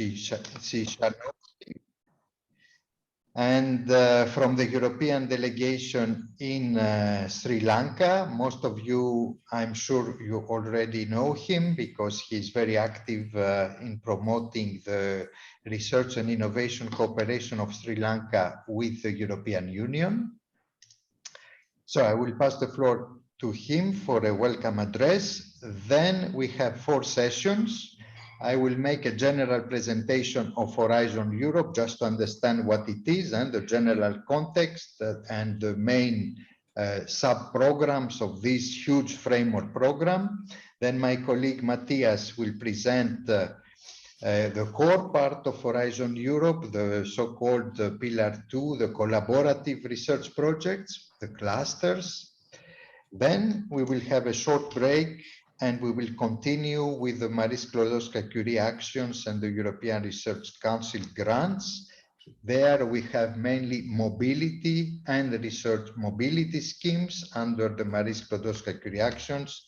Sishanovsky, and from the European delegation in Sri Lanka. Most of you, I'm sure you already know him because he's very active in promoting the research and innovation cooperation of Sri Lanka with the European Union. So I will pass the floor to him for a welcome address. Then we have 4 sessions. I will make a general presentation of Horizon Europe just to understand what it is and the general context and the main sub-programs of this huge framework program. Then my colleague Matthias will present the core part of Horizon Europe, the so-called Pillar 2, the collaborative research projects, the clusters. Then we will have a short break and we will continue with the Marie Sklodowska-Curie actions and the European Research Council grants. There we have mainly mobility and research mobility schemes under the Marie Sklodowska-Curie actions,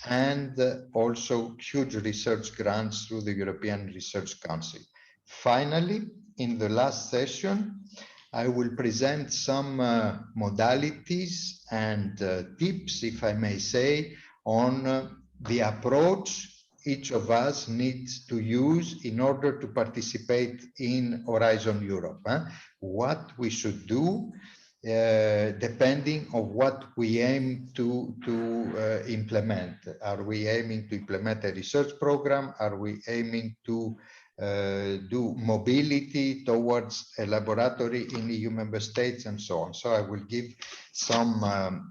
and also huge research grants through the European Research Council. Finally, in the last session, I will present some modalities and tips, if I may say, on the approach each of us needs to use in order to participate in Horizon Europe. What we should do depending on what we aim to implement. Are we aiming to implement a research program? Are we aiming to do mobility towards a laboratory in EU member states and so on? So I will give some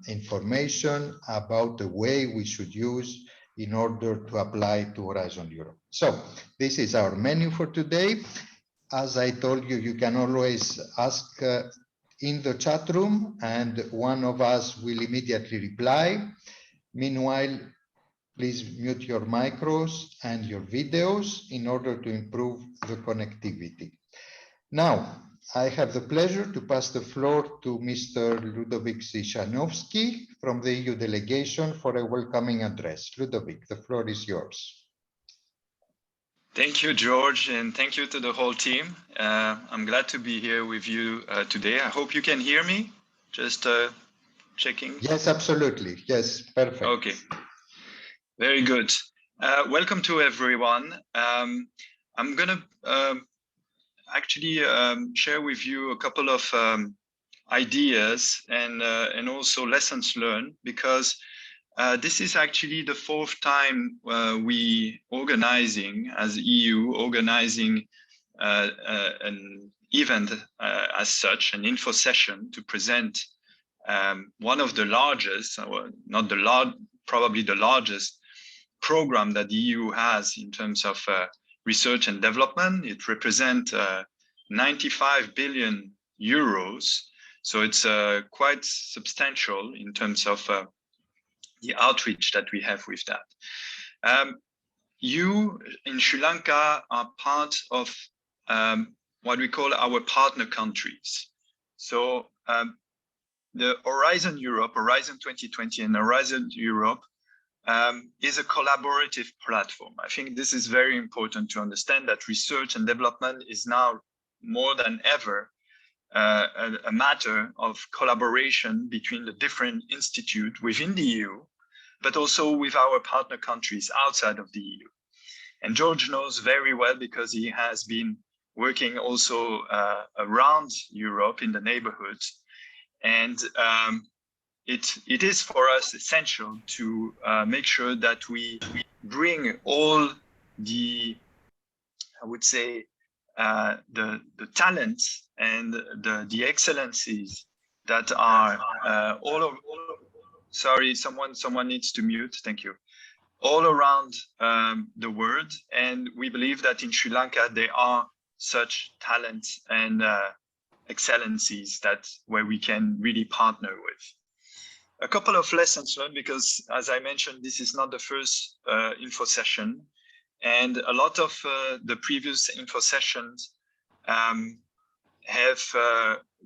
information about the way we should use in order to apply to Horizon Europe. So this is our menu for today. As I told you, you can always ask in the chat room and one of us will immediately reply. Meanwhile, please mute your micros and your videos in order to improve the connectivity. Now, I have the pleasure to pass the floor to Mr. Ludovic Sishanovsky from the EU delegation for a welcoming address. Ludovic, the floor is yours. Thank you, George, and thank you to the whole team. I'm glad to be here with you today. I hope you can hear me. Just checking. Yes, absolutely. Yes, perfect. Okay, very good. Welcome to everyone. I'm gonna actually share with you a couple of ideas and also lessons learned, because this is actually the 4th time we organizing as EU, organizing an event as such, an info session to present one of the largest, or not the large, probably the largest program that the EU has in terms of research and development. It represents 95 billion euros. So it's quite substantial in terms of the outreach that we have with that. You in Sri Lanka are part of what we call our partner countries. So the Horizon Europe, Horizon 2020 and Horizon Europe is a collaborative platform. I think this is very important to understand, that research and development is now more than ever a matter of collaboration between the different institutes within the EU, but also with our partner countries outside of the EU. And George knows very well, because he has been working also around Europe in the neighborhoods. And it is for us essential to make sure that we bring all the, I would say, the talents and the excellencies that are all of, sorry, someone needs to mute, thank you, all around the world. And we believe that in Sri Lanka there are such talents and excellencies that where we can really partner with. A couple of lessons learned, because as I mentioned, this is not the first info session, and a lot of the previous info sessions have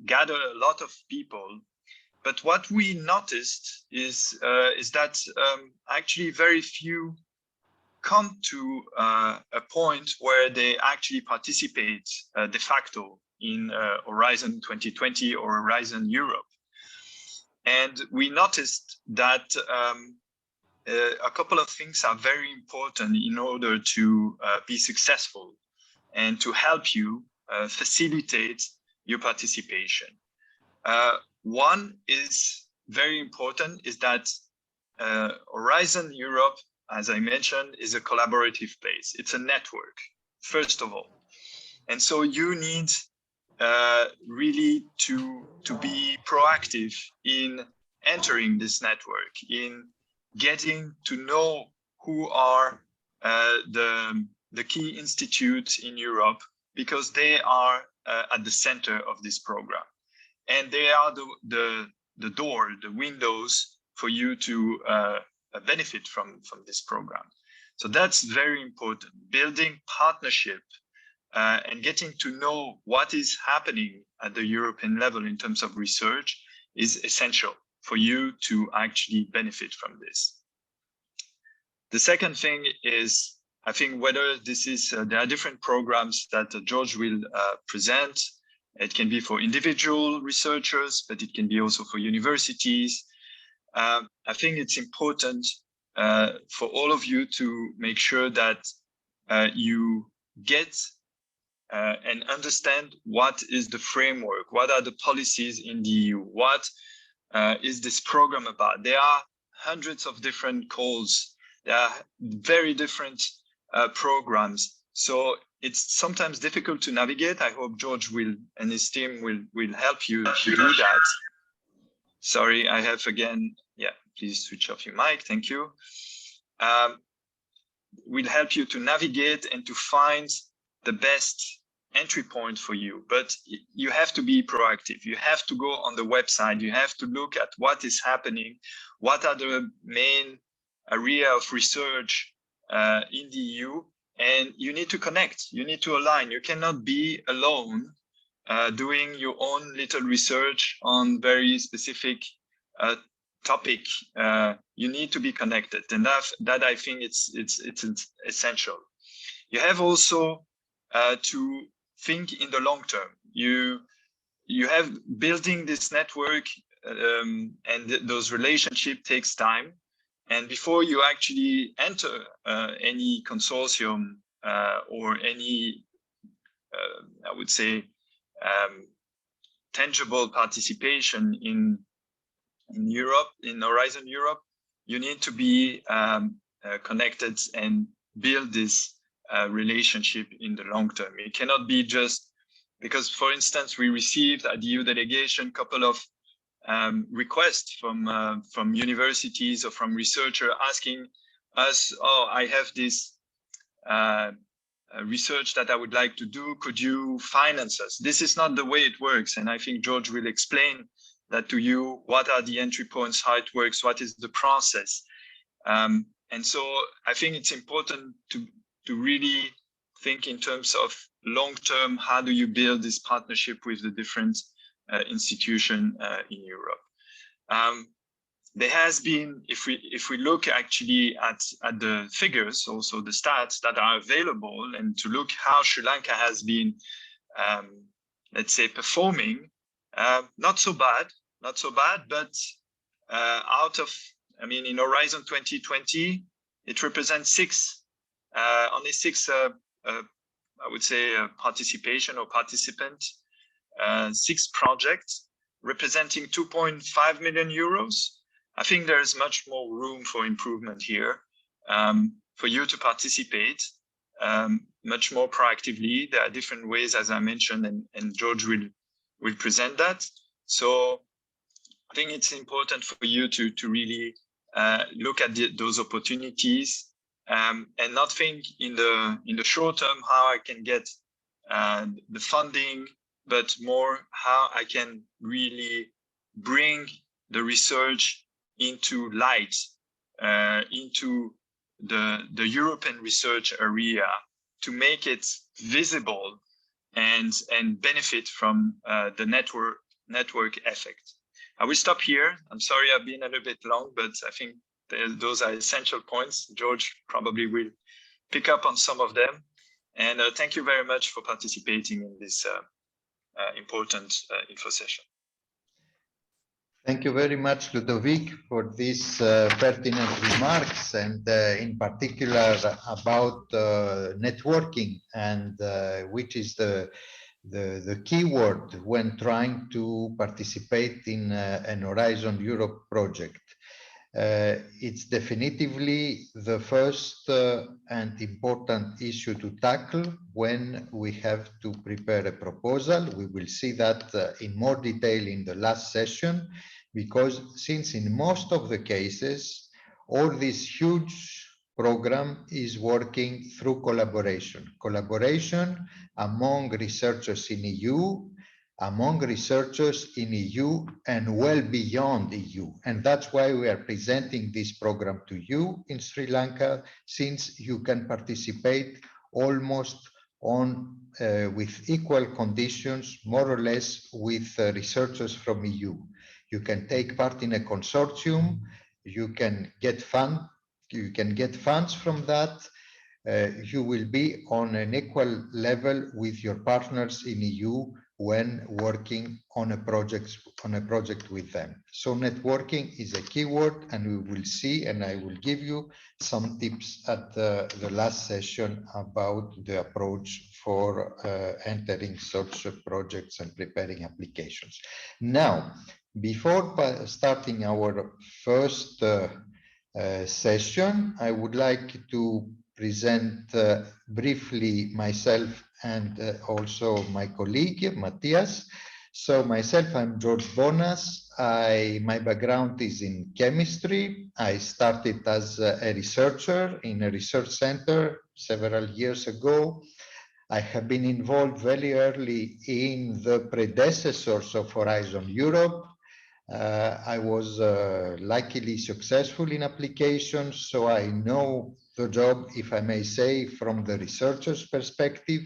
gathered a lot of people. But what we noticed is that actually very few come to a point where they actually participate de facto in Horizon 2020 or Horizon Europe. And we noticed that a couple of things are very important in order to be successful and to help you facilitate your participation. One is very important, is that Horizon Europe, as I mentioned, is a collaborative place. It's a network, first of all. And so you need really to be proactive in entering this network, in getting to know who are the key institutes in Europe, because they are at the center of this program. And they are the door, the windows for you to benefit from this program. So that's very important. Building partnership and getting to know what is happening at the European level in terms of research is essential for you to actually benefit from this. The second thing is, I think whether this is, there are different programs that George will present. It can be for individual researchers, but it can be also for universities. I think it's important for all of you to make sure that you get and understand what is the framework, what are the policies in the EU, what is this program about. There are hundreds of different calls, there are very different programs. So it's sometimes difficult to navigate. I hope George will and his team will help you to do that. Sorry, I have again, yeah, please switch off your mic, thank you. Will help you to navigate and to find the best entry point for you, but you have to be proactive. You have to go on the website, you have to look at what is happening, what are the main area of research in the EU, and you need to connect, you need to align. You cannot be alone doing your own little research on very specific topic. You need to be connected, and that I think it's essential. You have also to think in the long term. You have building this network and those relationships takes time. And before you actually enter any consortium or any, I would say, tangible participation in Europe, in Horizon Europe, you need to be connected and build this relationship in the long term. It cannot be just because, for instance, we received at the EU delegation a couple of requests from universities or from researchers asking us, oh, I have this research that I would like to do, could you finance us? This is not the way it works, and I think George will explain that to you. What are the entry points, how it works, what is the process? And so I think it's important to really think in terms of long-term, how do you build this partnership with the different institution in Europe. There has been, if we look actually at the figures, also the stats that are available, and to look how Sri Lanka has been, let's say, performing, not so bad, but out of, I mean, in Horizon 2020, it represents only six, I would say, participation or participant, 6 projects representing 2.5 million euros. I think there's much more room for improvement here, for you to participate much more proactively. There are different ways, as I mentioned, and George will present that. So I think it's important for you to really look at those opportunities and not think in the short term how I can get the funding, but more how I can really bring the research into light, into the European research area, to make it visible and benefit from the network effect. I will stop here. I'm sorry I've been a little bit long, but I think those are essential points. George probably will pick up on some of them. And thank you very much for participating in this important info session. Thank you very much, Ludovic, for these pertinent remarks, and in particular about networking, and which is the key word when trying to participate in an Horizon Europe project. It's definitively the first and important issue to tackle when we have to prepare a proposal. We will see that in more detail in the last session, because since in most of the cases, all this huge program is working through collaboration among researchers in EU, among researchers in EU, and well beyond EU. And that's why we are presenting this program to you in Sri Lanka, since you can participate almost on with equal conditions, more or less, with researchers from EU. You can take part in a consortium, you can get funds from that. You will be on an equal level with your partners in EU when working on a project with them. So networking is a key word, and we will see, and I will give you some tips at the last session about the approach for entering such projects and preparing applications. Now, before starting our first session, I would like to present briefly myself and also my colleague, Matthias. So myself, I'm George Bonas. My background is in chemistry. I started as a researcher in a research center several years ago. I have been involved very early in the predecessors of Horizon Europe. I was luckily successful in applications, so I know the job, if I may say, from the researcher's perspective,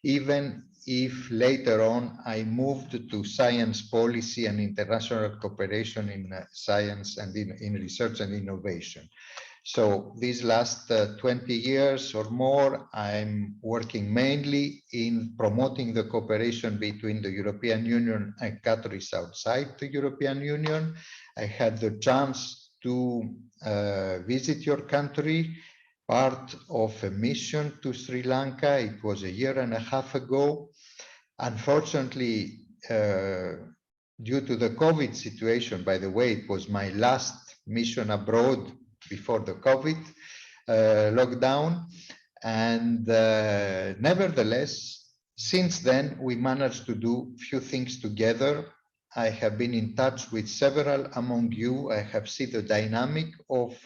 even if later on I moved to science policy and international cooperation in science and in research and innovation. So these last 20 years or more, I'm working mainly in promoting the cooperation between the European Union and countries outside the European Union. I had the chance to visit your country, part of a mission to Sri Lanka. It was a year and a half ago. Unfortunately, due to the COVID situation, by the way, it was my last mission abroad before the COVID lockdown. And nevertheless, since then, we managed to do few things together. I have been in touch with several among you. I have seen the dynamic of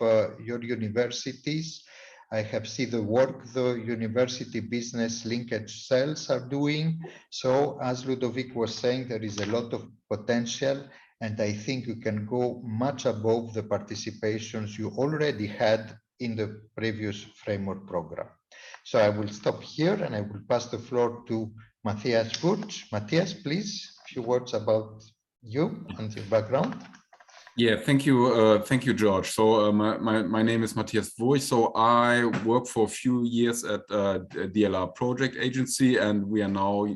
your universities. I have seen the work the university business linkage cells are doing. So as Ludovic was saying, there is a lot of potential, and I think you can go much above the participations you already had in the previous framework program. So I will stop here and I will pass the floor to Matthias Burch. Matthias, please, a few words about you and your background. Yeah, thank you, George. So my name is Matthias Wurch. So I worked for a few years at DLR Project Agency, and we are now,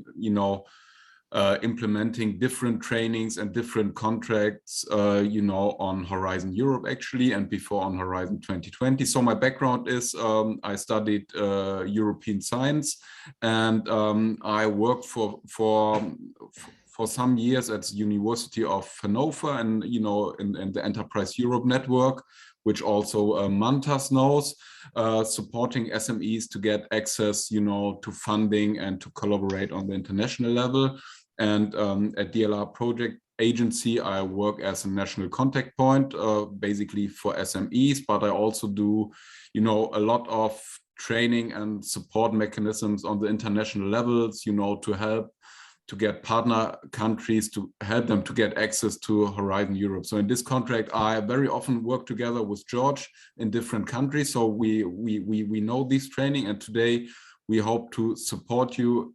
implementing different trainings and different contracts, on Horizon Europe actually, and before on Horizon 2020. So my background is I studied European science, and I worked for some years at the University of Hannover, and in the Enterprise Europe network, which also Mantas knows, supporting SMEs to get access, to funding and to collaborate on the international level. And at DLR Project Agency, I work as a national contact point, basically for SMEs, but I also do, a lot of training and support mechanisms on the international levels, to help to get partner countries, to help them to get access to Horizon Europe. So in this contract, I very often work together with George in different countries. So we know this training, and today we hope to support you,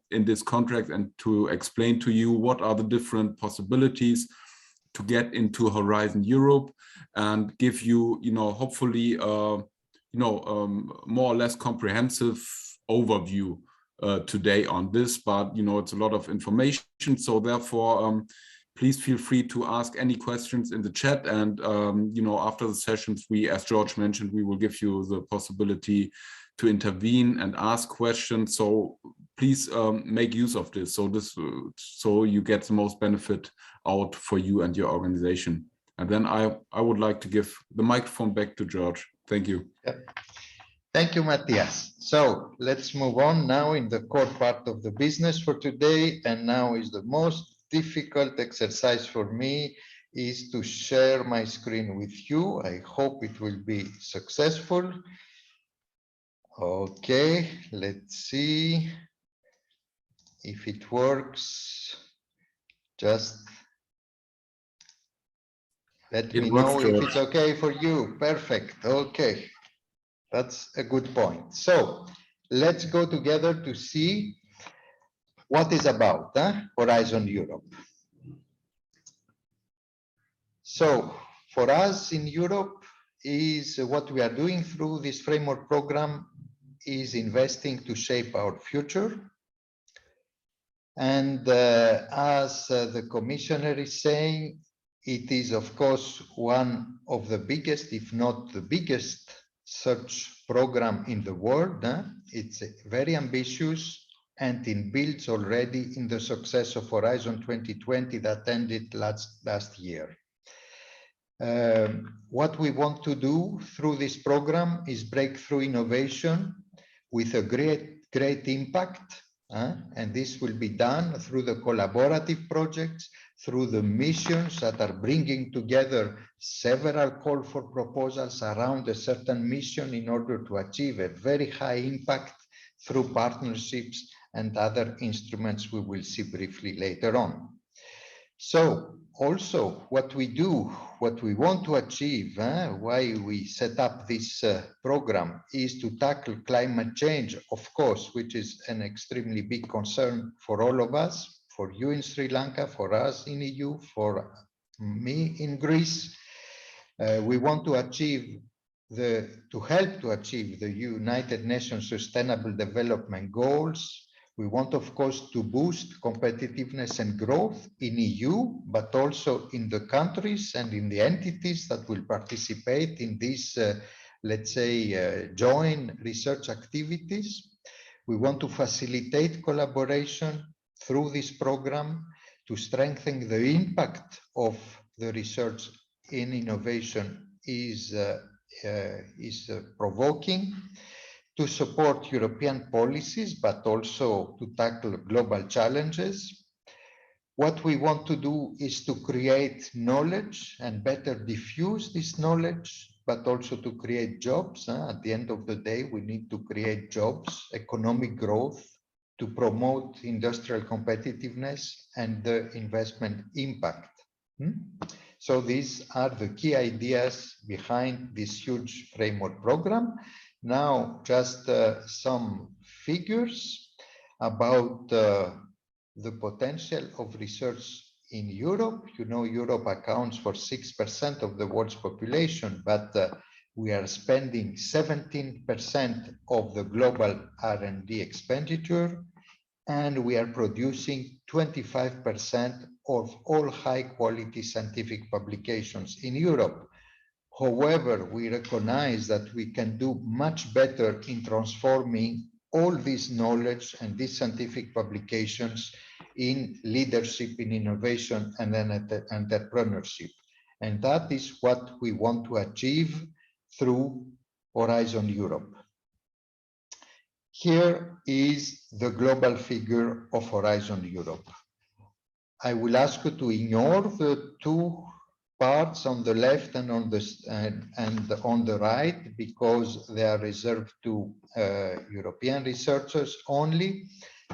in this contract and to explain to you what are the different possibilities to get into Horizon Europe, and give you, hopefully, more or less comprehensive overview today on this, but it's a lot of information. So therefore, please feel free to ask any questions in the chat. And after the sessions, as George mentioned, we will give you the possibility to intervene and ask questions. So please make use of this. So you get the most benefit out for you and your organization. And then I would like to give the microphone back to George. Thank you. Yeah. Thank you, Matthias. So let's move on now in the core part of the business for today. And now is the most difficult exercise for me is to share my screen with you. I hope it will be successful. Okay, let's see if it works. Just let me know if it's okay for you. Perfect. Okay. That's a good point. So let's go together to see what is about Horizon Europe. So for us in Europe is what we are doing through this framework program is investing to shape our future. And as the commissioner is saying, it is of course one of the biggest, if not the biggest, such program in the world. It's very ambitious and it builds already in the success of Horizon 2020 that ended last year. What we want to do through this program is breakthrough innovation with a great impact. And this will be done through the collaborative projects, through the missions that are bringing together several call for proposals around a certain mission in order to achieve a very high impact through partnerships and other instruments we will see briefly later on. So also what we do, what we want to achieve, why we set up this program is to tackle climate change, of course, which is an extremely big concern for all of us, for you in Sri Lanka, for us in EU, for me in Greece. We want to achieve to help to achieve the United Nations Sustainable Development Goals. We want, of course, to boost competitiveness and growth in EU, but also in the countries and in the entities that will participate in these, let's say, joint research activities. We want to facilitate collaboration through this program to strengthen the impact of the research in innovation is provoking, to support European policies, but also to tackle global challenges. What we want to do is to create knowledge and better diffuse this knowledge, but also to create jobs. At the end of the day, we need to create jobs, economic growth, to promote industrial competitiveness and the investment impact. So these are the key ideas behind this huge framework program. Now, just some figures about the potential of research in Europe. You know, Europe accounts for 6% of the world's population, but we are spending 17% of the global R&D expenditure, and we are producing 25% of all high-quality scientific publications in Europe. However, we recognize that we can do much better in transforming all this knowledge and these scientific publications in leadership, in innovation, and then entrepreneurship. And that is what we want to achieve through Horizon Europe. Here is the global figure of Horizon Europe. I will ask you to ignore the two parts on the left and on the right, because they are reserved to European researchers only.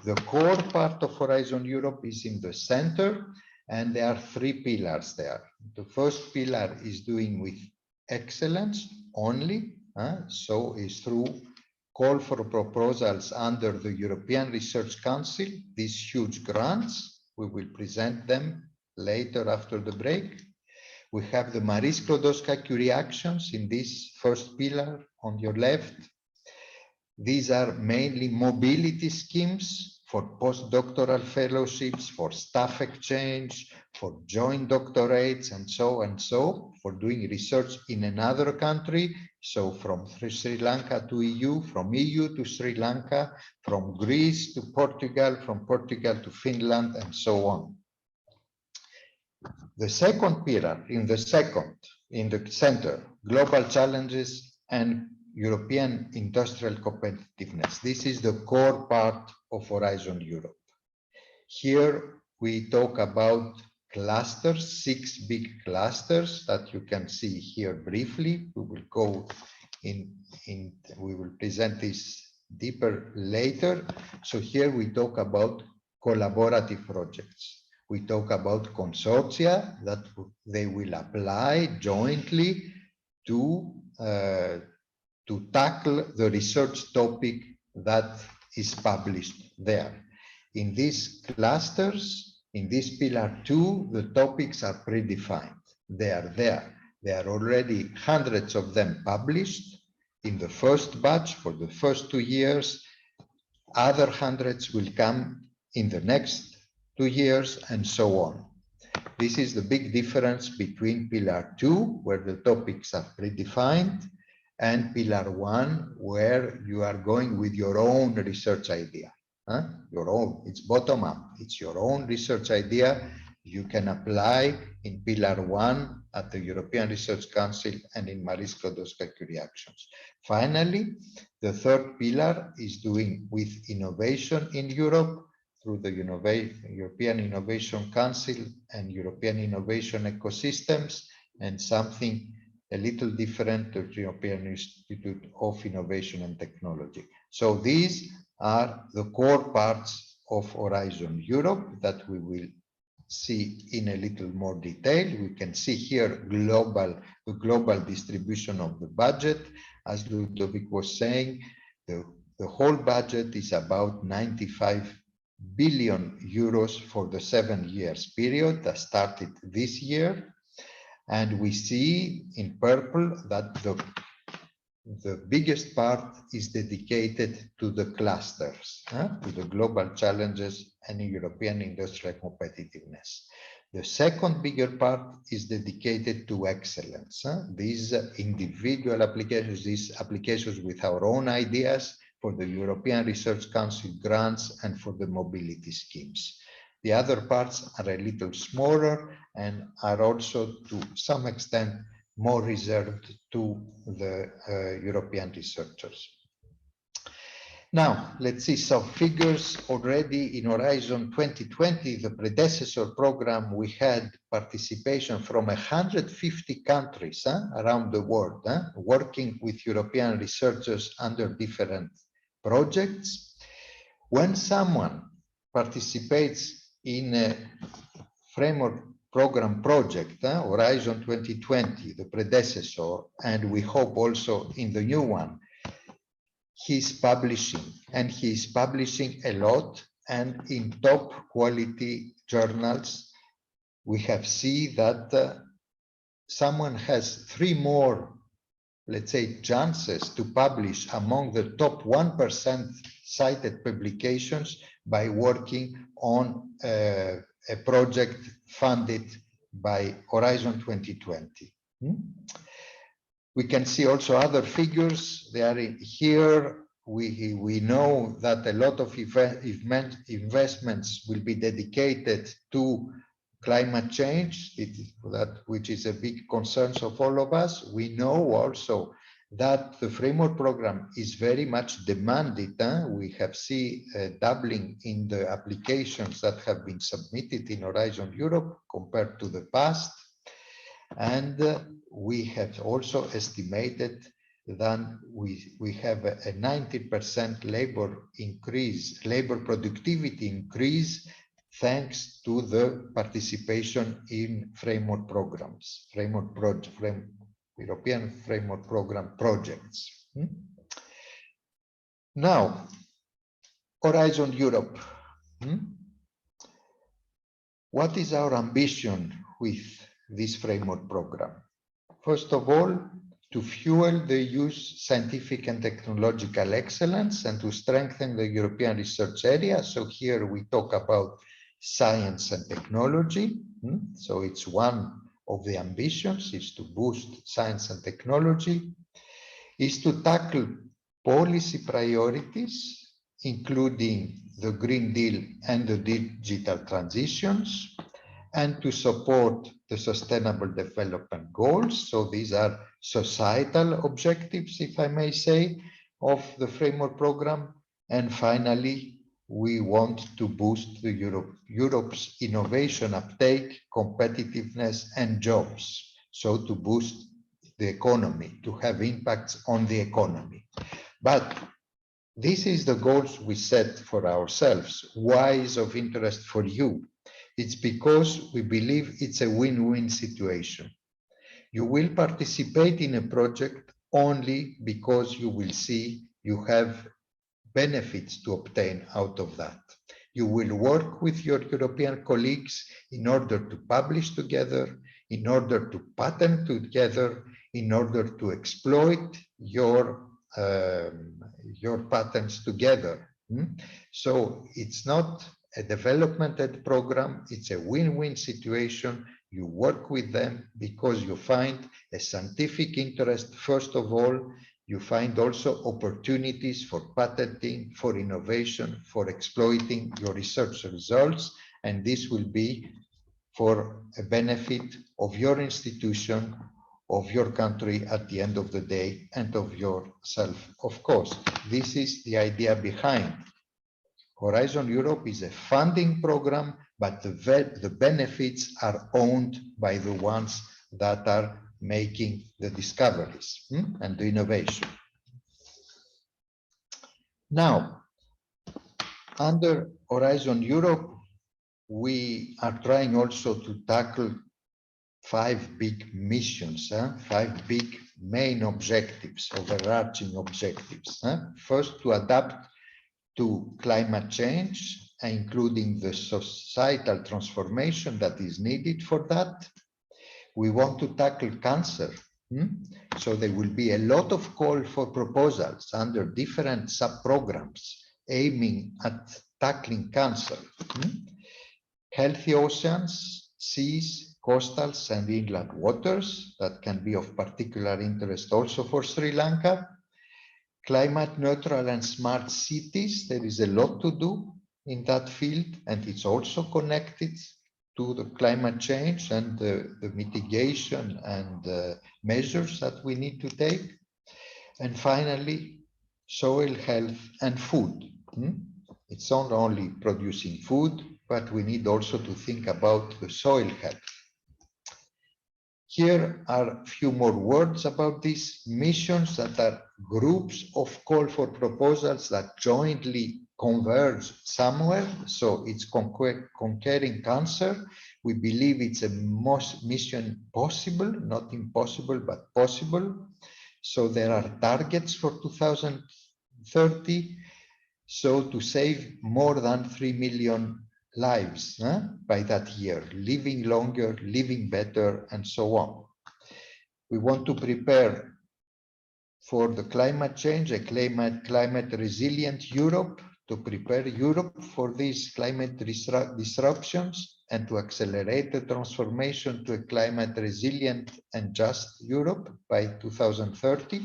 The core part of Horizon Europe is in the center, and there are three pillars there. The first pillar is doing with excellence only, so is through call for proposals under the European Research Council, these huge grants. We will present them later after the break. We have the Marie Sklodowska-Curie actions in this first pillar on your left. These are mainly mobility schemes for postdoctoral fellowships, for staff exchange, for joint doctorates, and so, for doing research in another country. So from Sri Lanka to EU, from EU to Sri Lanka, from Greece to Portugal, from Portugal to Finland, and so on. The second pillar, in the center, global challenges and European industrial competitiveness. This is the core part of Horizon Europe. Here we talk about clusters, 6 big clusters that you can see here briefly. We will go we will present this deeper later. So here we talk about collaborative projects. We talk about consortia that they will apply jointly to tackle the research topic that is published there. In these clusters, in this pillar 2, the topics are predefined. They are there. There are already hundreds of them published in the first batch for the first 2 years. Other hundreds will come in the next 2 years, and so on. This is the big difference between pillar 2, where the topics are predefined, and pillar 1, where you are going with your own research idea. Your own, it's bottom up, it's your own research idea. You can apply in pillar 1 at the European Research Council and in Marie Sklodowska-Curie actions. Finally, the third pillar is doing with innovation in Europe through the European Innovation Council and European Innovation Ecosystems, and something a little different to the European Institute of Innovation and Technology. So these are the core parts of Horizon Europe that we will see in a little more detail. We can see here the global distribution of the budget. As Ludovic was saying, the whole budget is about 95 billion euros for the 7 years period that started this year. And we see in purple that the biggest part is dedicated to the clusters, to the global challenges and European industrial competitiveness. The second bigger part is dedicated to excellence. These individual applications, these applications with our own ideas for the European Research Council grants and for the mobility schemes. The other parts are a little smaller and are also to some extent more reserved to the European researchers. Now, let's see some figures. Already in Horizon 2020, the predecessor program, we had participation from 150 countries around the world, working with European researchers under different projects. When someone participates in a framework program project, Horizon 2020, the predecessor, and we hope also in the new one, he's publishing, and he's publishing a lot, and in top quality journals. We have seen that someone has 3 more, let's say, chances to publish among the top 1% cited publications by working on a project funded by Horizon 2020. We can see also other figures. They are in here. We know that a lot of investments will be dedicated to climate change, which is a big concern of all of us. We know also that the framework program is very much demanded. We have seen a doubling in the applications that have been submitted in Horizon Europe compared to the past. And we have also estimated that we have a 90% labor productivity increase thanks to the participation in framework programs, European framework program projects. Now, Horizon Europe. What is our ambition with this framework program? First of all, to fuel the EU's scientific and technological excellence and to strengthen the European research area. So here we talk about science and technology. So it's one of the ambitions, is to boost science and technology, is to tackle policy priorities, including the Green Deal and the digital transitions, and to support the Sustainable Development Goals. So these are societal objectives, if I may say, of the framework program. And finally, we want to boost the Europe's innovation uptake, competitiveness, and jobs. So to boost the economy, to have impacts on the economy. But this is the goals we set for ourselves. Why is of interest for you? It's because we believe it's a win-win situation. You will participate in a project only because you will see you have benefits to obtain out of that. You will work with your European colleagues in order to publish together, in order to patent together, in order to exploit your patents together. So it's not a development program, it's a win-win situation. You work with them because you find a scientific interest, first of all. You find also opportunities for patenting, for innovation, for exploiting your research results, and this will be for a benefit of your institution, of your country at the end of the day, and of yourself, of course. This is the idea behind. Horizon Europe is a funding program, but the benefits are owned by the ones that are making the discoveries and the innovation. Now, under Horizon Europe, we are trying also to tackle 5 big missions, 5 big main objectives, overarching objectives. First, to adapt to climate change, including the societal transformation that is needed for that. We want to tackle cancer. So there will be a lot of call for proposals under different sub-programs aiming at tackling cancer. Healthy oceans, seas, coastals and inland waters, that can be of particular interest also for Sri Lanka. Climate neutral and smart cities, there is a lot to do in that field, and it's also connected to the climate change and the mitigation and measures that we need to take. And finally, soil health and food. It's not only producing food, but we need also to think about the soil health. Here are a few more words about these missions that are groups of call for proposals that jointly converge somewhere. So it's conquering cancer. We believe it's a mission possible, not impossible, but possible. So there are targets for 2030. So to save more than 3 million lives by that year, living longer, living better, and so on. We want to prepare for the climate change, a climate resilient Europe, to prepare Europe for these climate disruptions and to accelerate the transformation to a climate resilient and just Europe by 2030.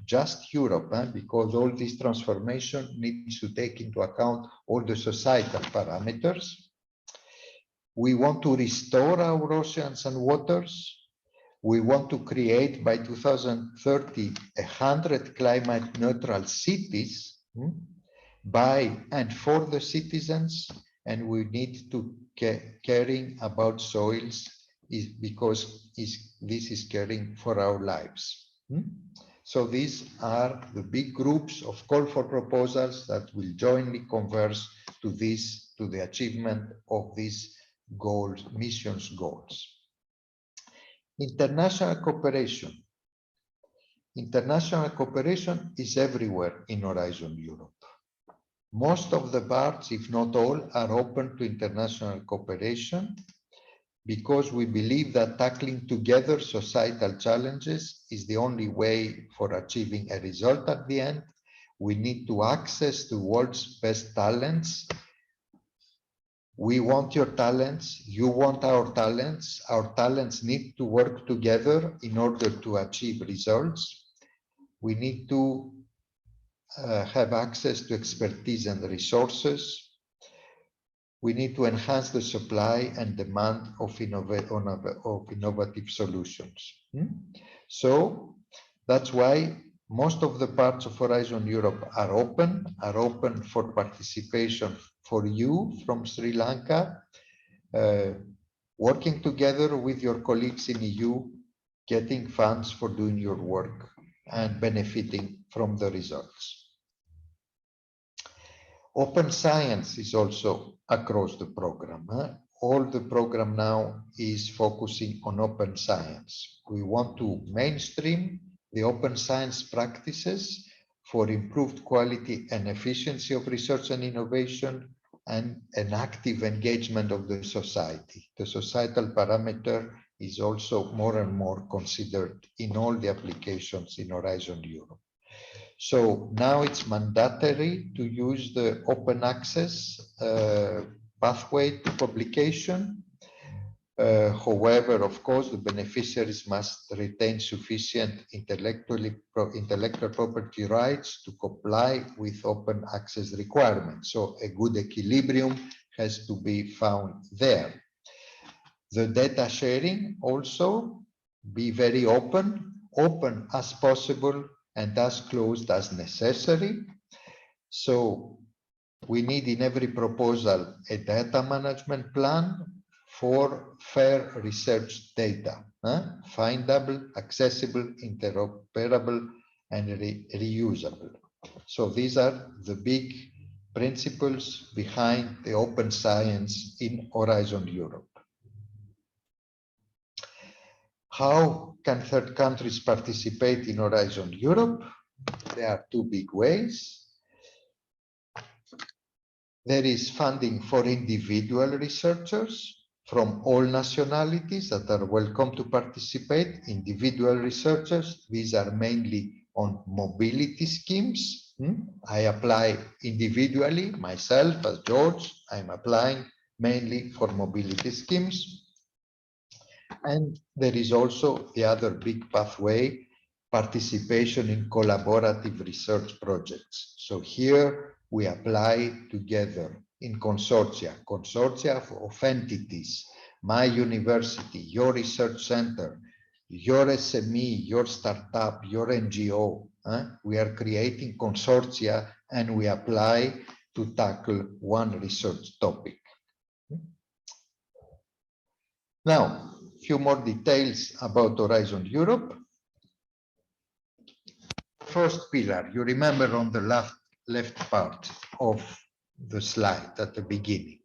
Just Europe, because all this transformation needs to take into account all the societal parameters. We want to restore our oceans and waters. We want to create by 2030 100 climate neutral cities by and for the citizens, and we need to caring about soils because this is caring for our lives. So these are the big groups of call for proposals that will jointly converge to the achievement of these goals, missions goals. International cooperation. International cooperation is everywhere in Horizon Europe. Most of the parts, if not all, are open to international cooperation. because we believe that tackling together societal challenges is the only way for achieving a result at the end. We need to access the world's best talents. We want your talents, you want our talents need to work together in order to achieve results. We need to have access to expertise and resources. We need to enhance the supply and demand of innovative solutions. So that's why most of the parts of Horizon Europe are open for participation for you from Sri Lanka, working together with your colleagues in EU, getting funds for doing your work and benefiting from the results. Open science is also across the program. All the program now is focusing on open science. We want to mainstream the open science practices for improved quality and efficiency of research and innovation and an active engagement of the society. The societal parameter is also more and more considered in all the applications in Horizon Europe. So now it's mandatory to use the open access pathway to publication. However, of course, the beneficiaries must retain sufficient intellectual property rights to comply with open access requirements. So a good equilibrium has to be found there. The data sharing also be very open as possible and as closed as necessary. So we need in every proposal a data management plan for fair research data, findable, accessible, interoperable, and reusable. So these are the big principles behind the open science in Horizon Europe. How can third countries participate in Horizon Europe? There are two big ways. There is funding for individual researchers from all nationalities that are welcome to participate. Individual researchers, these are mainly on mobility schemes. I apply individually, myself as George, I'm applying mainly for mobility schemes. And there is also the other big pathway, participation in collaborative research projects. So here we apply together in consortia of entities, my university, your research center, your SME, your startup, your NGO. We are creating consortia and we apply to tackle one research topic. Now, few more details about Horizon Europe. First pillar, you remember on the left part of the slide at the beginning.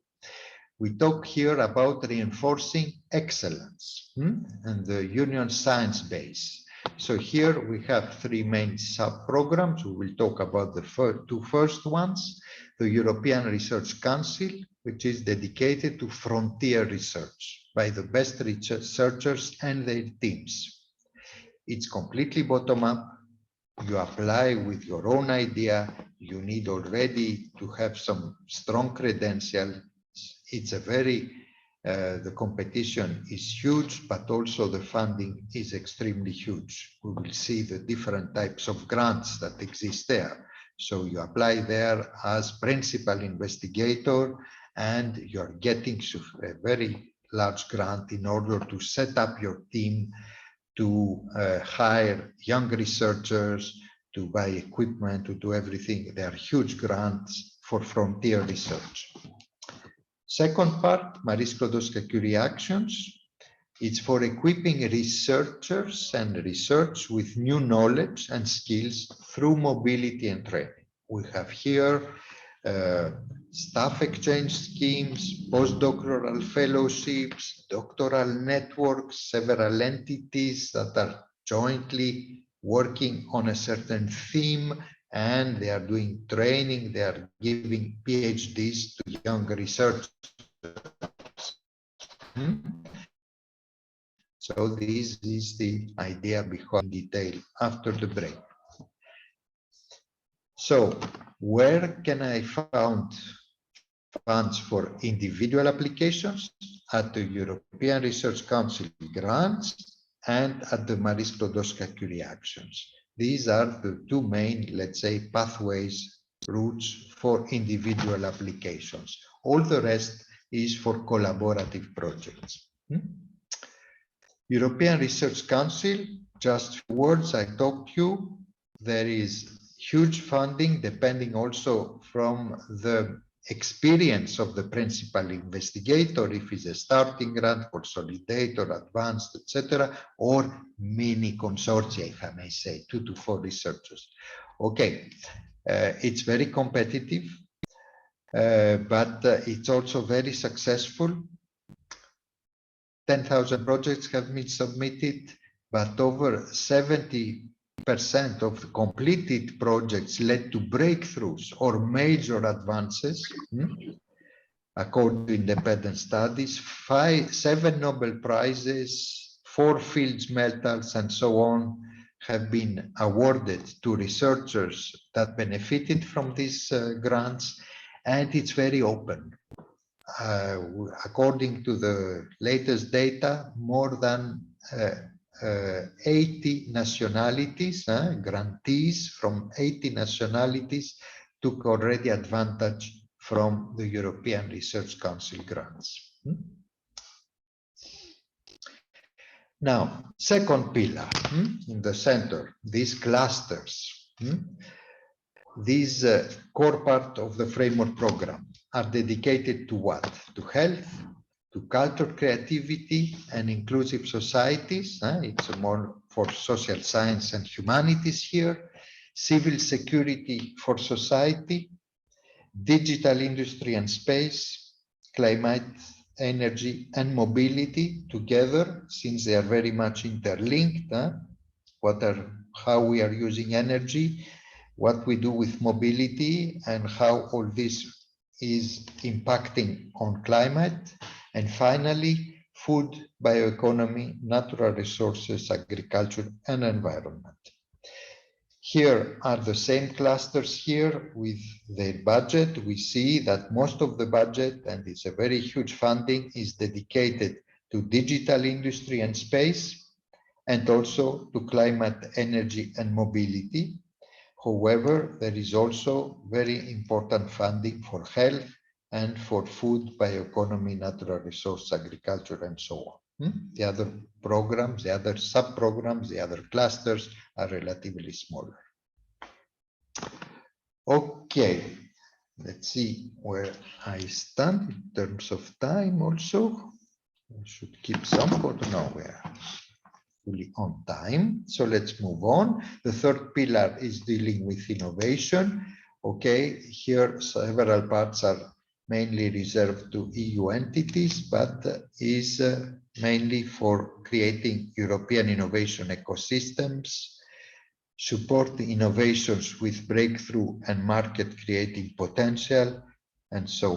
We talk here about reinforcing excellence and the Union science base. So here we have three main sub-programs. We will talk about the two first ones. The European Research Council, which is dedicated to frontier research by the best researchers and their teams. It's completely bottom-up. You apply with your own idea. You need already to have some strong credentials. It's a very, the competition is huge, but also the funding is extremely huge. We will see the different types of grants that exist there. So you apply there as principal investigator and you're getting a very large grant in order to set up your team, to hire young researchers, to buy equipment, to do everything. There are huge grants for frontier research. Second part, Marie Sklodowska-Curie actions. It's for equipping researchers and research with new knowledge and skills through mobility and training. We have here staff exchange schemes, postdoctoral fellowships, doctoral networks, several entities that are jointly working on a certain theme, and they are doing training, they are giving PhDs to young researchers. So this is the idea behind detail after the break. So where can I find funds for individual applications? At the European Research Council grants and at the Marie Sklodowska-Curie actions. These are the two main, let's say, pathways, routes for individual applications. All the rest is for collaborative projects. European Research Council, just words I told you, there is huge funding depending also from the experience of the principal investigator, if it's a starting grant, consolidate or advanced, etc., or mini consortia, if I may say, 2 to 4 researchers. Okay, it's very competitive, but it's also very successful. 10,000 projects have been submitted, but over 70% of the completed projects led to breakthroughs or major advances. According to independent studies, 7 Nobel Prizes, 4 fields medals, and so on have been awarded to researchers that benefited from these grants, and it's very open. According to the latest data, more than 80 nationalities, grantees from 80 nationalities took already advantage from the European Research Council grants. Now, second pillar, in the center, these clusters. These core part of the framework program are dedicated to what? To health, to culture, creativity, and inclusive societies. It's more for social science and humanities here. Civil security for society, digital industry and space, climate, energy, and mobility together, since they are very much interlinked. How we are using energy, what we do with mobility, and how all this is impacting on climate. And finally, food, bioeconomy, natural resources, agriculture, and environment. Here are the same clusters here with their budget. We see that most of the budget, and it's a very huge funding, is dedicated to digital industry and space, and also to climate, energy, and mobility. However, there is also very important funding for health and for food, bioeconomy, natural resource, agriculture, and so on. The other programs, the other sub-programs, the other clusters are relatively smaller. Okay, let's see where I stand in terms of time also. I should keep some, but now we are fully on time. So let's move on. The third pillar is dealing with innovation. Okay, here several parts are mainly reserved to EU entities, but is mainly for creating European innovation ecosystems, support the innovations with breakthrough and market creating potential, and so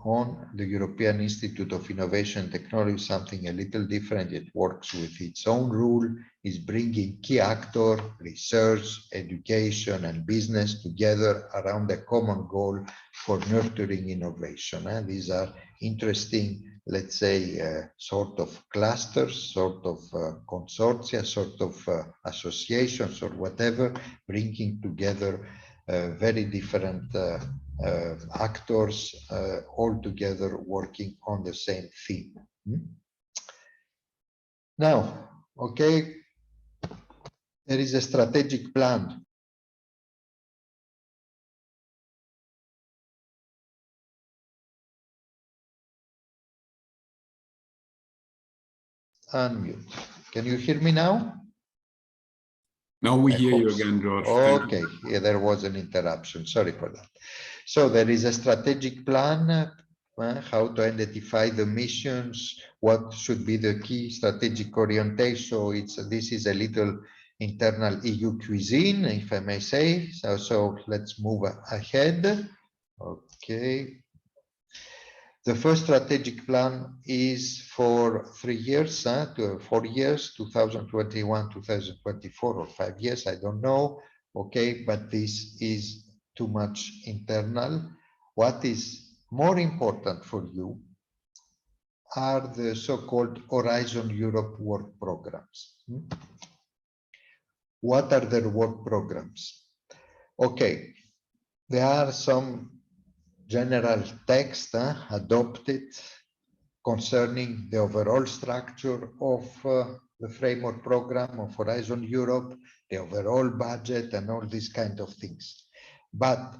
on. The European Institute of Innovation and Technology is something a little different. It works with its own rule, is bringing key actor, research, education, and business together around a common goal for nurturing innovation. And these are interesting, let's say, sort of clusters, sort of consortia, sort of associations or whatever, bringing together very different actors all together working on the same theme. Now, okay, there is a strategic plan. Unmute. Can you hear me now? Now we hear you again, George. Okay, yeah, there was an interruption. Sorry for that. So there is a strategic plan, how to identify the missions, what should be the key strategic orientation. So this is a little internal EU cuisine, if I may say. So let's move ahead. Okay. The first strategic plan is for 3 years, to 4 years, 2021, 2024, or 5 years, I don't know. Okay, but this is too much internal. What is more important for you are the so-called Horizon Europe work programs. What are the work programs? Okay, there are some general text adopted concerning the overall structure of the framework program of Horizon Europe, the overall budget, and all these kind of things. But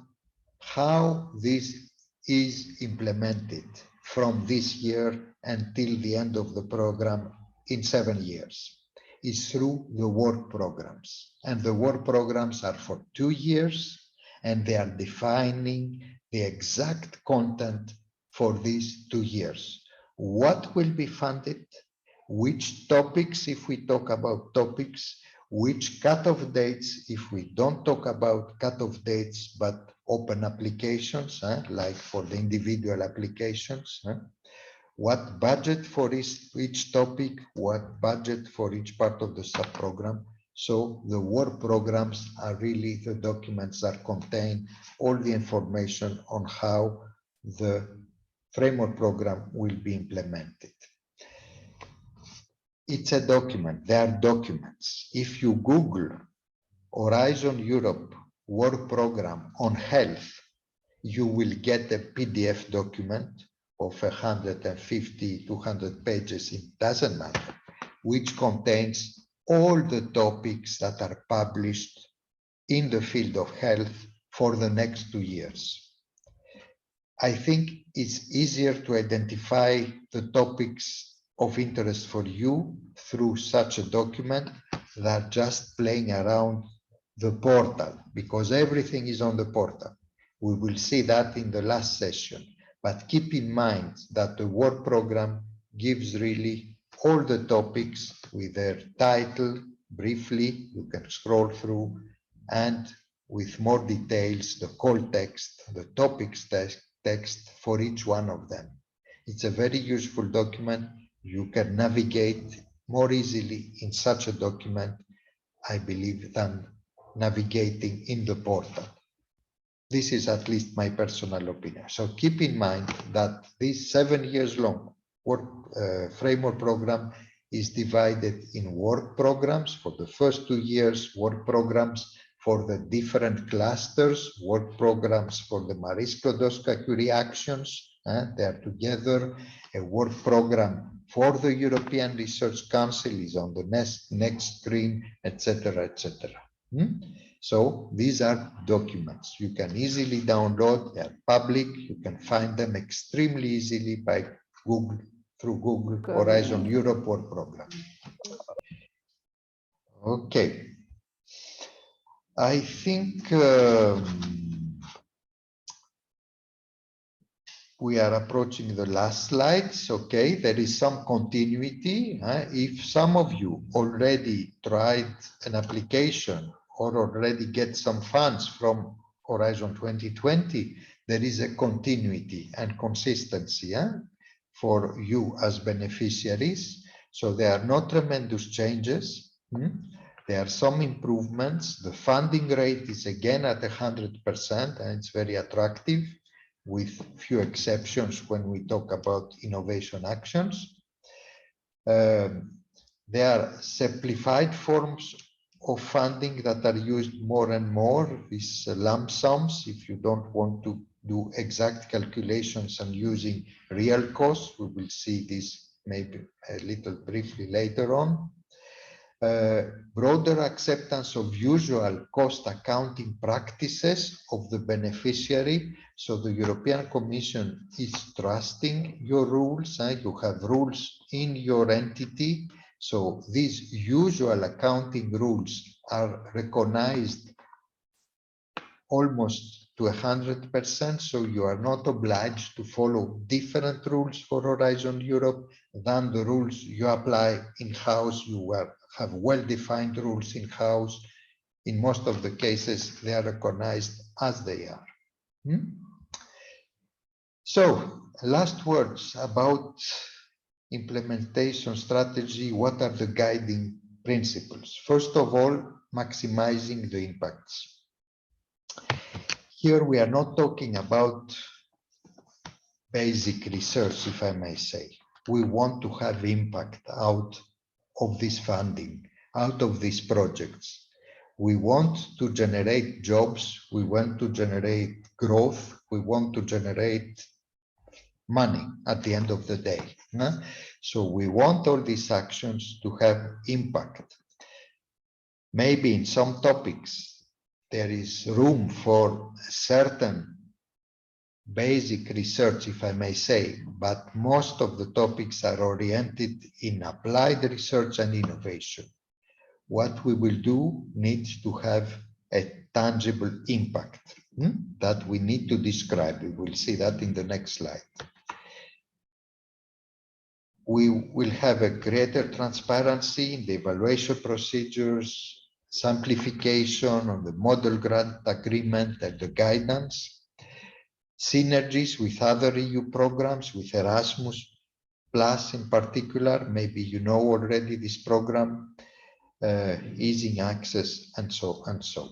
how this is implemented from this year until the end of the program in 7 years is through the work programs. And the work programs are for 2 years, and they are defining the exact content for these 2 years. What will be funded, which topics, if we talk about topics, which cut-off dates, if we don't talk about cut-off dates, but open applications, like for the individual applications, what budget for each topic, what budget for each part of the sub-program. So the work programs are really the documents that contain all the information on how the framework program will be implemented. It's a document, they are documents. If you Google Horizon Europe work program on health, you will get a PDF document of 150, 200 pages, it doesn't matter, which contains all the topics that are published in the field of health for the next 2 years. I think it's easier to identify the topics of interest for you through such a document than just playing around the portal, because everything is on the portal. We will see that in the last session. But keep in mind that the work program gives really all the topics with their title, briefly, you can scroll through, and with more details, the call text, the topics text for each one of them. It's a very useful document. You can navigate more easily in such a document, I believe, than navigating in the portal. This is at least my personal opinion. So keep in mind that this 7 years long work framework program is divided in work programs for the first 2 years, work programs for the different clusters, work programs for the Marie Skłodowska-Curie actions, they are together. A work program for the European Research Council is on the next screen, etc., etc. So these are documents you can easily download. They are public. You can find them extremely easily by Google, through Google Horizon Europe work program. Okay. I think we are approaching the last slides. Okay, there is some continuity. If some of you already tried an application or already get some funds from Horizon 2020, there is a continuity and consistency for you as beneficiaries. So there are no tremendous changes. There are some improvements. The funding rate is again at 100%, and it's very attractive, with few exceptions when we talk about innovation actions. There are simplified forms of funding that are used more and more, these lump sums, if you don't want to do exact calculations and using real costs. We will see this maybe a little briefly later on. Broader acceptance of usual cost accounting practices of the beneficiary. So the European Commission is trusting your rules. You have rules in your entity. So these usual accounting rules are recognized almost to 100%. So you are not obliged to follow different rules for Horizon Europe than the rules you apply in-house. You have well-defined rules in-house. In most of the cases, they are recognized as they are. So last words about implementation strategy. What are the guiding principles? First of all, maximizing the impacts. Here we are not talking about basic research, if I may say. We want to have impact out of this funding, out of these projects. We want to generate jobs, we want to generate growth, we want to generate money at the end of the day. So we want all these actions to have impact. Maybe in some topics there is room for certain basic research, if I may say, but most of the topics are oriented in applied research and innovation. What we will do needs to have a tangible impact that we need to describe. We will see that in the next slide. We will have a greater transparency in the evaluation procedures, simplification on the model grant agreement and the guidance, synergies with other EU programs, with Erasmus Plus in particular. Maybe you know already this program, easing access and so and so.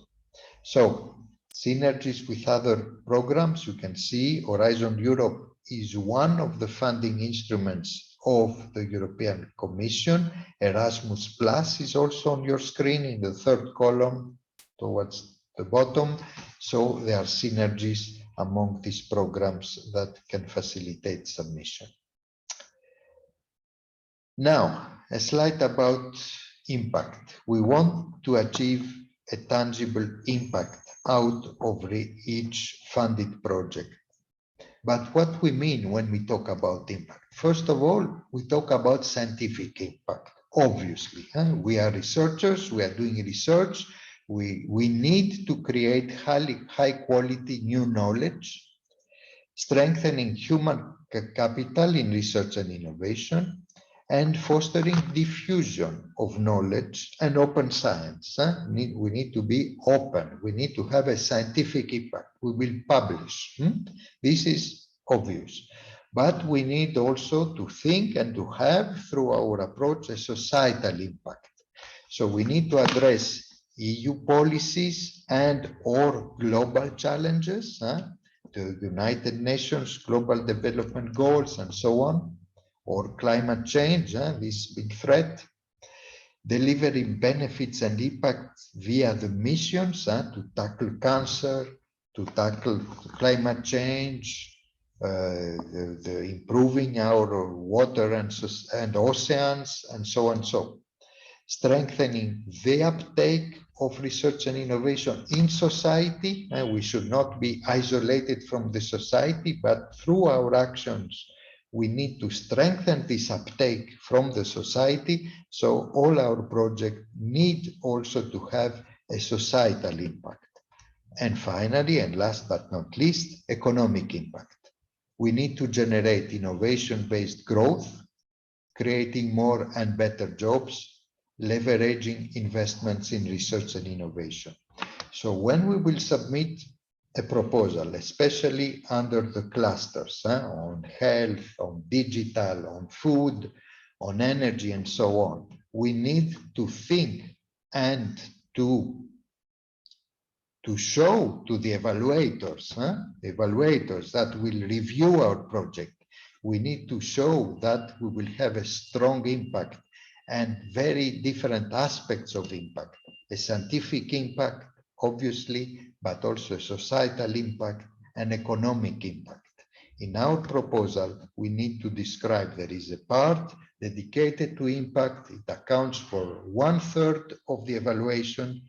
So synergies with other programs. You can see Horizon Europe is one of the funding instruments of the European Commission. Erasmus Plus is also on your screen in the third column towards the bottom. So there are synergies among these programs that can facilitate submission. Now, a slide about impact. We want to achieve a tangible impact out of each funded project. But what we mean when we talk about impact? First of all, we talk about scientific impact. Obviously, we are researchers, we are doing research. We need to create high quality new knowledge, strengthening human capital in research and innovation, and fostering diffusion of knowledge and open science. We need to be open. We need to have a scientific impact. We will publish. This is obvious. But we need also to think and to have, through our approach, a societal impact. So we need to address EU policies and or global challenges, the United Nations Global Development Goals and so on, or climate change, this big threat, delivering benefits and impact via the missions to tackle cancer, to tackle climate change, the improving our water and oceans, and so on. So strengthening the uptake of research and innovation in society. We should not be isolated from the society, but through our actions, we need to strengthen this uptake from the society. So all our projects need also to have a societal impact. And finally, and last but not least, economic impact. We need to generate innovation-based growth, creating more and better jobs, leveraging investments in research and innovation. So when we will submit a proposal, especially under the clusters on health, on digital, on food, on energy, and so on, we need to think and to show to the evaluators that will review our project. We need to show that we will have a strong impact and very different aspects of impact. A scientific impact, obviously, but also a societal impact and economic impact. In our proposal, we need to describe there is a part dedicated to impact. It accounts for 1/3 of the evaluation,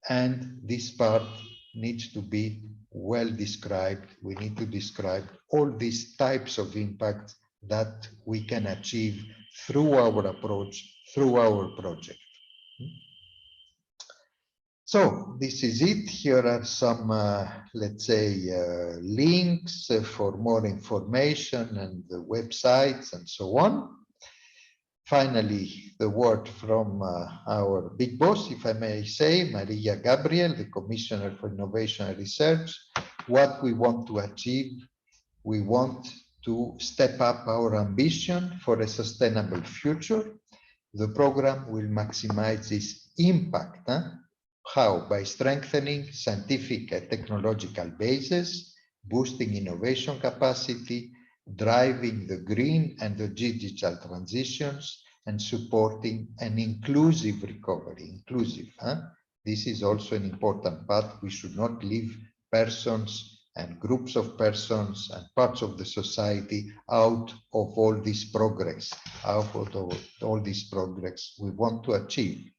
and this part needs to be well described. We need to describe all these types of impact that we can achieve through our approach, through our project. So this is it. Here are some, let's say, links for more information and the websites and so on. Finally, the word from our big boss, if I may say, Maria Gabriel, the Commissioner for Innovation and Research. What we want to achieve, we want to step up our ambition for a sustainable future. The program will maximize its impact. How? By strengthening scientific and technological bases, boosting innovation capacity, driving the green and the digital transitions, and supporting an inclusive recovery. Inclusive. This is also an important part. We should not leave persons and groups of persons and parts of the society out of all this progress, out of all this progress we want to achieve.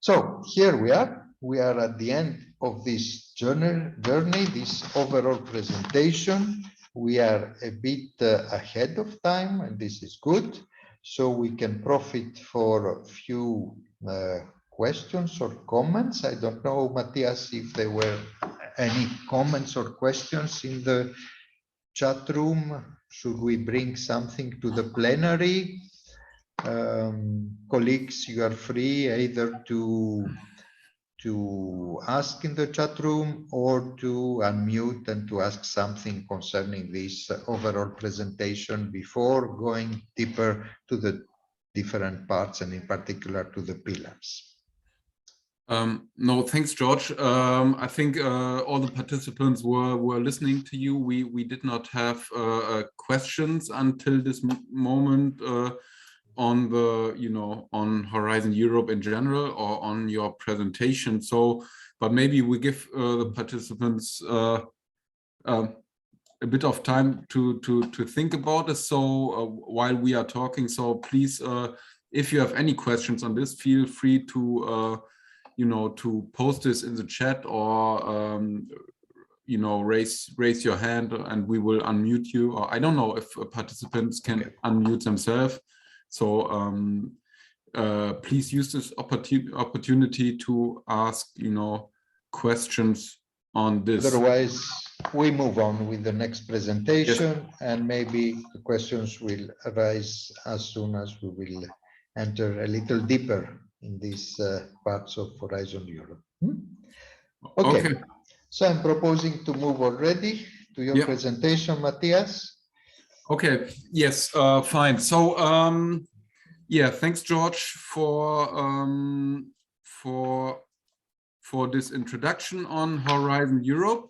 So here we are. We are at the end of this journey, this overall presentation. We are a bit ahead of time, and this is good. So we can profit for a few questions or comments. I don't know, Matthias, if there were any comments or questions in the chat room. Should we bring something to the plenary? Colleagues, you are free either to ask in the chat room or to unmute and to ask something concerning this overall presentation before going deeper to the different parts and in particular to the pillars. No, thanks, George. I think all the participants were listening to you. We did not have questions until this moment on the, on Horizon Europe in general or on your presentation. So, but maybe we give the participants a bit of time to think about it. So while we are talking, so please, if you have any questions on this, feel free to to post this in the chat or raise your hand and we will unmute you. Or I don't know if participants can unmute themselves. So please use this opportunity to ask questions on this. Otherwise, we move on with the next presentation, and maybe the questions will arise as soon as we will enter a little deeper in these parts of Horizon Europe. Okay. So I'm proposing to move already to your presentation, Matthias. Okay, yes, fine. So thanks, George, for this introduction on Horizon Europe.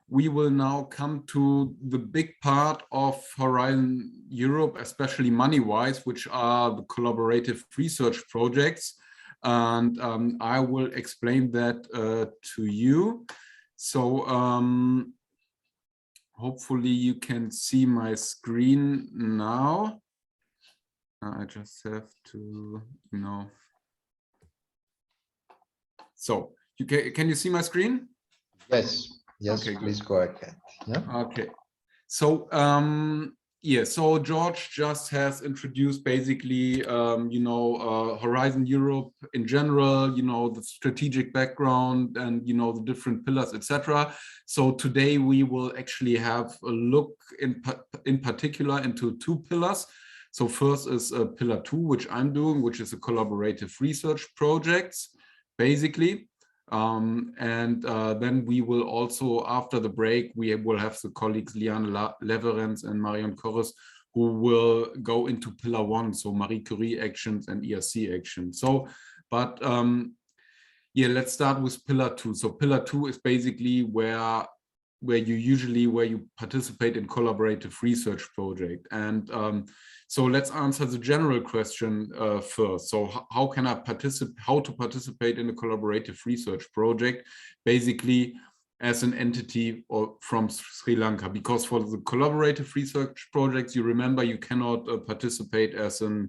We will now come to the big part of Horizon Europe, especially money-wise, which are the collaborative research projects. And I will explain that to you. So hopefully you can see my screen now. I just have to, So can you see my screen? Yes. Yes, okay, please go ahead. Yeah. Okay. So so George just has introduced basically, Horizon Europe in general, the strategic background and, the different pillars, etc. So today we will actually have a look in particular into two pillars. So first is pillar 2, which I'm doing, which is a collaborative research projects, basically. Then we will also, after the break, we will have the colleagues Liane Leverens and Marion Corres, who will go into pillar 1, so Marie Curie actions and ERC actions. So, but let's start with pillar 2. So pillar 2 is basically where you participate in collaborative research project. And so let's answer the general question first. So how can I participate in a collaborative research project, basically as an entity or from Sri Lanka? Because for the collaborative research projects, you remember you cannot participate as a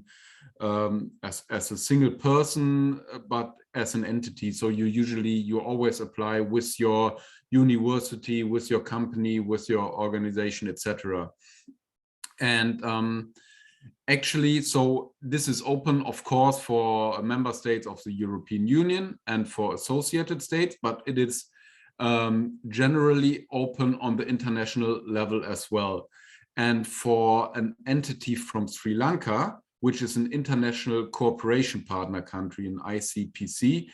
single person, but as an entity. So you always apply with your university, with your company, with your organization, etc. And actually, so this is open, of course, for member states of the European Union and for associated states, but it is generally open on the international level as well. And for an entity from Sri Lanka, which is an international cooperation partner country in ICPC,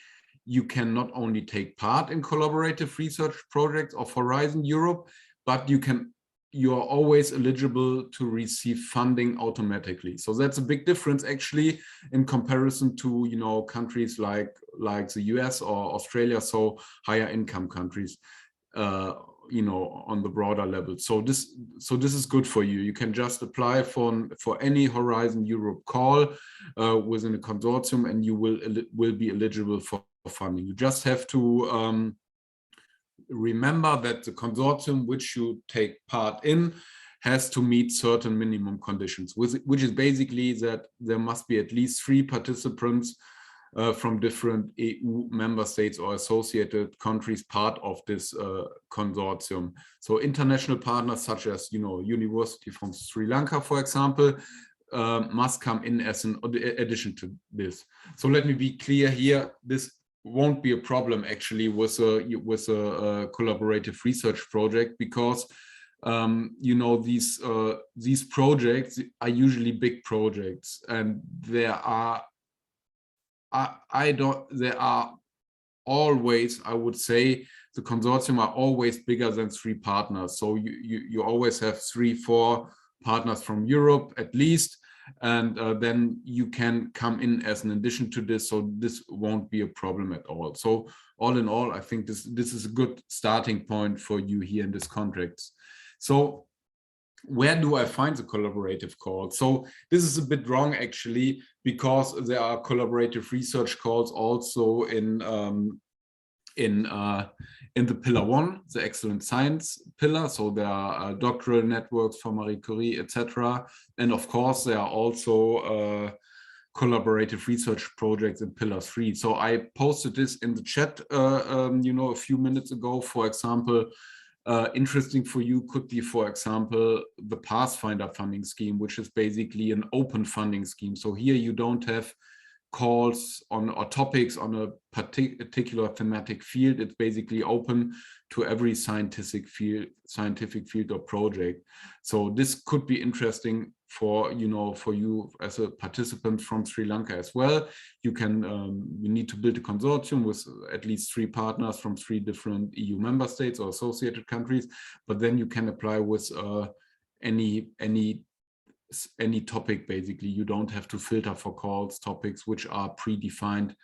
you can not only take part in collaborative research projects of Horizon Europe, but you can you are always eligible to receive funding automatically. So that's a big difference actually in comparison to, you know, countries like the US or Australia, so higher income countries, you know, on the broader level. So this is good for you. You can just apply for any Horizon Europe call within a consortium, and you will be eligible for funding. You just have to remember that the consortium which you take part in has to meet certain minimum conditions, which is basically that there must be at least 3 participants from different EU member states or associated countries part of this consortium. So international partners such as, you know, University from Sri Lanka, for example, must come in as an addition to this. So let me be clear here, this won't be a problem actually with a collaborative research project, because you know, these projects are usually big projects, and there are always, I would say, the consortium are always bigger than 3 partners. So you always have 3-4 partners from Europe at least, and then you can come in as an addition to this, so this won't be a problem at all. So all in all, I think this is a good starting point for you here in this contracts. So where do I find the collaborative calls? So this is a bit wrong actually, because there are collaborative research calls also in the pillar 1, the excellent science pillar. So there are doctoral networks for Marie Curie, etc. And of course, there are also collaborative research projects in pillar 3. So I posted this in the chat, you know, a few minutes ago. For example, interesting for you could be, for example, the Pathfinder funding scheme, which is basically an open funding scheme. So here you don't have calls on or topics on a particular thematic field. It's basically open to every scientific field or project. So this could be interesting for, you know, for you as a participant from Sri Lanka as well. You can you need to build a consortium with at least 3 partners from 3 different EU member states or associated countries, but then you can apply with any topic. Basically, you don't have to filter for calls topics which are predefined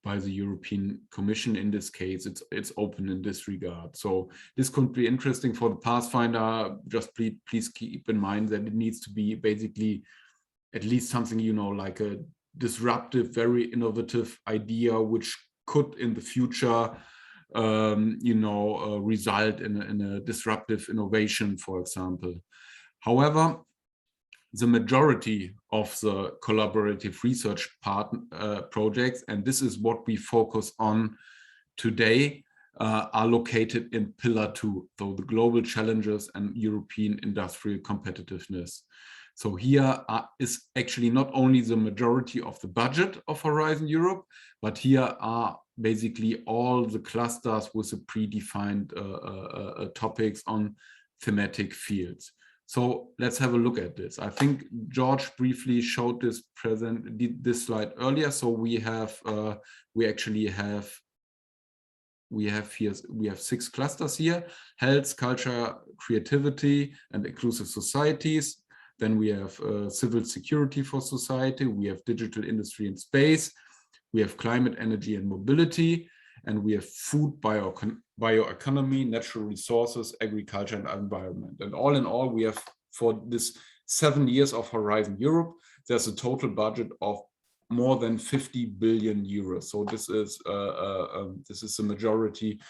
by the European Commission. In this case, it's open in this regard. So this could be interesting for the Pathfinder. Just please keep in mind that it needs to be basically at least something, you know, like a disruptive, very innovative idea, which could in the future you know, result in a disruptive innovation, for example. However, the majority of the collaborative research projects, and this is what we focus on today, are located in pillar 2, so the global challenges and European industrial competitiveness. So here is actually not only the majority of the budget of Horizon Europe, but here are basically all the clusters with the predefined topics on thematic fields. So let's have a look at this. I think George briefly showed this slide earlier. So we have we have 6 clusters here: health, culture, creativity, and inclusive societies. Then we have civil security for society. We have digital industry and space. We have climate, energy, and mobility. And we have food, bioeconomy, natural resources, agriculture, and environment. And all in all, we have, for this 7 years of Horizon Europe, there's a total budget of more than 50 billion euros. So this is the majority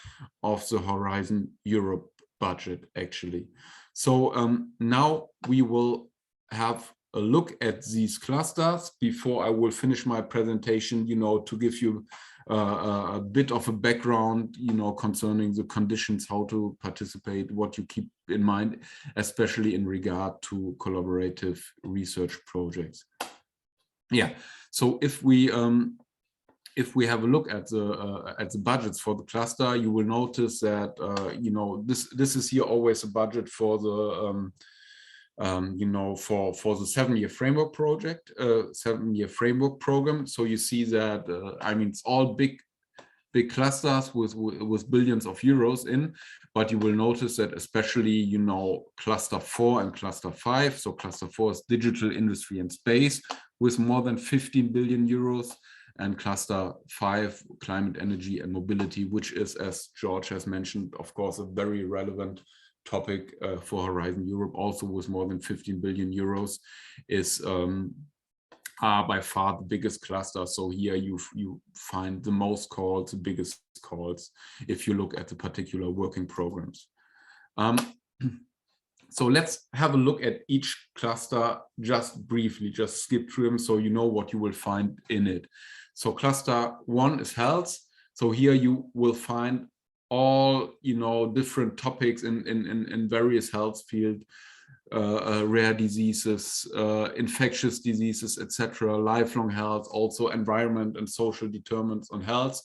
of the Horizon Europe budget, actually. So now we will have a look at these clusters before I will finish my presentation, you know, to give you a bit of a background, you know, concerning the conditions, how to participate, what you keep in mind, especially in regard to collaborative research projects. Yeah, so if we have a look at the budgets for the cluster, you will notice that you know, this is here always a budget for the you know, for the 7-year framework project, 7-year framework program. So you see that I mean, it's all big big clusters with billions of euros in, but you will notice that especially, you know, cluster 4 and cluster 5. So cluster 4 is digital, industry and space with more than 15 billion euros, and cluster 5, climate, energy and mobility, which is, as George has mentioned, of course, a very relevant topic for Horizon Europe, also with more than 15 billion euros, is are by far the biggest cluster. So here you find the most calls, the biggest calls, if you look at the particular working programs. So let's have a look at each cluster just briefly, just skip through them so you know what you will find in it. So cluster 1 is health. So here you will find all, you know, different topics in various health fields. Rare diseases, infectious diseases, etc., lifelong health, also environment and social determinants on health.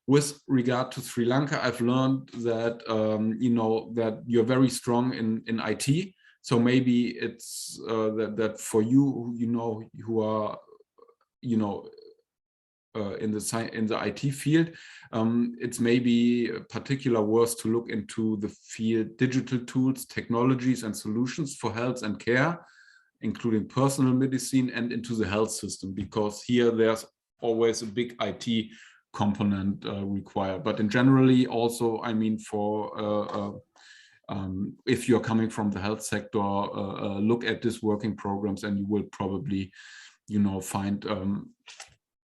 With regard to Sri Lanka, I've learned that you know, that you're very strong in IT. So maybe it's that for you, you know, who are, you know, in the IT field, it's maybe particular worth to look into the field digital tools, technologies and solutions for health and care, including personal medicine, and into the health system, because here there's always a big IT component required. But in generally also, I mean, for if you're coming from the health sector, look at these working programs and you will probably, you know, find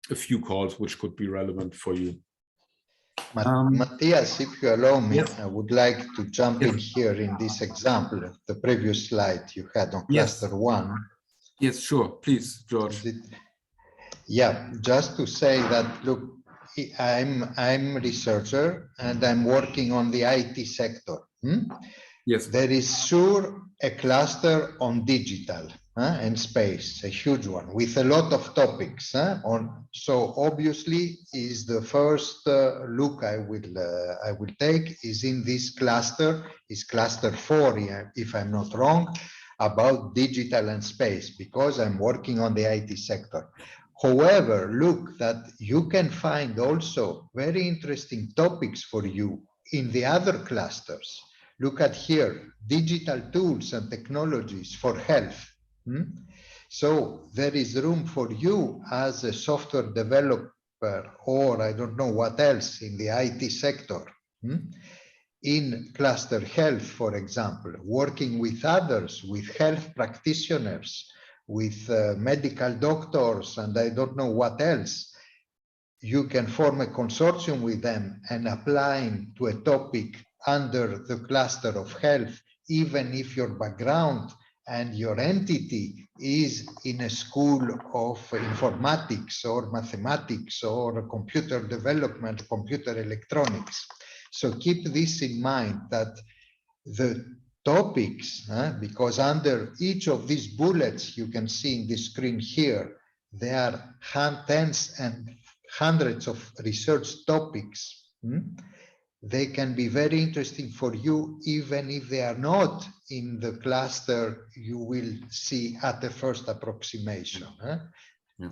a few calls which could be relevant for you. Matthias, if you allow me, yes. I would like to jump in here in this example, the previous slide you had on cluster 1. Yes, sure. Please, George. Yeah, just to say that, look, I'm a researcher and I'm working on the IT sector. Yes. There is sure a cluster on digital and space, a huge one with a lot of topics on. So obviously is the first look I will take is in this cluster, is cluster 4, if I'm not wrong, about digital and space, because I'm working on the IT sector. However, look that you can find also very interesting topics for you in the other clusters. Look at here, digital tools and technologies for health. So there is room for you as a software developer, or I don't know what else in the IT sector. In cluster health, for example, working with others, with health practitioners, with medical doctors, and I don't know what else. You can form a consortium with them and applying to a topic under the cluster of health, even if your background and your entity is in a school of informatics or mathematics or computer development, computer electronics. So keep this in mind, that the topics, because under each of these bullets you can see in the screen here, there are tens and hundreds of research topics. They can be very interesting for you, even if they are not in the cluster you will see at the first approximation.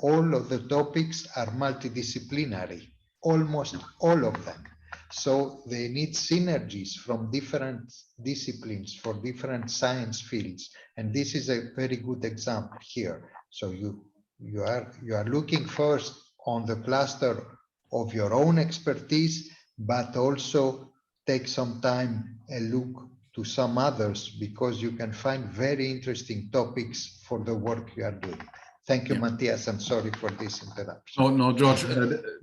All of the topics are multidisciplinary, almost all of them. So they need synergies from different disciplines for different science fields. And this is a very good example here. So you are looking first on the cluster of your own expertise, but also take some time and look to some others, because you can find very interesting topics for the work you are doing. Thank you, Matthias. I'm sorry for this interruption. Oh, no, George.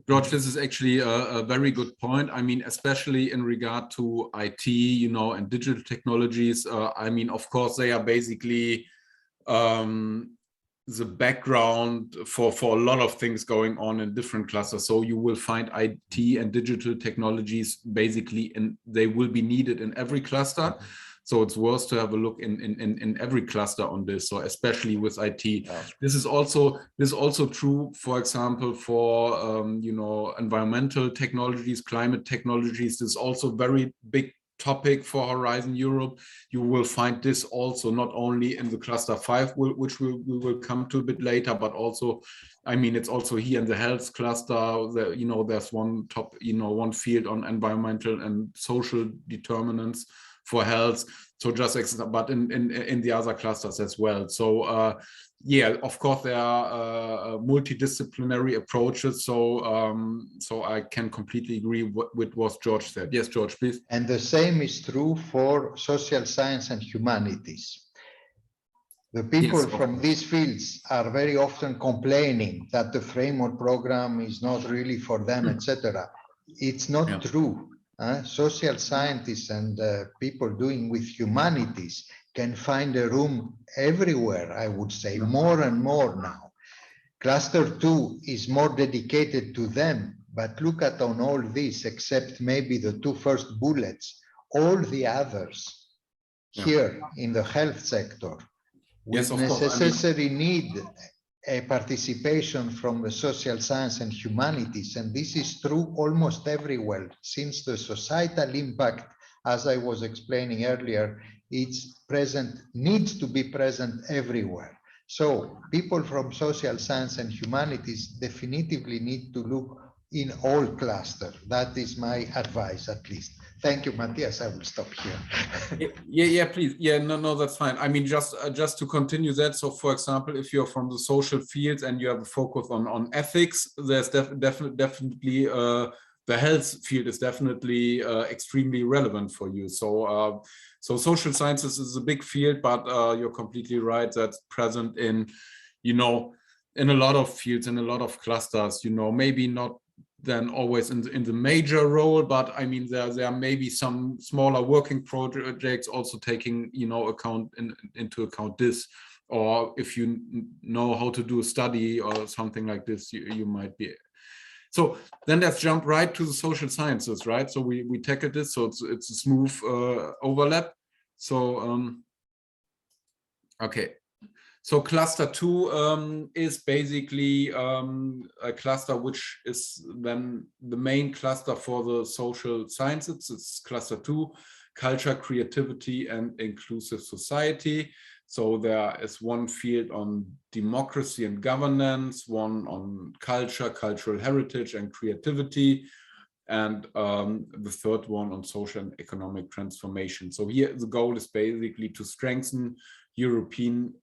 George, this is actually a very good point. I mean, especially in regard to IT, you know, and digital technologies. I mean, of course, they are basically the background for a lot of things going on in different clusters. So you will find IT and digital technologies basically, and they will be needed in every cluster. So it's worth to have a look in every cluster on this. So especially with IT, this is also true, for example, for you know, environmental technologies, climate technologies. This is also very big topic for Horizon Europe. You will find this also not only in the cluster 5, which we will come to a bit later, but also, I mean, it's also here in the health cluster. There's one one field on environmental and social determinants for health. So but in the other clusters as well. So yeah, of course there are multidisciplinary approaches. So I can completely agree with what George said. Yes, George, please. And the same is true for social science and humanities. The people from these fields are very often complaining that the framework program is not really for them, etc. It's not true. Social scientists and people doing with humanities can find a room everywhere, I would say, more and more now. Cluster 2 is more dedicated to them, but look at on all this, except maybe the 2 first bullets, all the others here in the health sector will necessarily need a participation from the social science and humanities. And this is true almost everywhere, since the societal impact, as I was explaining earlier, it's present, needs to be present everywhere. So people from social science and humanities definitively need to look in all clusters. That is my advice, at least. Thank you, Matthias. I will stop here. Yeah, please. Yeah, no, that's fine. I mean, just to continue that. So, for example, if you're from the social fields and you have a focus on ethics, there's definitely the health field is definitely extremely relevant for you. So, so social sciences is a big field, but you're completely right. That's present in, in a lot of fields, in a lot of clusters. Maybe not then always in the major role, but I mean there are maybe some smaller working projects also taking into account this, or if you know how to do a study or something like this, you might be. So then let's jump right to the social sciences, right? So we tackled this, so it's a smooth overlap. So okay. So cluster 2 is basically a cluster which is then the main cluster for the social sciences. It's cluster 2, culture, creativity, and inclusive society. So there is one field on democracy and governance, one on culture, cultural heritage, and creativity, and the third one on social and economic transformation. So here the goal is basically to strengthen European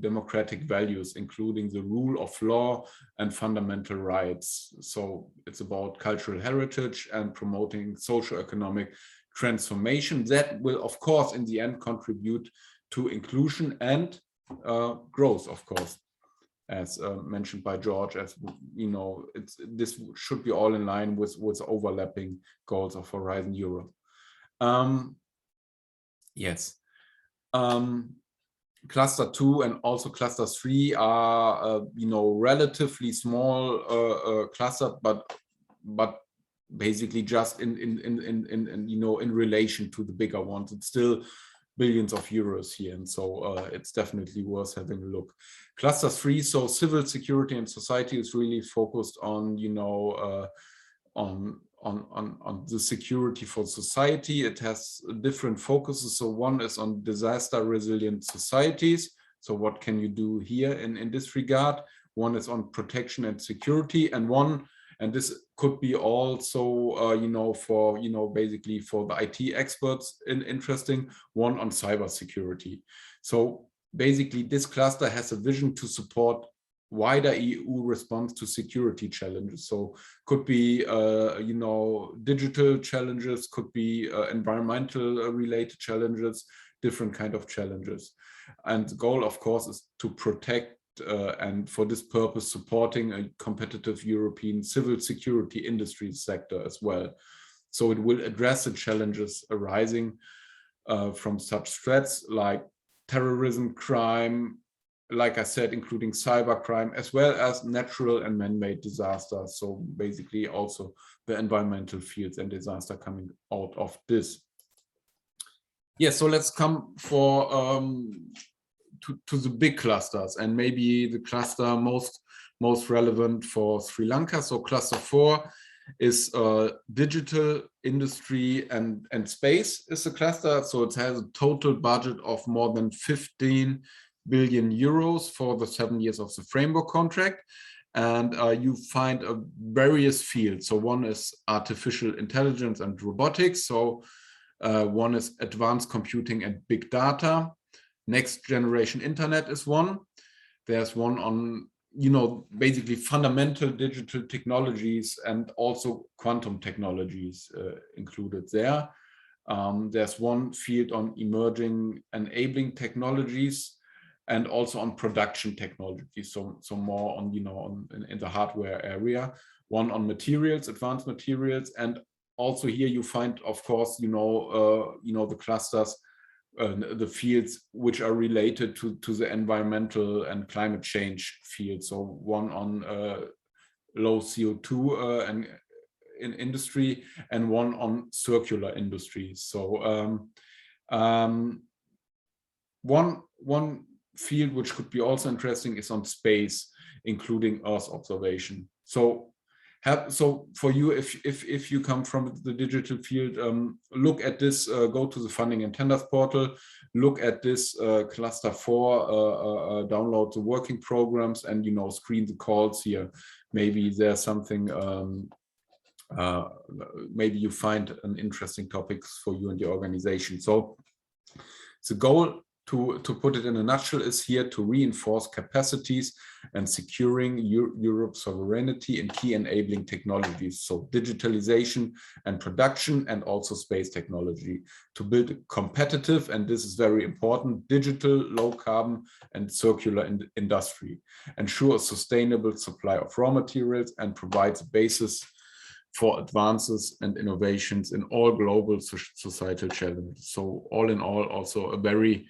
democratic values, including the rule of law and fundamental rights. So it's about cultural heritage and promoting socio-economic transformation that will, of course, in the end contribute to inclusion and growth, of course, as mentioned by George. As this should be all in line with overlapping goals of Horizon Europe. Yes. Cluster 2 and also cluster 3 are relatively small cluster, but basically just in relation to the bigger ones. It's still billions of euros here, and so it's definitely worth having a look. Cluster 3, so civil security and society, is really focused on on the security for society. It has different focuses. So one is on disaster resilient societies. So what can you do here in this regard? One is on protection and security, and this could be also for basically for the IT experts interesting, one on cybersecurity. So basically this cluster has a vision to support wider EU response to security challenges. So could be digital challenges, could be environmental related challenges, different kind of challenges. And the goal, of course, is to protect and for this purpose supporting a competitive European civil security industry sector as well. So it will address the challenges arising from such threats like terrorism, crime, like I said, including cybercrime, as well as natural and man-made disasters. So basically also the environmental fields and disaster coming out of this. Yeah, so let's come for to the big clusters, and maybe the cluster most relevant for Sri Lanka. So cluster 4 is digital, industry, and space is a cluster. So it has a total budget of more than 15 billion euros for the 7 years of the framework contract. And you find various fields. So one is artificial intelligence and robotics. So one is advanced computing and big data. Next generation internet is one. There's one on, basically fundamental digital technologies and also quantum technologies included there. There's one field on emerging enabling technologies and also on production technology. So more on, in the hardware area. One on materials, advanced materials, and also here you find, of course, the clusters, the fields which are related to the environmental and climate change field. So one on low CO2 and in industry, and one on circular industries. So one field which could be also interesting is on space, including Earth observation. So for you, if you come from the digital field, look at this, go to the funding and tenders portal, look at this cluster 4, download the working programs, and screen the calls here. Maybe there's something, maybe you find an interesting topics for you and your organization. So the goal, to put it in a nutshell, is here to reinforce capacities and securing Europe's sovereignty in key enabling technologies. So digitalization and production, and also space technology, to build a competitive, and this is very important, digital, low carbon and circular industry, ensure a sustainable supply of raw materials, and provides a basis for advances and innovations in all global societal challenges. So all in all, also a very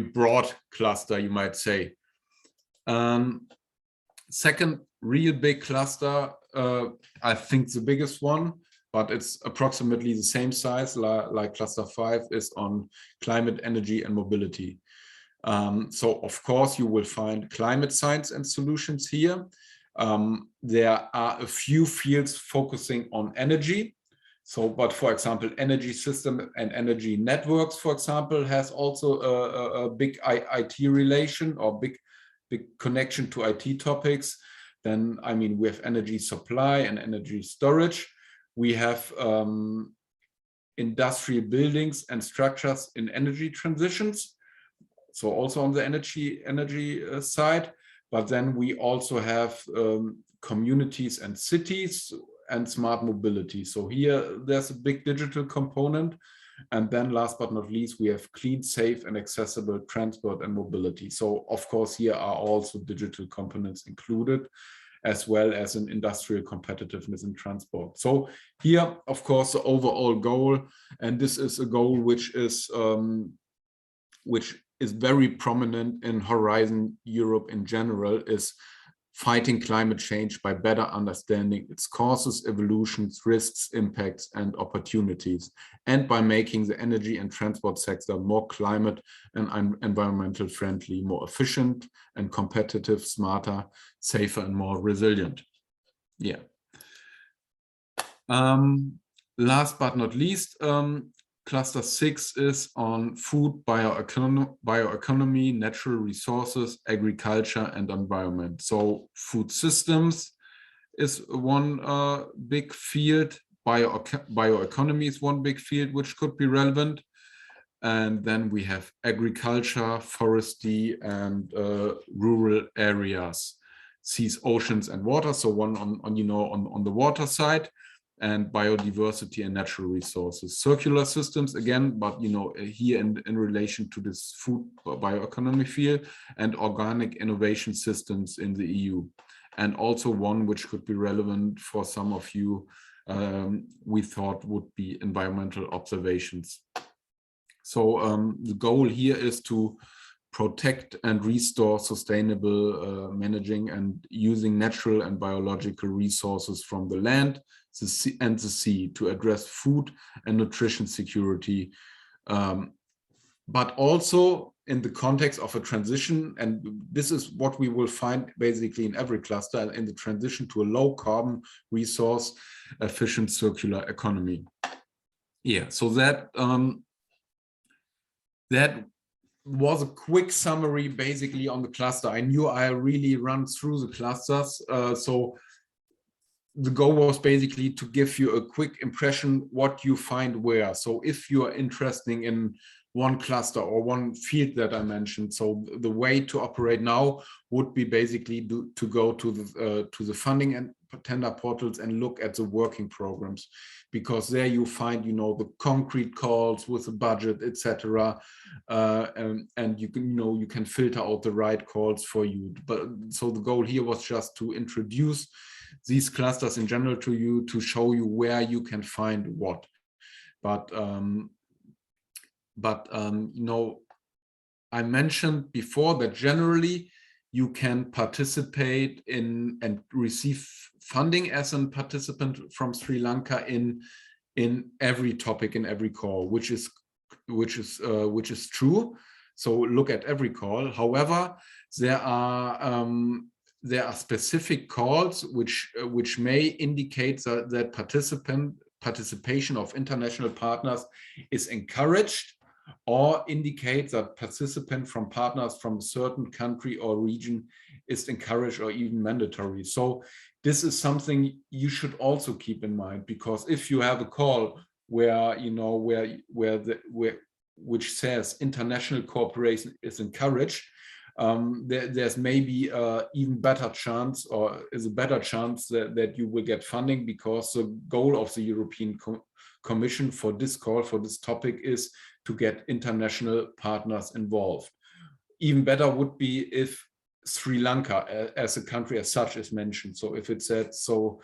broad cluster, you might say. Second real big cluster, I think the biggest one, but it's approximately the same size like cluster 5, is on climate, energy, and mobility. So of course you will find climate science and solutions here. There are a few fields focusing on energy. So, but for example, energy system and energy networks, for example, has also a big IT relation, or big connection to IT topics. Then, I mean, we have energy supply and energy storage. We have industrial buildings and structures in energy transitions. So also on the energy side. But then we also have communities and cities and smart mobility. So here there's a big digital component. And then last but not least, we have clean, safe, and accessible transport and mobility. So of course, here are also digital components included, as well as an industrial competitiveness in transport. So here, of course, the overall goal, and this is a goal which is very prominent in Horizon Europe in general, is fighting climate change by better understanding its causes, evolutions, risks, impacts, and opportunities, and by making the energy and transport sector more climate and environmental friendly, more efficient and competitive, smarter, safer, and more resilient. Yeah. Last but not least, Cluster 6 is on food, bioeconomy, natural resources, agriculture, and environment. So food systems is one big field. Bioeconomy is one big field which could be relevant. And then we have agriculture, forestry, and rural areas, seas, oceans, and water. So one on the water side, and biodiversity and natural resources. Circular systems, again, but here in relation to this food bioeconomy field, and organic innovation systems in the EU. And also one which could be relevant for some of you, we thought would be environmental observations. So the goal here is to protect and restore sustainable managing and using natural and biological resources from the land, the sea to address food and nutrition security, but also in the context of a transition, and this is what we will find basically in every cluster, in the transition to a low carbon resource efficient circular economy. Yeah, so that that was a quick summary basically on the cluster. I knew I really run through the clusters, so the goal was basically to give you a quick impression what you find where. So if you are interested in one cluster or one field that I mentioned, so the way to operate now would be basically to go to the funding and tender portals and look at the working programs, because there you find, you know, the concrete calls with the budget, etc., and you can, you know, you can filter out the right calls for you. But so the goal here was just to introduce these clusters in general to you, to show you where you can find what. But you know, I mentioned before that generally you can participate in and receive funding as a participant from Sri Lanka in every topic, in every call, which is true. So look at every call. However, there are specific calls which may indicate that participation of international partners is encouraged, or indicate that participant from partners from a certain country or region is encouraged or even mandatory. So this is something you should also keep in mind, because if you have a call where, you know, which says international cooperation is encouraged, there's maybe even better chance, or is a better chance that you will get funding, because the goal of the European Commission for this call, for this topic, is to get international partners involved. Even better would be if Sri Lanka as a country as such is mentioned. So if it said so,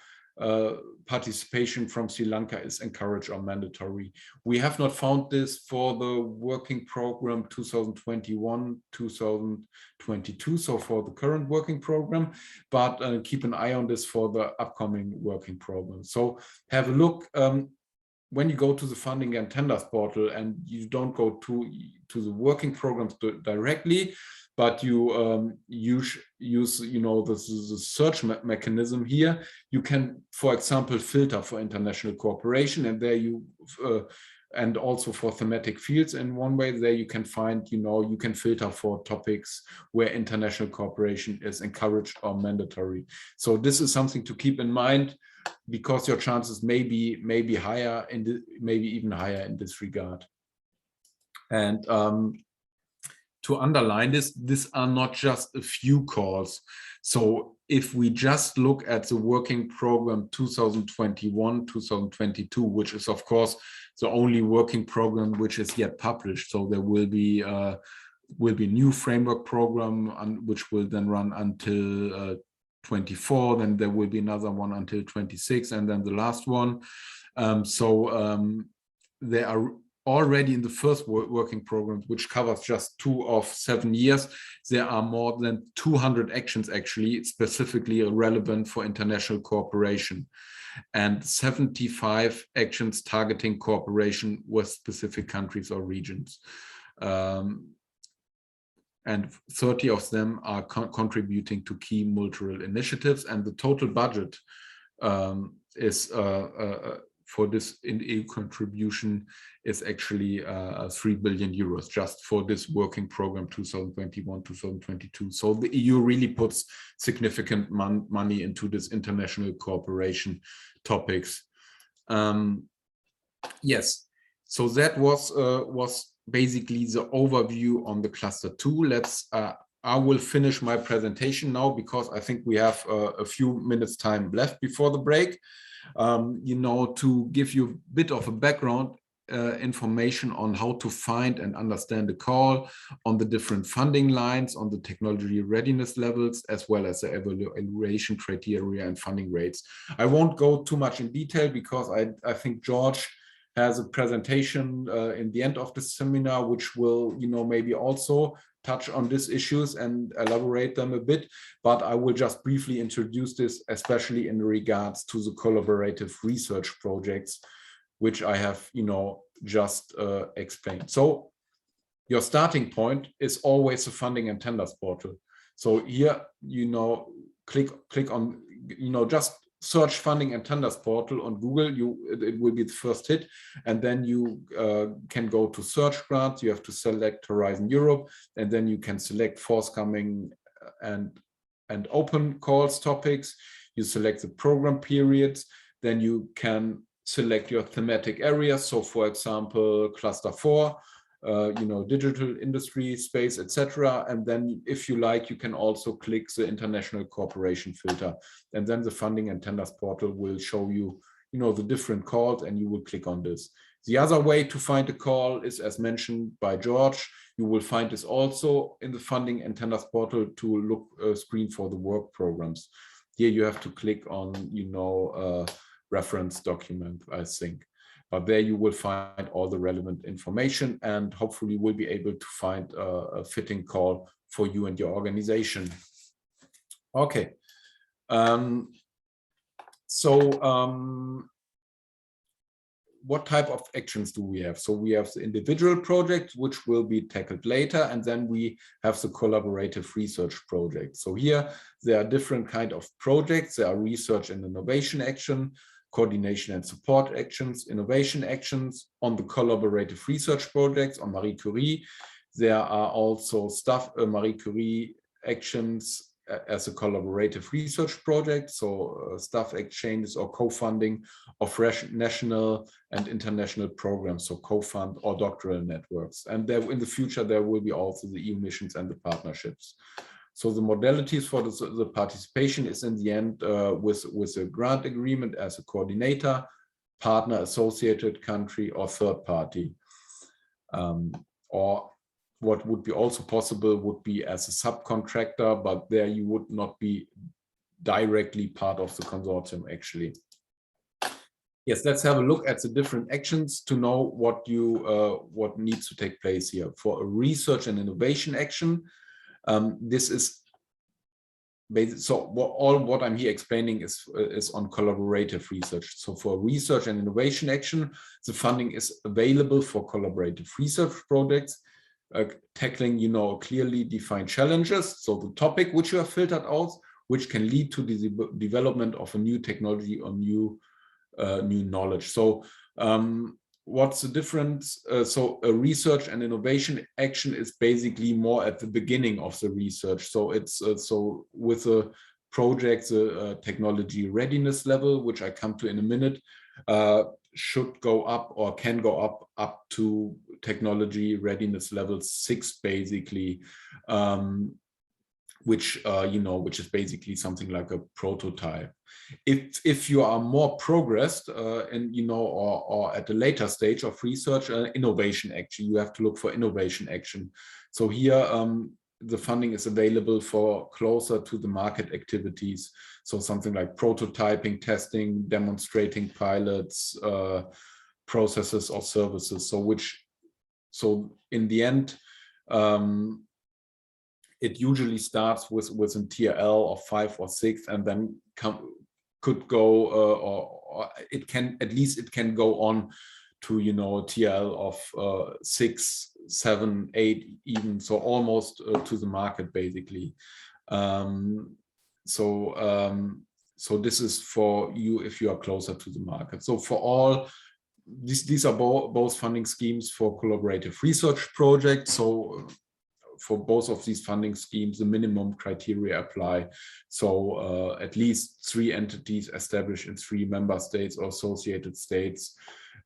participation from Sri Lanka is encouraged or mandatory. We have not found this for the working program 2021-2022, so for the current working program, but keep an eye on this for the upcoming working program. So have a look when you go to the funding and tenders portal, and you don't go to the working programs directly, but you use, you know, the search mechanism here. You can, for example, filter for international cooperation, and there you and also for thematic fields in one way. There you can find, you know, you can filter for topics where international cooperation is encouraged or mandatory. So this is something to keep in mind, because your chances may be higher, maybe even higher in this regard. And to underline this, these are not just a few calls. So if we just look at the working program 2021-2022, which is of course the only working program which is yet published, so there will be a new framework program which will then run until 24, then there will be another one until 26, and then the last one. There are already in the first working program, which covers just 2 of 7 years, there are more than 200 actions actually specifically relevant for international cooperation, and 75 actions targeting cooperation with specific countries or regions. And 30 of them are contributing to key multilateral initiatives, and the total budget is for this EU contribution is actually 3 billion euros just for this working program 2021-2022. So the EU really puts significant money into this international cooperation topics. Yes, so that was basically the overview on the cluster 2. Let's I will finish my presentation now, because I think we have a few minutes time left before the break. You know, to give you a bit of a background information on how to find and understand the call, on the different funding lines, on the technology readiness levels, as well as the evaluation criteria and funding rates. I won't go too much in detail, because I think George has a presentation in the end of the seminar, which will, you know, maybe also touch on these issues and elaborate them a bit, but I will just briefly introduce this, especially in regards to the collaborative research projects, which I have, you know, just explained. So your starting point is always the funding and tenders portal. So here, click on, just search funding and tenders portal on Google. It will be the first hit, and then you can go to search grants. You have to select Horizon Europe, and then you can select forthcoming and open calls topics. You select the program periods, then you can select your thematic areas. So for example, cluster 4, digital industry space, etc. And then if you like, you can also click the international cooperation filter, and then the funding and tenders portal will show you, the different calls, and you will click on this. The other way to find a call is, as mentioned by George, you will find this also in the funding and tenders portal to look screen for the work programs. Here you have to click on, reference document, I think. But there you will find all the relevant information, and hopefully will be able to find a fitting call for you and your organization. Okay. What type of actions do we have? So we have the individual project, which will be tackled later, and then we have the collaborative research project. So here there are different kind of projects. There are research and innovation action, coordination and support actions, innovation actions on the collaborative research projects on Marie Curie. There are also Marie Curie actions as a collaborative research project, so staff exchanges or co-funding of national and international programs, so co-fund or doctoral networks. And there, in the future, there will be also the EU missions and the partnerships. So the modalities for the participation is in the end with a grant agreement as a coordinator, partner, associated country, or third party. Or what would be also possible would be as a subcontractor, but there you would not be directly part of the consortium, actually. Yes, let's have a look at the different actions to know what needs to take place here. For a research and innovation action, this is so what I'm here explaining is on collaborative research. So for research and innovation action, the funding is available for collaborative research projects, tackling, clearly defined challenges. So the topic which you have filtered out, which can lead to the development of a new technology or new knowledge. So what's the difference? So a research and innovation action is basically more at the beginning of the research. So it's so with a project, the technology readiness level, which I come to in a minute, should go up or can go up to technology readiness level 6, basically, which is basically something like a prototype. If you are more progressed and or at a later stage of research, innovation action, you have to look for innovation action. So here the funding is available for closer to the market activities. So something like prototyping, testing, demonstrating pilots, processes or services. So in the end, it usually starts with a TRL of 5 or 6, and then could go or it can go on to TRL of 6, 7, 8 even, so almost to the market, basically. So this is for you if you are closer to the market. So for all these are both funding schemes for collaborative research projects. So for both of these funding schemes, the minimum criteria apply. So at least 3 entities established in 3 member states or associated states,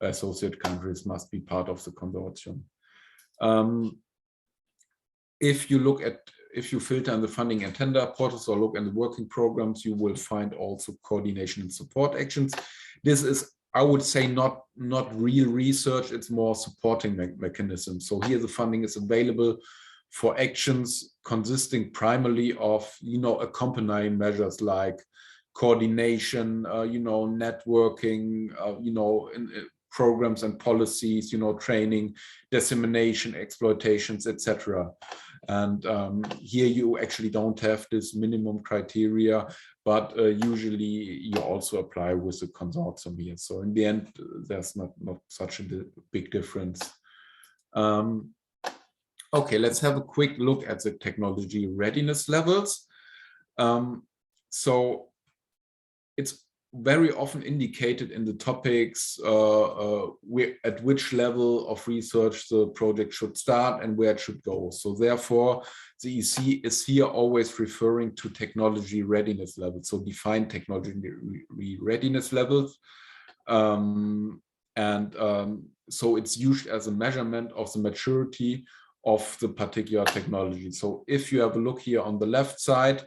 associate countries must be part of the consortium. If you filter in the funding and tender portals or look in the working programs, you will find also coordination and support actions. This is, I would say, not real research, it's more supporting mechanism. So here the funding is available for actions consisting primarily of, accompanying measures like coordination, networking, in programs and policies, training, dissemination, exploitations, etc. And here you actually don't have this minimum criteria, but usually you also apply with the consortium here. So in the end, there's not such a big difference. Okay, let's have a quick look at the technology readiness levels. So it's very often indicated in the topics at which level of research the project should start and where it should go. So therefore, the EC is here always referring to technology readiness levels, so defined technology readiness levels. So it's used as a measurement of the maturity of the particular technology. So if you have a look here on the left side,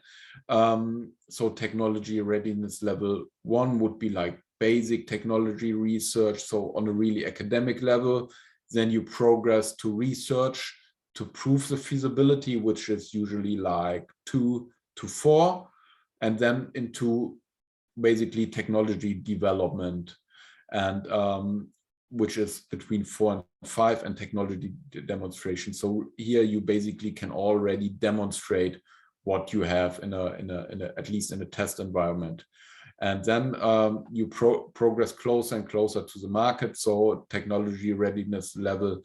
so technology readiness level 1 would be like basic technology research, so on a really academic level. Then you progress to research to prove the feasibility, which is usually like 2 to 4, and then into basically technology development, and which is between 4 and 5, and technology demonstration. So here you basically can already demonstrate what you have in a at least in a test environment, and then you progress closer and closer to the market. So technology readiness level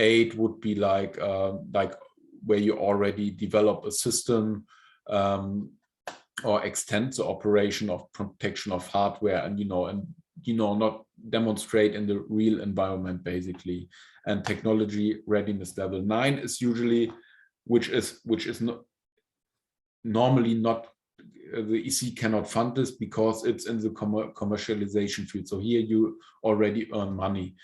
8 would be like where you already develop a system or extend the operation of protection of hardware, and not demonstrate in the real environment basically. And technology readiness level 9 is usually, which is not normally not, the EC cannot fund this because it's in the commercialization field. So here you already earn money,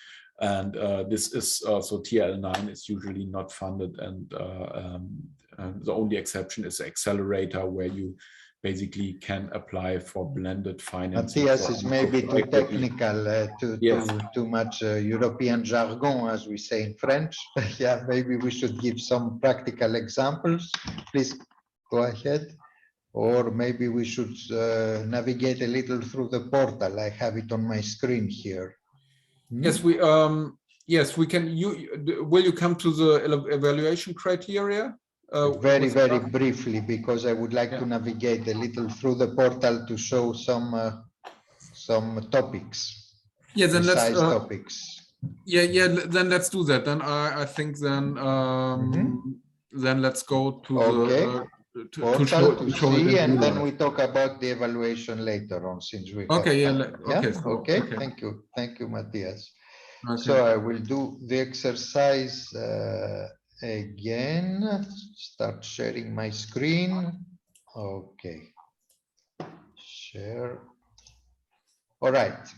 and this is so TL9 is usually not funded, and the only exception is the accelerator, where you basically can apply for blended financing. Matthias is maybe too technical, too much European jargon, as we say in French. Yeah, maybe we should give some practical examples. Please go ahead. Or maybe we should navigate a little through the portal. I have it on my screen here. Yes, we can. Will you come to the evaluation criteria? Very briefly, because I would like to navigate a little through the portal to show some topics. Yeah, then let's topics. Yeah. Then let's do that. Then I think then then let's go to the portal to see, and then we talk about the evaluation later on, since we okay. Thank you, Matthias. Okay. So I will do the exercise again. Start sharing my screen. Okay, share. All right.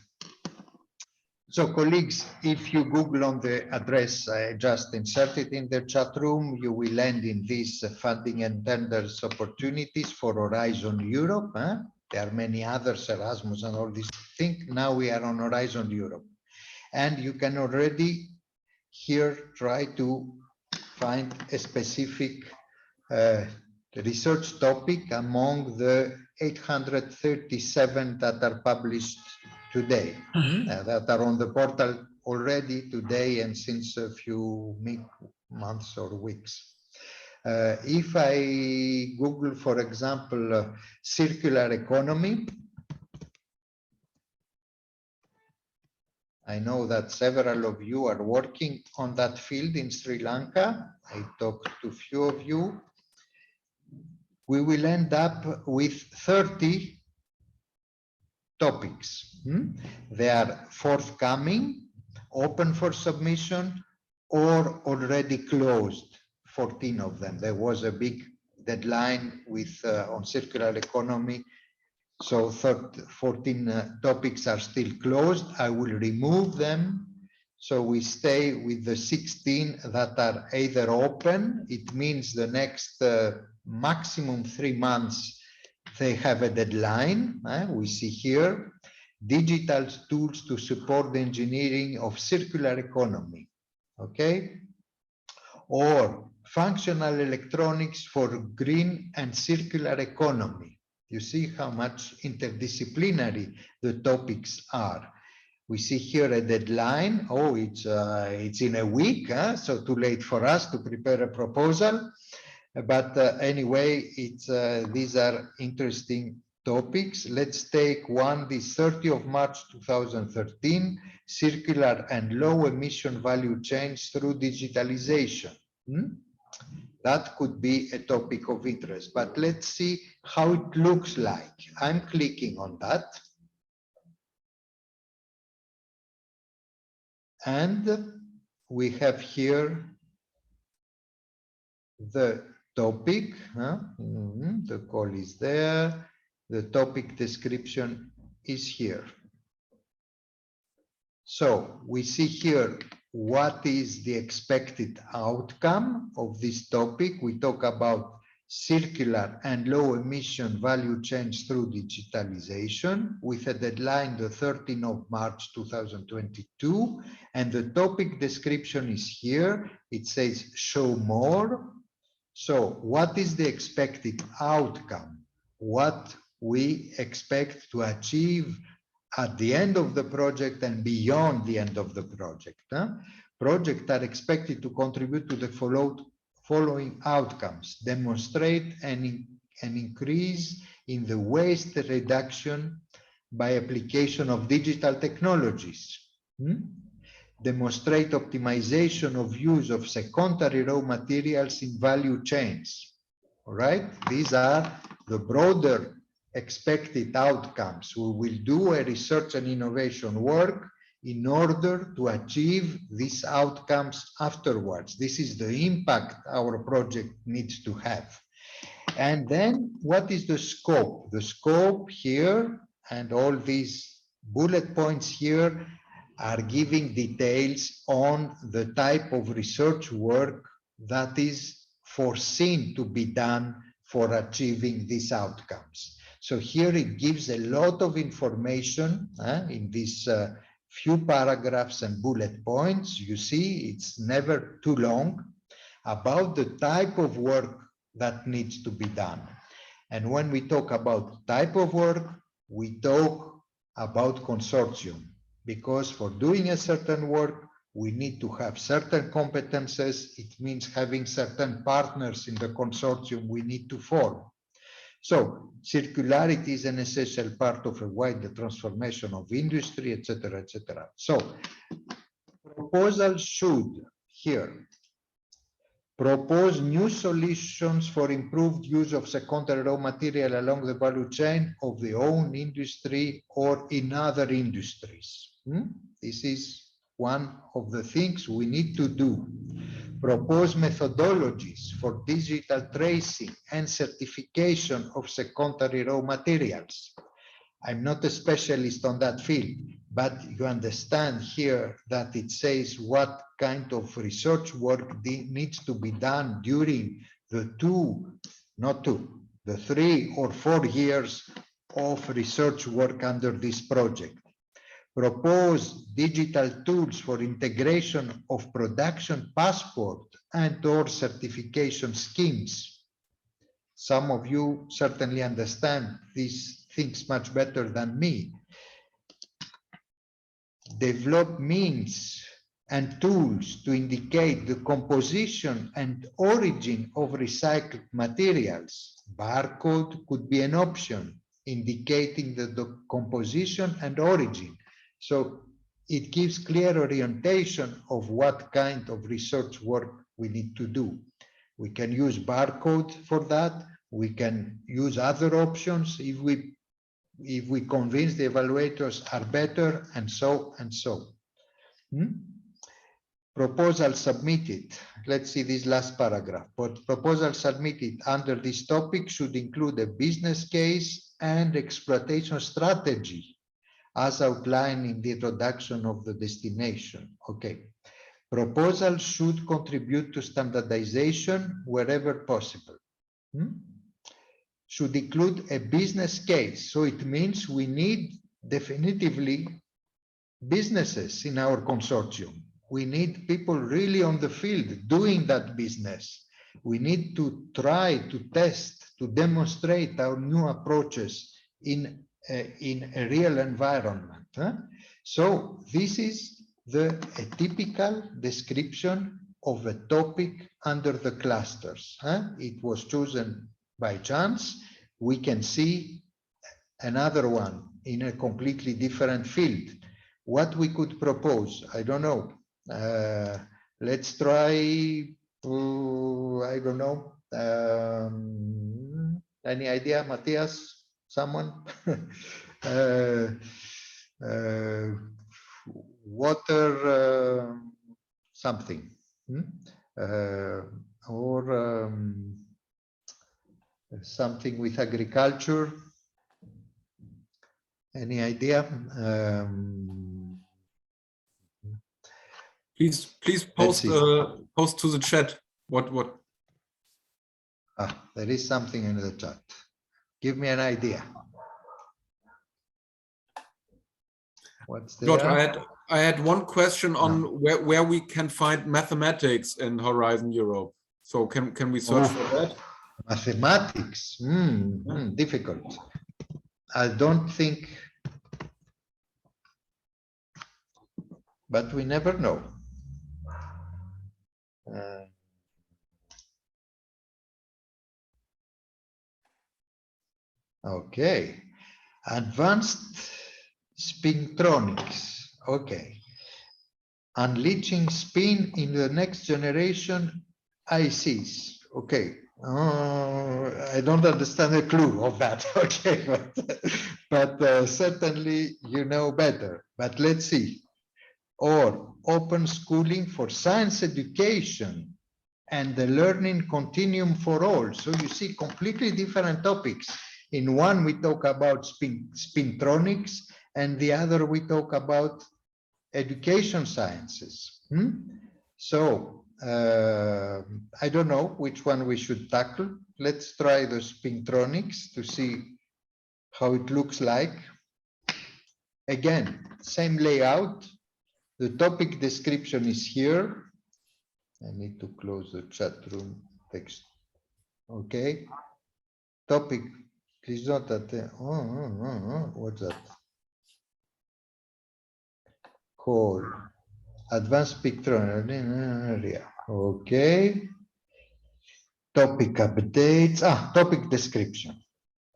So colleagues, if you Google on the address I just inserted in the chat room, you will land in these funding and tenders opportunities for Horizon Europe. There are many others, Erasmus and all these things. Now we are on Horizon Europe. And you can already here try to find a specific research topic among the 837 that are published today, that are on the portal already today and since a few months or weeks. If I Google, for example, circular economy, I know that several of you are working on that field in Sri Lanka. I talked to a few of you. We will end up with 30 topics. They are forthcoming, open for submission, or already closed, 14 of them. There was a big deadline with on circular economy, so 14 topics are still closed. I will remove them, so we stay with the 16 that are either open. It means the next maximum 3 months they have a deadline. We see here digital tools to support the engineering of circular economy, okay? Or functional electronics for green and circular economy. You see how much interdisciplinary the topics are. We see here a deadline. Oh, it's in a week, so too late for us to prepare a proposal. But anyway, these are interesting topics. Let's take one, the 30th of March 2013, circular and low emission value chains through digitalization. That could be a topic of interest, but let's see how it looks like. I'm clicking on that. And we have here the topic. The call is there. The topic description is here. So we see here what is the expected outcome of this topic. We talk about circular and low emission value chains through digitalization with a deadline the 13th of March 2022. And the topic description is here. It says show more. So what is the expected outcome? What we expect to achieve at the end of the project and beyond the end of the project. Projects are expected to contribute to the following outcomes: demonstrate an increase in the waste reduction by application of digital technologies. Demonstrate optimization of use of secondary raw materials in value chains. All right, these are the broader expected outcomes. We will do a research and innovation work in order to achieve these outcomes afterwards. This is the impact our project needs to have. And then what is the scope? The scope here and all these bullet points here are giving details on the type of research work that is foreseen to be done for achieving these outcomes. So here it gives a lot of information in these few paragraphs and bullet points. You see, it's never too long about the type of work that needs to be done. And when we talk about type of work, we talk about consortium, because for doing a certain work, we need to have certain competences. It means having certain partners in the consortium we need to form. So circularity is an essential part of a wider transformation of industry, etc., etc. So proposal should here propose new solutions for improved use of secondary raw material along the value chain of the own industry or in other industries. This is one of the things we need to do. Propose methodologies for digital tracing and certification of secondary raw materials. I'm not a specialist on that field, but you understand here that it says what kind of research work needs to be done during the 3 or 4 years of research work under this project. Propose digital tools for integration of production passport and or certification schemes. Some of you certainly understand these things much better than me. Develop means and tools to indicate the composition and origin of recycled materials. Barcode could be an option indicating the composition and origin. So it gives clear orientation of what kind of research work we need to do. We can use barcode for that. We can use other options if we convince the evaluators are better, and so and so. Proposal submitted. Let's see this last paragraph. But proposal submitted under this topic should include a business case and exploitation strategy as outlined in the introduction of the destination. Okay. Proposal should contribute to standardization wherever possible. Should include a business case. So it means we need definitively businesses in our consortium. We need people really on the field doing that business. We need to try to test, to demonstrate our new approaches in a real environment. So this is a typical description of a topic under the clusters. It was chosen by chance. We can see another one in a completely different field. What we could propose, I don't know. Let's try I don't know. Any idea, Matthias? Someone? uh, uh, water something. Or something with agriculture. Any idea? Please post post to the chat. What? There is something in the chat. Give me an idea. What's there? George, I had one question on where we can find mathematics in Horizon Europe. So can we search for that? Mathematics, difficult. I don't think, but we never know. Okay, advanced spintronics. Okay, unleashing spin in the next generation ICs. Okay, I don't understand a clue of that. Okay, but certainly you know better. But let's see. Or open schooling for science education and the learning continuum for all. So you see completely different topics. In one, we talk about spintronics, and the other, we talk about education sciences. So I don't know which one we should tackle. Let's try the spintronics to see how it looks like. Again, same layout. The topic description is here. I need to close the chat room text. Okay. Topic. Please note that. What's that? Call. Advanced picture. Okay. Topic updates. Topic description.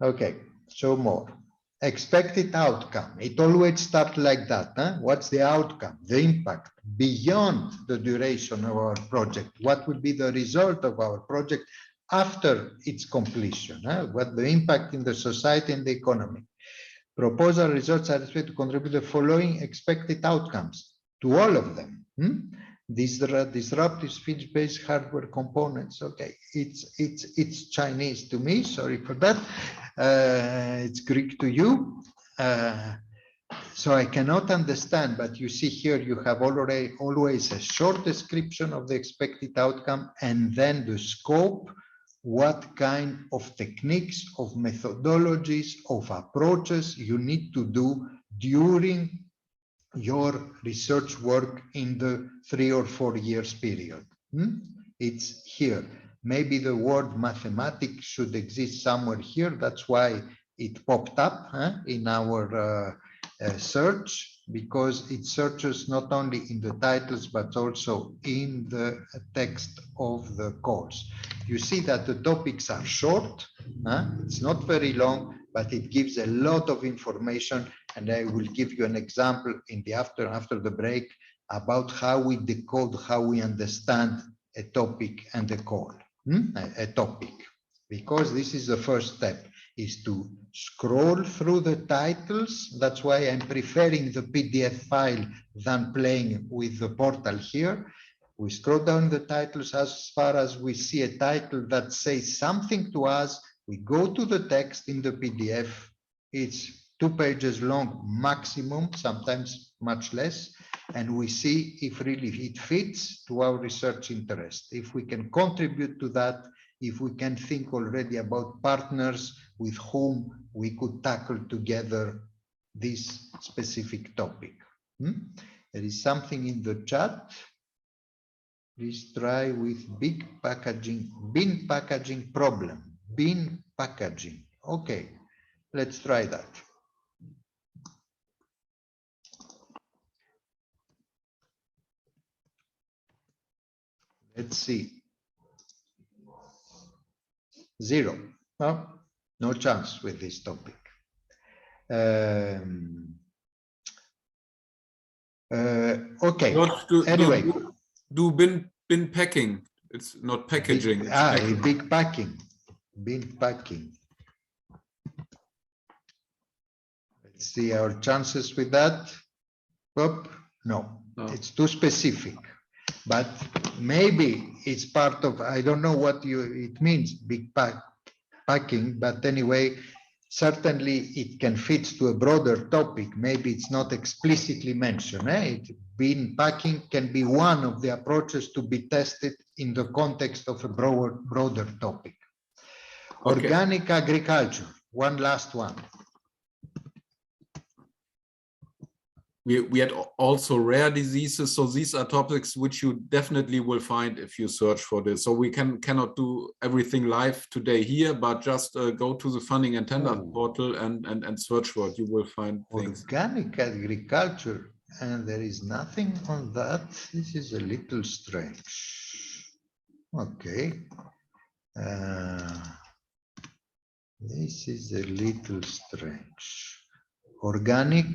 Okay. So more. Expected outcome. It always starts like that. What's the outcome, the impact beyond the duration of our project? What will be the result of our project after its completion? What the impact in the society and the economy? Proposal results are expected to contribute the following expected outcomes to all of them. These disruptive speech-based hardware components. Okay, it's Chinese to me. Sorry for that. It's Greek to you. So I cannot understand, but you see here you have always a short description of the expected outcome and then the scope, what kind of techniques, of methodologies, of approaches you need to do during your research work in the 3 or 4 years period. It's here. Maybe the word mathematics should exist somewhere here. That's why it popped up in our search, because it searches not only in the titles, but also in the text of the course. You see that the topics are short. It's not very long, but it gives a lot of information. And I will give you an example in the after the break about how we decode, how we understand a topic and a call, a topic. Because this is the first step, is to scroll through the titles. That's why I'm preferring the PDF file than playing with the portal here. We scroll down the titles as far as we see a title that says something to us. We go to the text in the PDF. It's 2 pages long maximum, sometimes much less, and we see if really it fits to our research interest. If we can contribute to that, if we can think already about partners with whom we could tackle together this specific topic. There is something in the chat. Please try with big packaging, bin packaging problem, bin packaging. Okay, let's try that. Let's see. 0. No chance with this topic. Okay. Anyway, do bin packing. It's not packaging. Big, it's packing. big packing. Big packing. Let's see our chances with that. Oop, no, it's too specific. But maybe it's part of, I don't know what it means, big packing, but anyway, certainly it can fit to a broader topic. Maybe it's not explicitly mentioned. Bin packing can be one of the approaches to be tested in the context of a broader topic. Okay. Organic agriculture, one last one. We had also rare diseases. So these are topics which you definitely will find if you search for this. So we cannot do everything live today here, but just go to the funding and tender portal and search for it. You will find things. Organic agriculture, and there is nothing on that. This is a little strange. Okay. This is a little strange. Organic,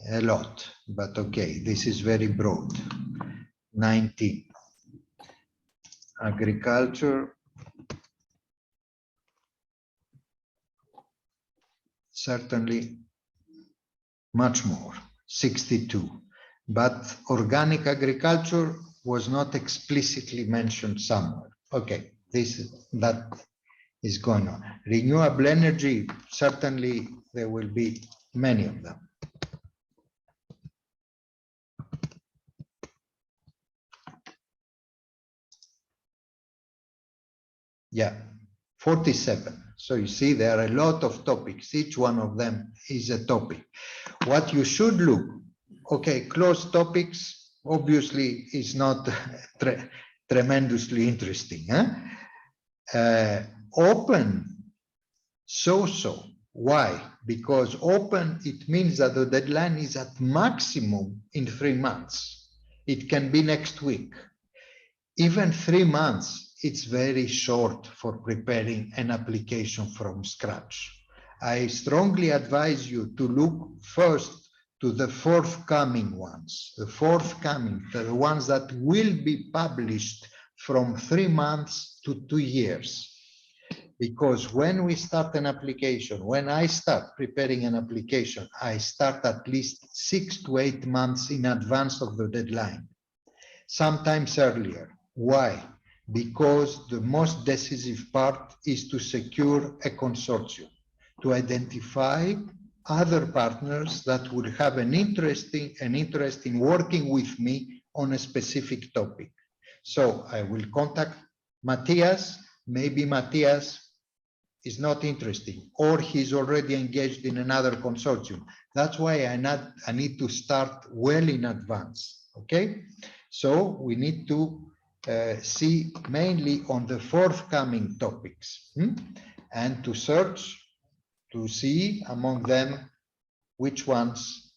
a lot, but okay, this is very broad. 19. Agriculture. Certainly much more, 62. But organic agriculture was not explicitly mentioned somewhere. Okay, that is going on. Renewable energy, certainly there will be many of them. Yeah, 47. So you see, there are a lot of topics. Each one of them is a topic. What you should look, okay, closed topics, obviously is not tremendously interesting. Open, so. Why? Because open, it means that the deadline is at maximum in 3 months. It can be next week. Even 3 months, it's very short for preparing an application from scratch. I strongly advise you to look first to the forthcoming ones, the ones that will be published from 3 months to 2 years. Because when we start an application, when I start preparing an application, I start at least 6 to 8 months in advance of the deadline, sometimes earlier. Why? Because the most decisive part is to secure a consortium, to identify other partners that would have an interest in working with me on a specific topic. So I will contact Matthias. Maybe Matthias is not interesting, or he's already engaged in another consortium. That's why I need to start well in advance. Okay, so we need to see mainly on the forthcoming topics and to search to see among them which ones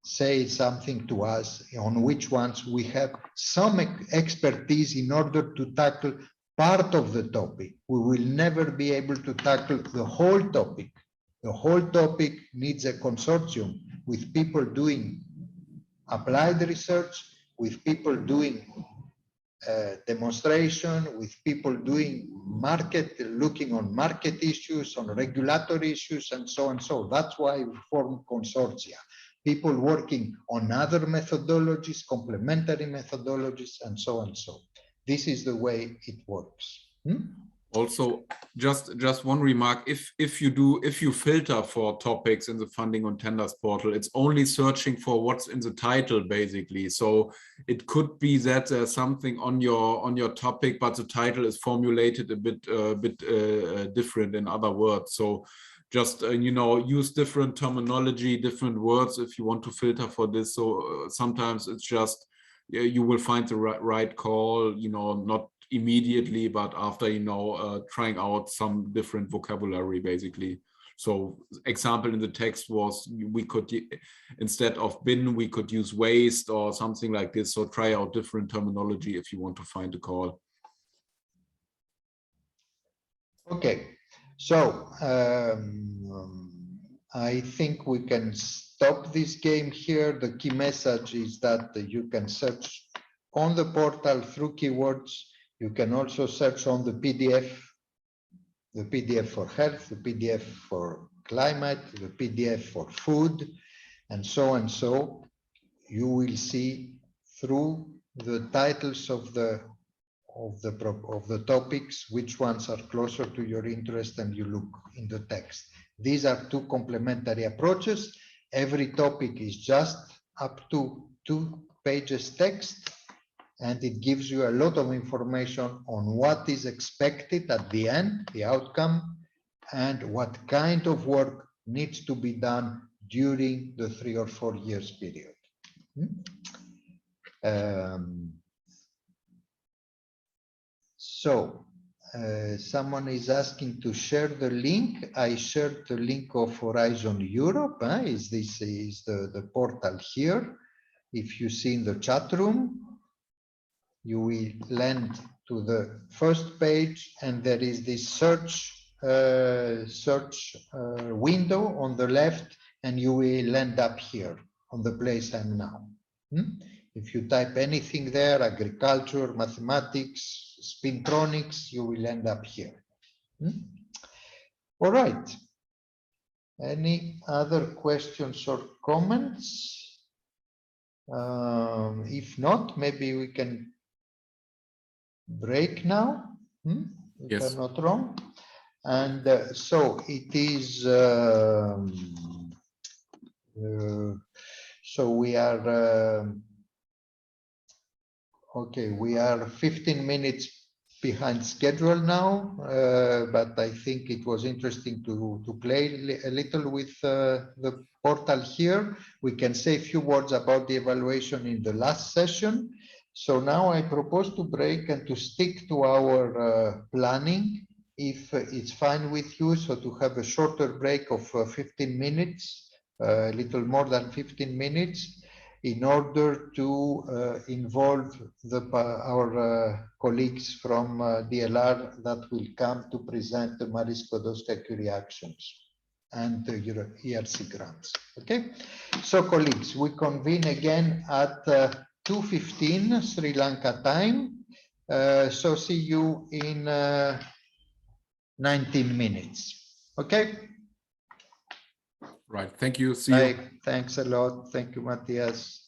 say something to us, on which ones we have some expertise in order to tackle part of the topic. We will never be able to tackle the whole topic. The whole topic needs a consortium with people doing applied research, with people doing demonstration, with people doing looking on market issues, on regulatory issues, and so on. So that's why we form consortia. People working on other methodologies, complementary methodologies, and so on. So this is the way it works. Also, just one remark: if you filter for topics in the funding on tenders portal, it's only searching for what's in the title, basically. So it could be that there's something on your topic, but the title is formulated a bit different, in other words. So just use different terminology, different words if you want to filter for this. So sometimes it's just you will find the right call, not immediately, but after trying out some different vocabulary, basically. So example in the text was, we could, instead of bin, we could use waste or something like this. So try out different terminology if you want to find a call. Okay, so I think we can stop this game here. The key message is that you can search on the portal through keywords. You can also search on the PDF for health, the PDF for climate, the PDF for food, and so and so. You will see through the titles of the topics which ones are closer to your interest, and you look in the text. These are two complementary approaches. Every topic is just up to 2 pages text, and it gives you a lot of information on what is expected at the end, the outcome, and what kind of work needs to be done during the 3 or 4 years period. Someone is asking to share the link. I shared the link of Horizon Europe. This is the portal here. If you see in the chat room, you will land to the first page, and there is this search window on the left, and you will end up here on the place I'm now. If you type anything there, agriculture, mathematics, spintronics, you will end up here. All right. Any other questions or comments? If not, maybe we can break now, if I'm not wrong. And so it is, so we are, okay, we are 15 minutes behind schedule now, but I think it was interesting to play a little with the portal here. We can say a few words about the evaluation in the last session. So now I propose to break and to stick to our planning, if it's fine with you, so to have a shorter break of 15 minutes, a little more than 15 minutes, in order to involve our colleagues from DLR that will come to present the Marie Skłodowska-Curie actions and the ERC grants. Okay, so colleagues, we convene again at 2:15 Sri Lanka time. So see you in 19 minutes. Okay. Right. Thank you. See you. Thanks a lot. Thank you, Matthias.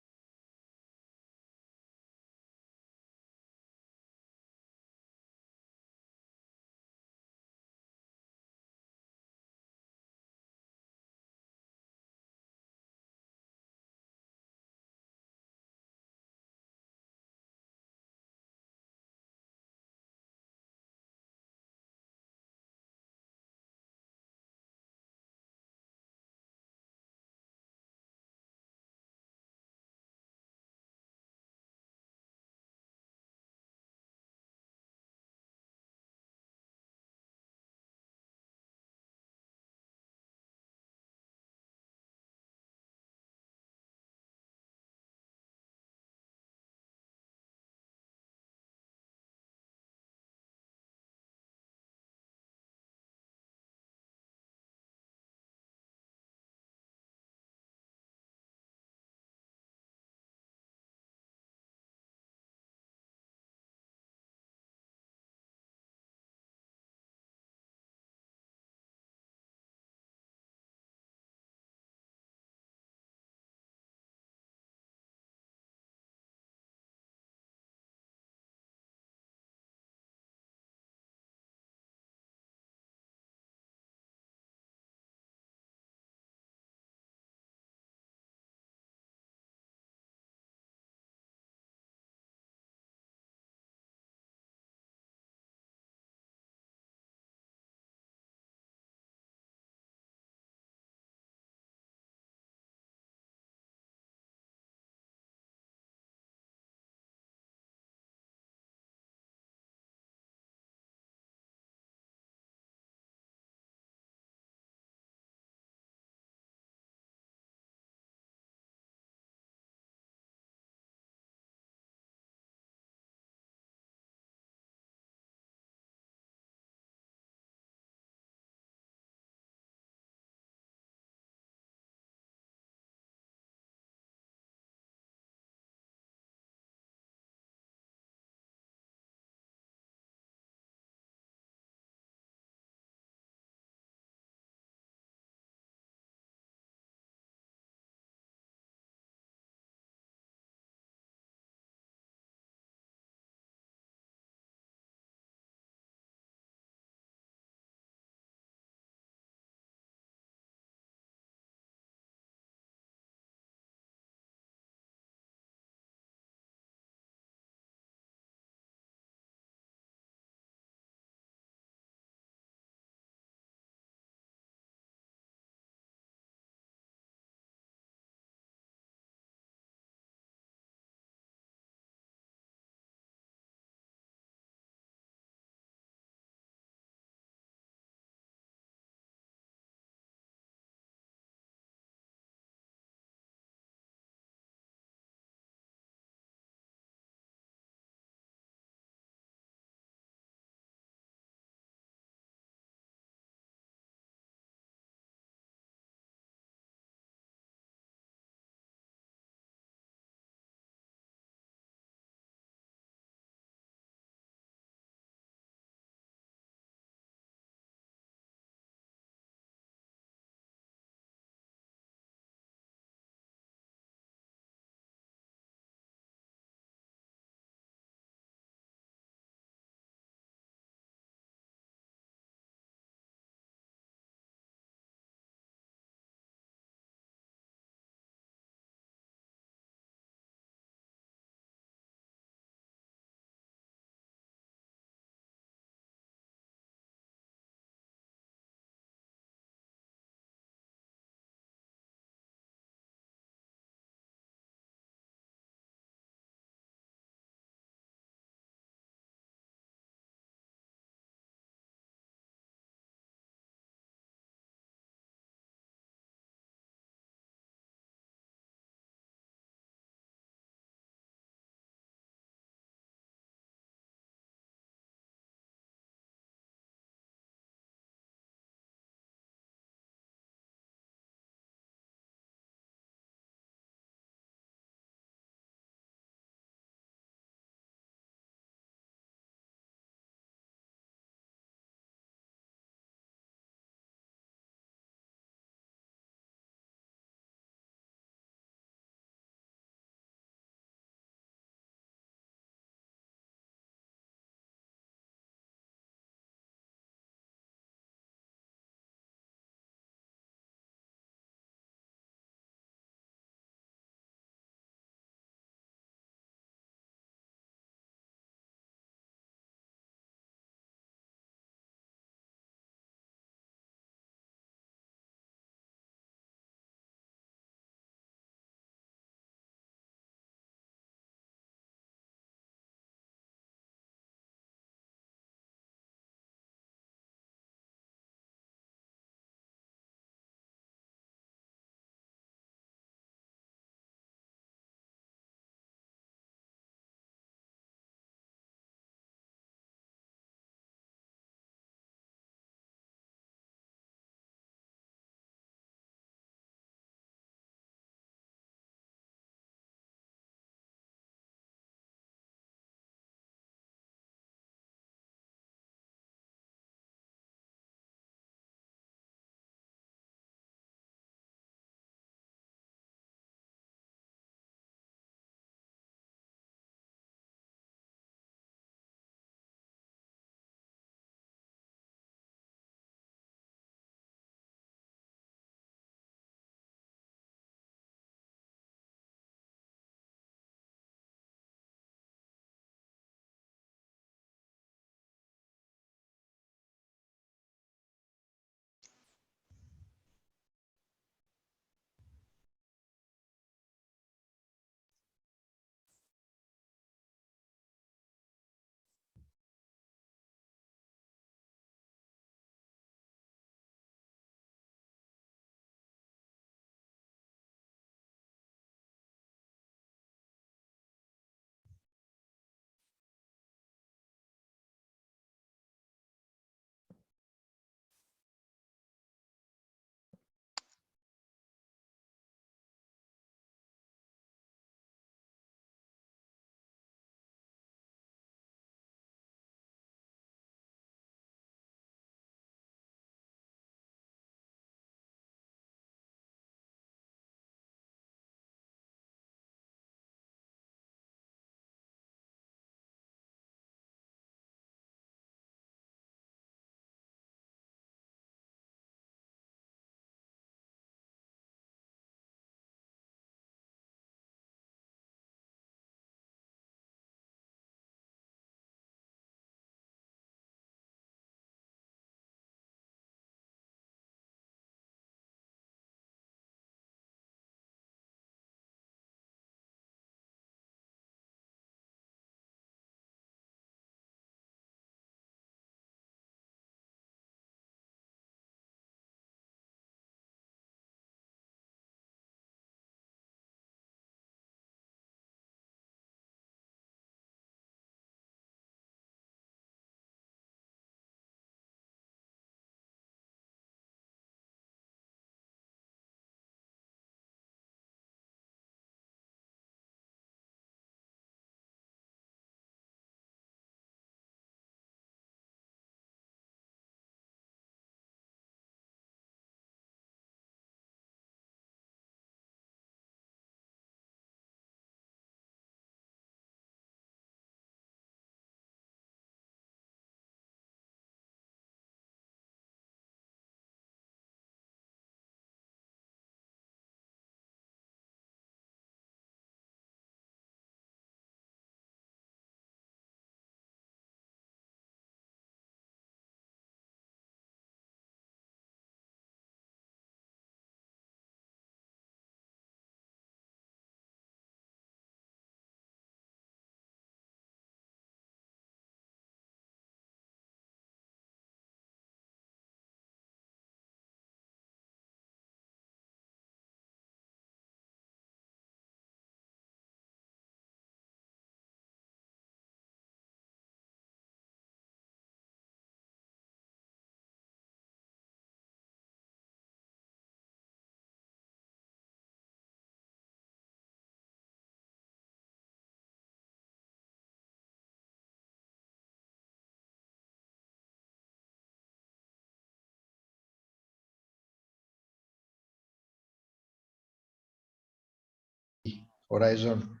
Horizon.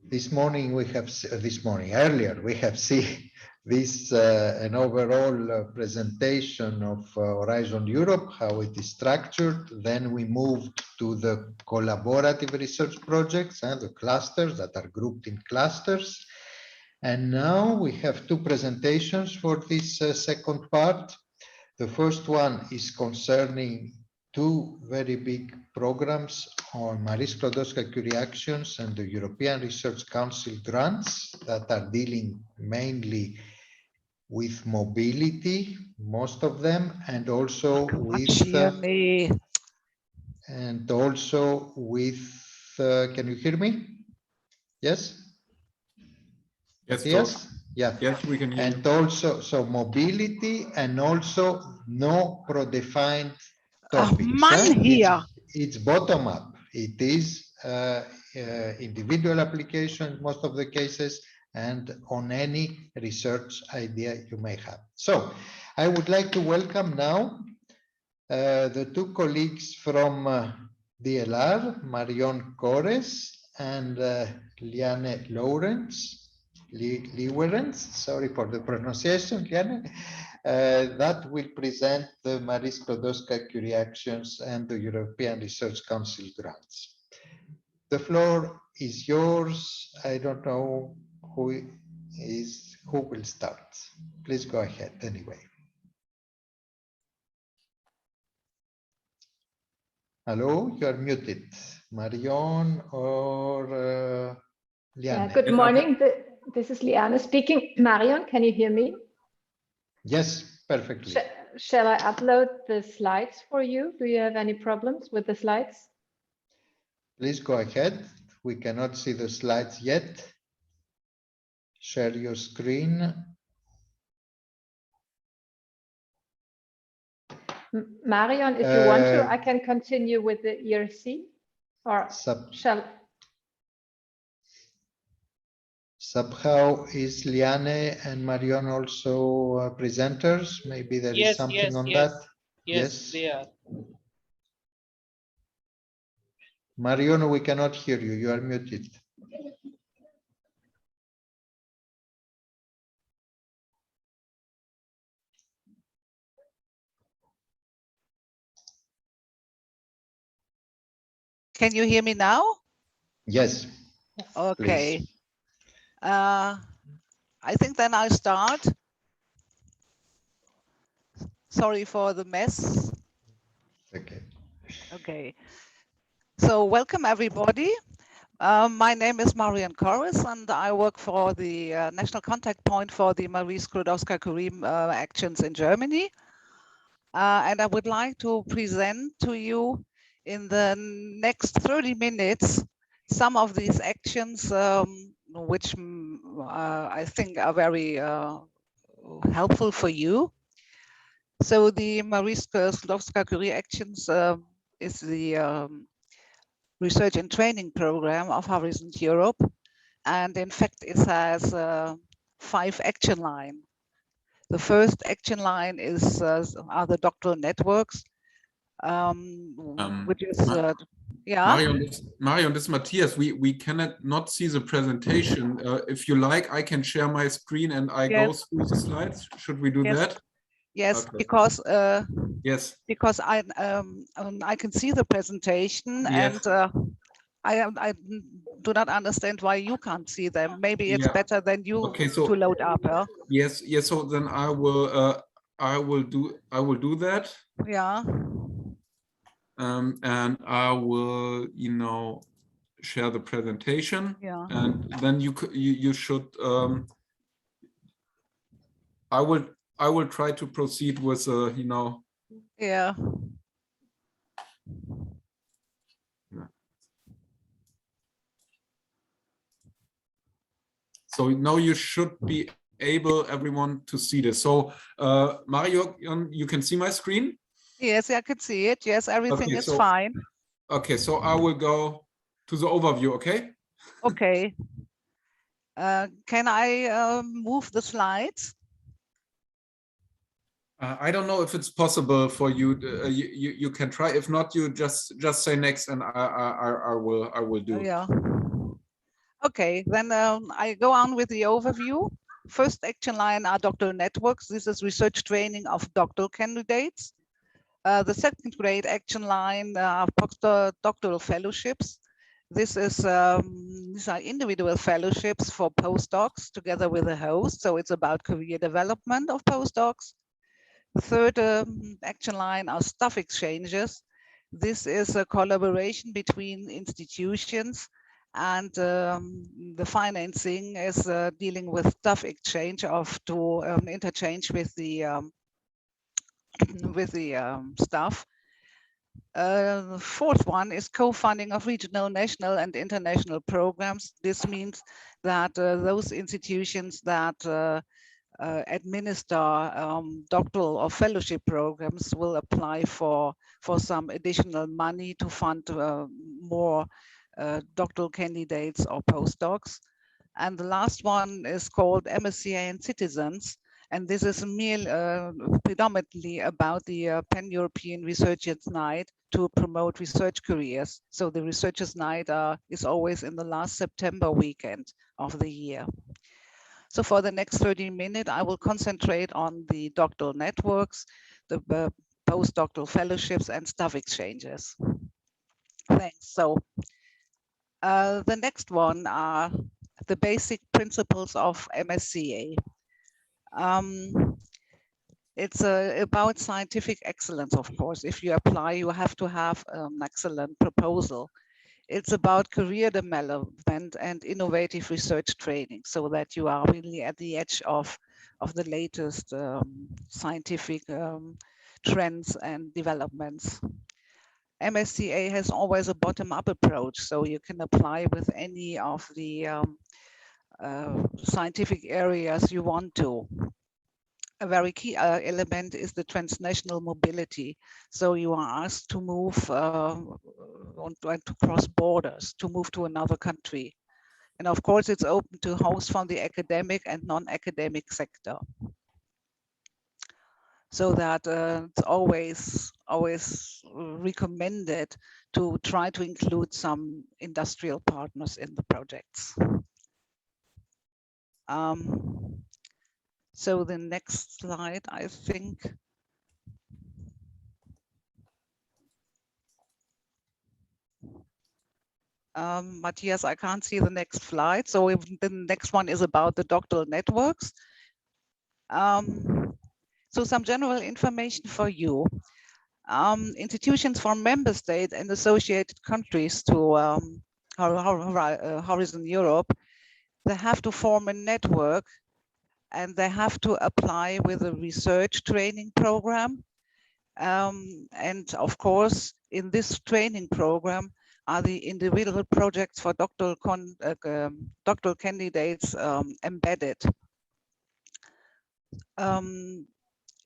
This morning earlier we have seen this an overall presentation of Horizon Europe, how it is structured. Then we moved to the collaborative research projects and the clusters that are grouped in clusters. And now we have two presentations for this second part. The first one is concerning two very big programs on Marie Sklodowska-Curie actions and the European Research Council grants that are dealing mainly with mobility, most of them, and also with can you hear me? Yes? Yes? Yeah. Yes, we can hear and you. Also, so mobility and also no predefined topics. It's bottom up. It is individual application, most of the cases, and on any research idea you may have. So I would like to welcome now the two colleagues from DLR, Marion Cores and Liane Lawrence. Sorry for the pronunciation, Liane, that will present the Marie Sklodowska-Curie actions and the European Research Council grants. The floor is yours. I don't know who will start. Please go ahead anyway. Hello, you are muted. Marion or Liane? Yeah, good morning. This is Liane speaking. Marion, can you hear me? Yes, perfectly. Shall I upload the slides for you? Do you have any problems with the slides? Please go ahead. We cannot see the slides yet. Share your screen. Marion, if you want to, I can continue with the ERC, or shall? Somehow is Liane and Marion also presenters? Maybe there is something on that. Yes, they are. Marion, we cannot hear you. You are muted. Can you hear me now? Yes. Okay. I think then I'll start. Sorry for the mess. Okay. Okay. So welcome everybody. My name is Marion Corris and I work for the national contact point for the Marie Sklodowska-Curie actions in Germany. And I would like to present to you in the next 30 minutes some of these actions which I think are very helpful for you. So the Marie Sklodowska-Curie actions is the research and training program of Horizon Europe. And in fact, it has 5 action lines. The first action line is are the doctoral networks, which is Marion, this is Matthias. We cannot not see the presentation. If you like, I can share my screen and I go through the slides. Should we do that? Yes, okay. Because I can see the presentation and I do not understand why you can't see them. Maybe it's better than you to load up. Yes. So then I will do that. Yeah. And I will, share the presentation. Yeah. And then you should. I will try to proceed with Yeah. So now you should be able, everyone, to see this. So Mario, you can see my screen? Yes, I can see it. Yes, everything is fine. Okay, so I will go to the overview, okay? Okay. Can I move the slides? I don't know if it's possible for you. You can try. If not, you just say next, and I will do. Yeah. Okay, then I go on with the overview. First action line are doctoral networks. This is research training of doctoral candidates. The second grade action line are doctoral fellowships. These are individual fellowships for postdocs together with a host. So it's about career development of postdocs. The third action line are staff exchanges. This is a collaboration between institutions, and the financing is dealing with staff exchange to interchange with the staff. The fourth one is co-funding of regional, national, and international programs. This means that those institutions that administer doctoral or fellowship programs will apply for some additional money to fund more doctoral candidates or postdocs. And the last one is called MSCA and Citizens. And this is predominantly about the Pan-European Researchers' Night to promote research careers. So the Researchers' Night is always in the last September weekend of the year. So for the next 30 minutes, I will concentrate on the doctoral networks, the postdoctoral fellowships, and staff exchanges. Thanks. So the next one are the basic principles of MSCA. It's about scientific excellence, of course. If you apply, you have to have an excellent proposal. It's about career development and innovative research training, so that you are really at the edge of the latest scientific trends and developments. MSCA has always a bottom-up approach, so you can apply with any of the scientific areas you want to. A very key element is the transnational mobility. So you are asked to move to cross borders, to move to another country. And of course, it's open to hosts from the academic and non-academic sector. So that it's always recommended to try to include some industrial partners in the projects. So the next slide, I think. Matthias, I can't see the next slide. So the next one is about the doctoral networks. So some general information for you. Institutions from member states and associated countries to Horizon Europe, they have to form a network, and they have to apply with a research training program. And of course, in this training program are the individual projects for doctoral candidates embedded.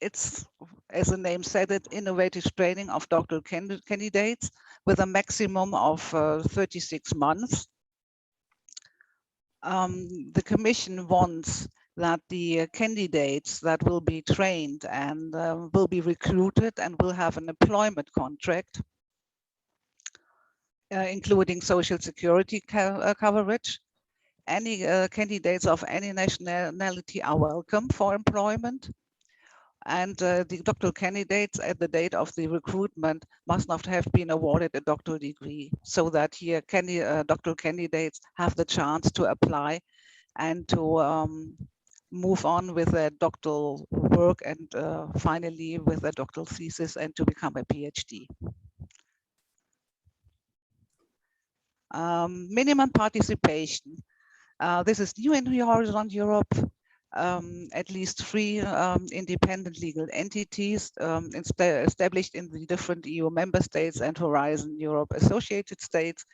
It's, as the name said it, innovative training of doctoral candidates with a maximum of 36 months. The Commission wants that the candidates that will be trained and will be recruited and will have an employment contract, including social security coverage. Any candidates of any nationality are welcome for employment. And the doctoral candidates at the date of the recruitment must not have been awarded a doctoral degree, so that here doctoral candidates have the chance to apply and to move on with their doctoral work and finally with their doctoral thesis and to become a PhD. Minimum participation. This is new in Horizon Europe. At least 3 independent legal entities established in the different EU member states and Horizon Europe associated states.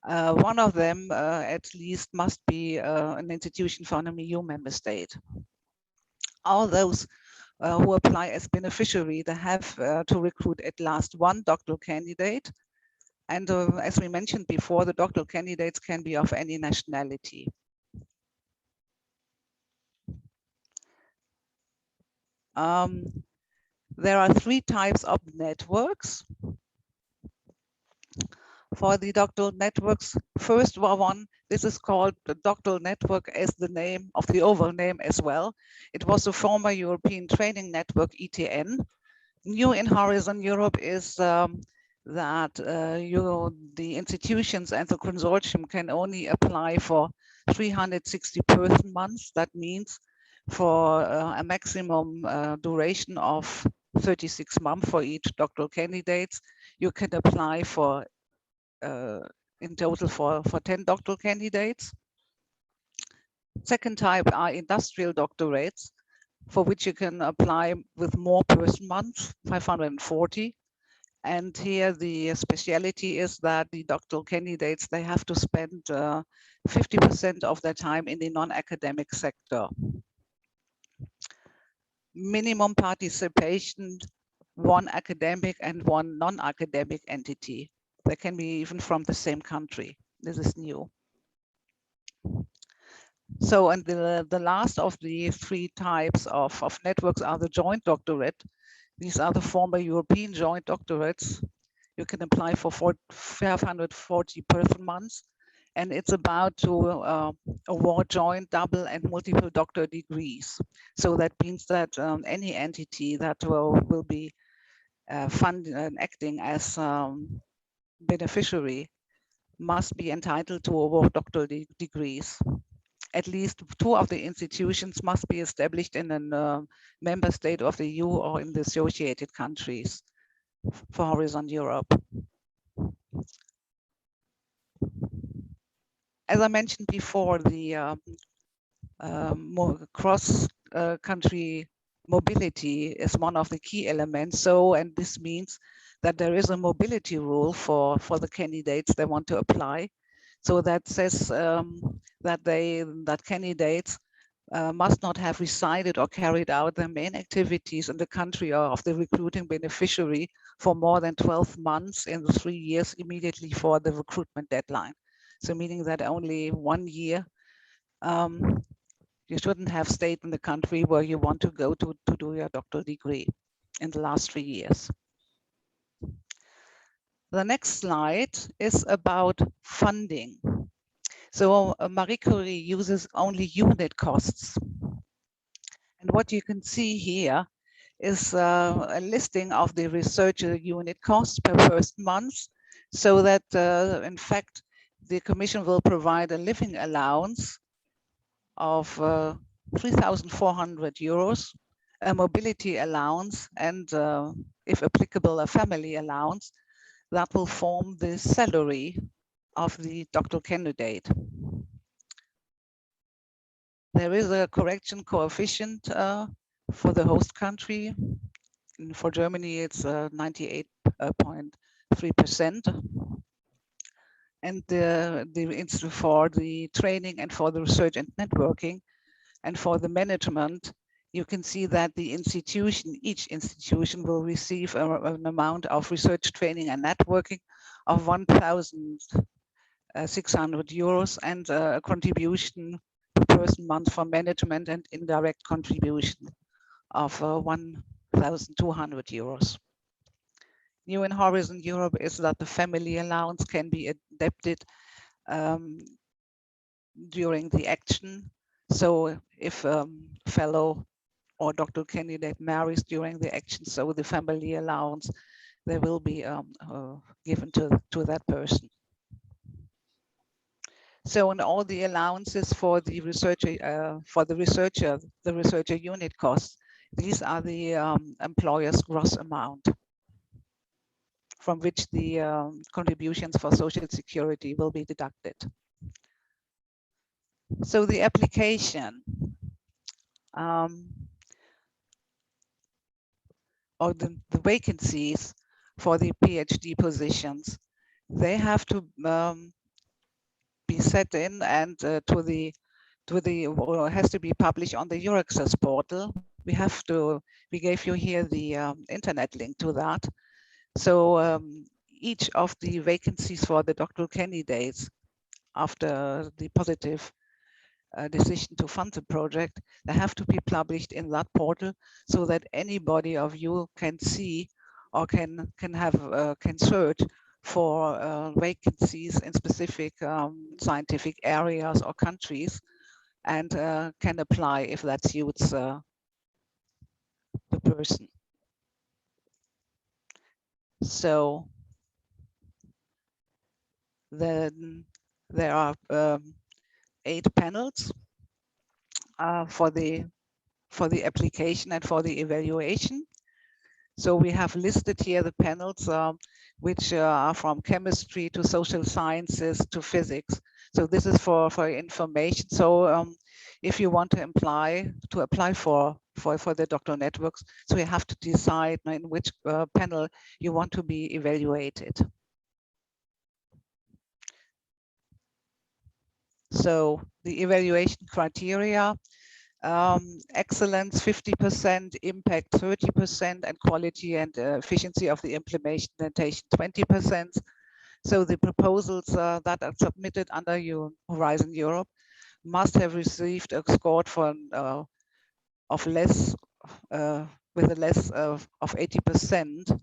One of them at least must be an institution from an EU member state. All those who apply as beneficiary, they have to recruit at last 1 doctoral candidate. And as we mentioned before, the doctoral candidates can be of any nationality. There are 3 types of networks. For the doctoral networks, first one, this is called the doctoral network as the name of the overall name as well. It was the former European Training Network, ETN. New in Horizon Europe is that the institutions and the consortium can only apply for 360 person months. That means for a maximum duration of 36 months for each doctoral candidates, you can apply for in total for 10 doctoral candidates. Second type are industrial doctorates, for which you can apply with more person months, 540. And here the speciality is that the doctoral candidates, they have to spend 50% of their time in the non-academic sector. Minimum participation, 1 academic and 1 non-academic entity. They can be even from the same country. This is new. So, and the last of the 3 types of networks are the joint doctorate. These are the former European joint doctorates. You can apply for 540 person months, and it's about to award joint, double, and multiple doctorate degrees. So that means that any entity that will be funding and acting as beneficiary must be entitled to award doctoral degrees. At least 2 of the institutions must be established in a member state of the EU or in the associated countries for Horizon Europe. As I mentioned before, the cross-country mobility is one of the key elements. So, and this means that there is a mobility rule for the candidates they want to apply. So that says that candidates must not have resided or carried out their main activities in the country of the recruiting beneficiary for more than 12 months in the 3 years immediately for the recruitment deadline. So meaning that only 1 year you shouldn't have stayed in the country where you want to go to do your doctoral degree in the last 3 years. The next slide is about funding. So Marie Curie uses only unit costs. And what you can see here is a listing of the researcher unit costs per first month, so that in fact, the Commission will provide a living allowance of 3,400 euros, a mobility allowance, and if applicable, a family allowance that will form the salary of the doctoral candidate. There is a correction coefficient for the host country. And for Germany, it's 98.3%. And for the training and for the research and networking and for the management, you can see that the institution, each institution will receive an amount of research training and networking of 1,600 euros and a contribution per person month for management and indirect contribution of 1,200 euros. New in Horizon Europe is that the family allowance can be adapted during the action. So if fellow or doctoral candidate marries during the action, so the family allowance, they will be given to that person. So in all the allowances for the researcher, the researcher unit costs, these are the employer's gross amount from which the contributions for Social Security will be deducted. So the application or the vacancies for the PhD positions, they have to be set in and has to be published on the Euraccess portal. We gave you here the internet link to that. So each of the vacancies for the doctoral candidates after the positive decision to fund the project, they have to be published in that portal so that anybody of you can see or can search for vacancies in specific scientific areas or countries, and can apply if that suits the person. So then there are 8 panels for the application and for the evaluation. So we have listed here the panels which are from chemistry to social sciences to physics. So this is for information. So if you want to apply for the doctoral networks, so you have to decide in which panel you want to be evaluated. So the evaluation criteria: excellence 50%, impact 30%, and quality and efficiency of the implementation 20%. So the proposals that are submitted under Horizon Europe must have received a score for of less with a less of 80%.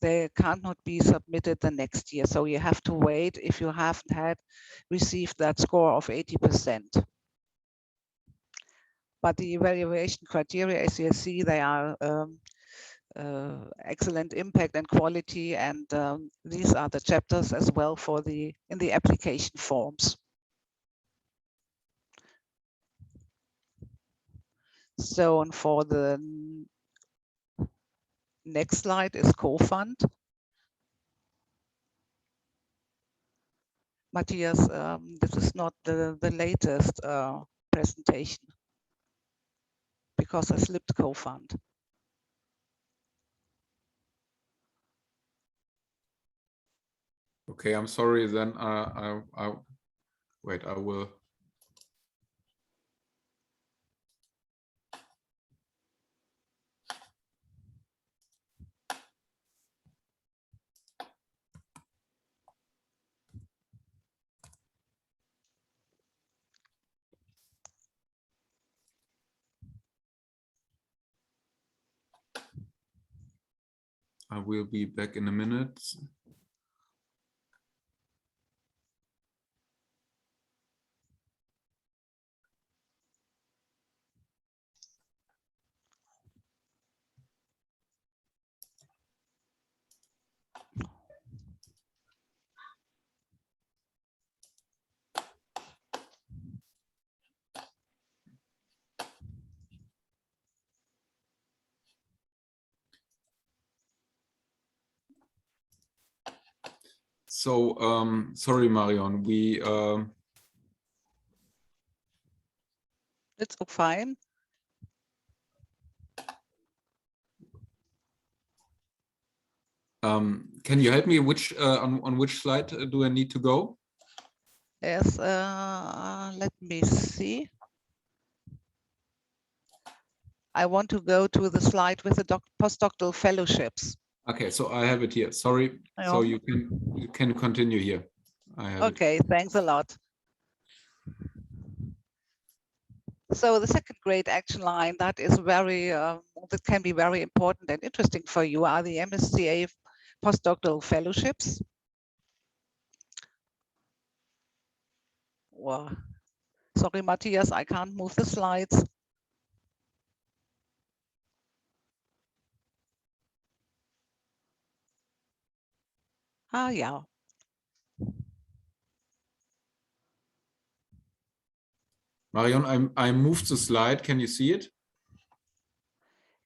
They cannot be submitted the next year. So you have to wait if you haven't received that score of 80%. But the evaluation criteria, as you see, they are excellent impact and quality, and these are the chapters as well for in the application forms. So, and for the next slide is co-fund. Matthias, this is not the latest presentation because I slipped co-fund. Okay, I'm sorry. Then I wait. I will. I will be back in a minute. So sorry, Marion, we It's fine. can you help me? Which on which slide do I need to go? Yes, let me see. I want to go to the slide with the postdoctoral fellowships. Okay, so I have it here. Sorry. So you can continue here. I have okay, it. Thanks a lot. So the second great action line that is that can be very important and interesting for you are the MSCA postdoctoral fellowships. Well, sorry, Matthias, I can't move the slides. Yeah. Marion, I moved the slide. Can you see it?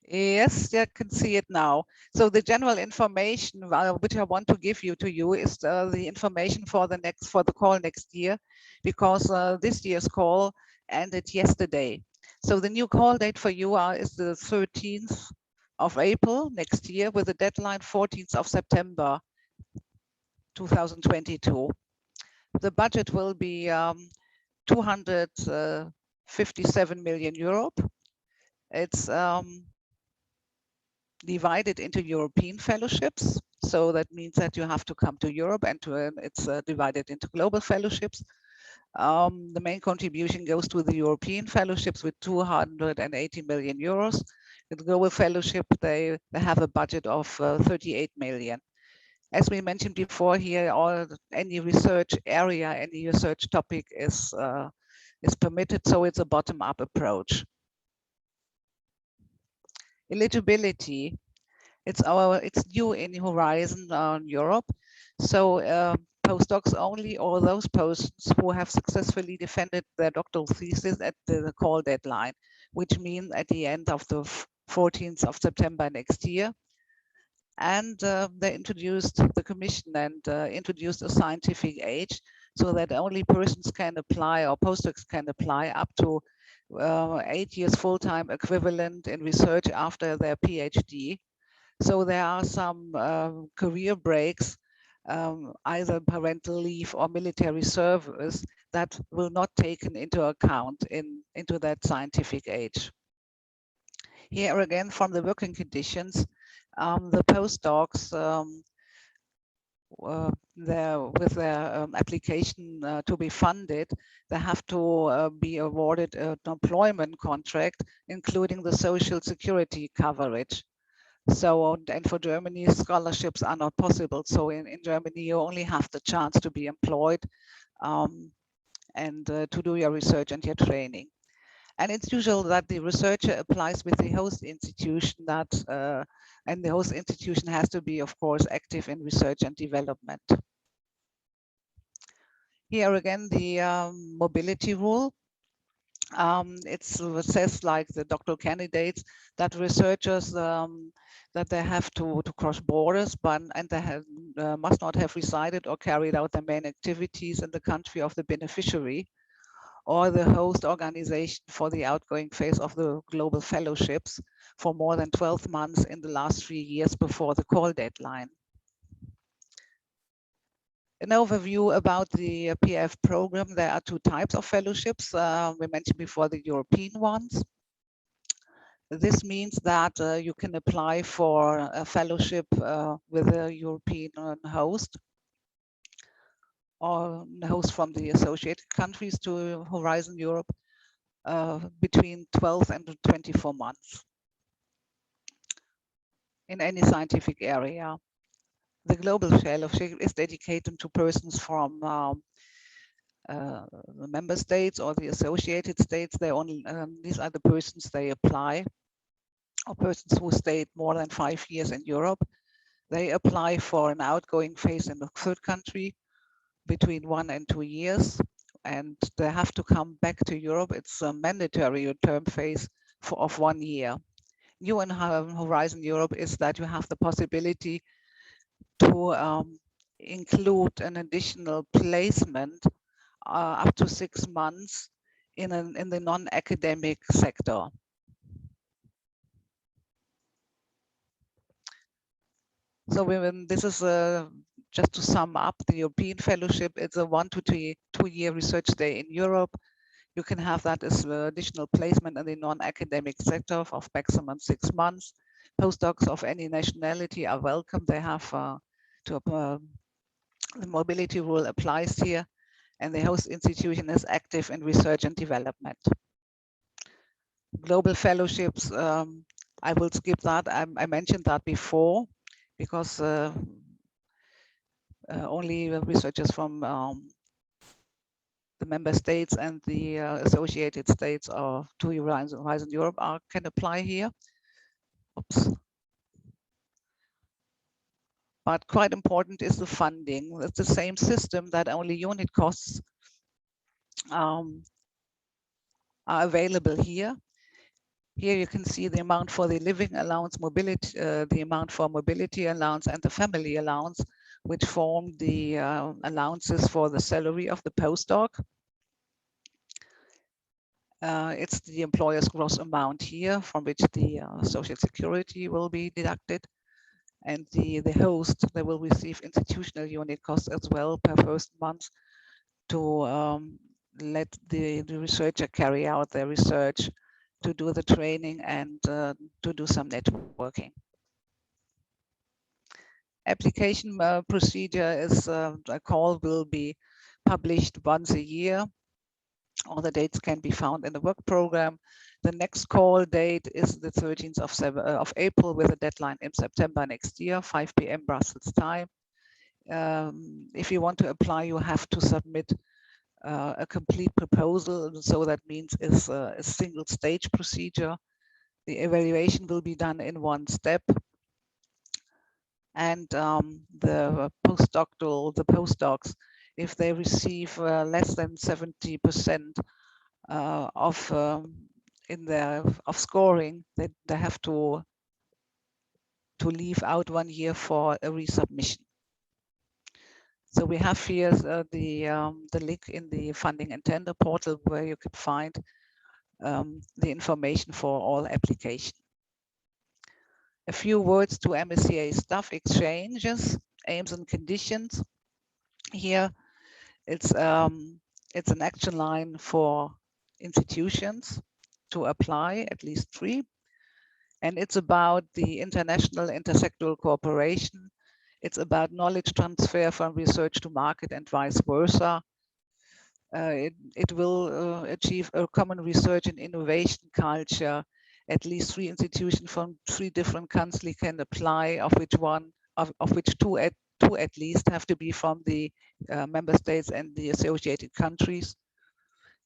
Yes, I can see it now. So the general information which I want to give you is the information for the call next year, because this year's call ended yesterday. So the new call date for you is the 13th of April next year, with a deadline 14th of September 2022. The budget will be 257 million euro. It's divided into European fellowships. So that means that you have to come to Europe, and it's divided into global fellowships. The main contribution goes to the European fellowships with 280 million euros. The global fellowship, they have a budget of 38 million. As we mentioned before here, any research area, any research topic is permitted, so it's a bottom-up approach. Eligibility, it's new in Horizon Europe, so postdocs only, or those persons who have successfully defended their doctoral thesis at the call deadline, which means at the end of the 14th of September next year. And they introduced the commission and introduced a scientific age, so that only persons can apply, or postdocs can apply up to 8 years full-time equivalent in research after their PhD. So there are some career breaks, either parental leave or military service, that will not taken into account into that scientific age. Here again, from the working conditions, the postdocs, with their application to be funded, they have to be awarded an employment contract, including the social security coverage. So, and for Germany, scholarships are not possible. So in Germany, you only have the chance to be employed and to do your research and your training. And it's usual that the researcher applies with the host institution, and the host institution has to be, of course, active in research and development. Here again, the mobility rule. It says, like the doctoral candidates, that researchers that they have to cross borders, and they must not have resided or carried out their main activities in the country of the beneficiary or the host organization for the outgoing phase of the global fellowships for more than 12 months in the last 3 years before the call deadline. An overview about the PF program. There are 2 types of fellowships. We mentioned before the European ones. This means that you can apply for a fellowship with a European host, or the host from the associated countries to Horizon Europe, between 12 and 24 months in any scientific area. The global fellowship is dedicated to persons from the member states or the associated states. They only these are the persons they apply, or persons who stayed more than 5 years in Europe. They apply for an outgoing phase in the third country between 1 and 2 years, and they have to come back to Europe. It's a mandatory return phase of 1 year. New in Horizon Europe is that you have the possibility to include an additional placement up to 6 months in the non-academic sector. So this is just to sum up the European fellowship. It's a 1 to 2 year research stay in Europe. You can have that as additional placement in the non-academic sector of maximum 6 months. Postdocs of any nationality are welcome. They have the mobility rule applies here, and the host institution is active in research and development. Global fellowships, I will skip that. I mentioned that before, because only researchers from the member states and the associated states or to Horizon Europe can apply here. Oops. But quite important is the funding. It's the same system, that only unit costs are available here. Here you can see the amount for the living allowance, mobility, the amount for mobility allowance, and the family allowance, which form the allowances for the salary of the postdoc. It's the employer's gross amount here, from which the social security will be deducted. And the host, they will receive institutional unit costs as well per first month to let the researcher carry out their research, to do the training, and to do some networking. Application procedure is a call will be published once a year. All the dates can be found in the work program. The next call date is the 13th of April with a deadline in September next year, 5 p.m. Brussels time. If you want to apply, you have to submit a complete proposal. So that means it's a single stage procedure. The evaluation will be done in one step. And the postdocs, if they receive less than 70% of scoring, they have to leave out 1 year for a resubmission. So we have here the link in the funding and tender portal where you can find the information for all applications. A few words to MSCA staff exchanges, aims and conditions. Here it's an action line for institutions to apply, at least 3. And it's about the international intersectoral cooperation. It's about knowledge transfer from research to market and vice versa. It will achieve a common research and innovation culture. At least 3 institutions from 3 different countries can apply, of which two at least have to be from the member states and the associated countries.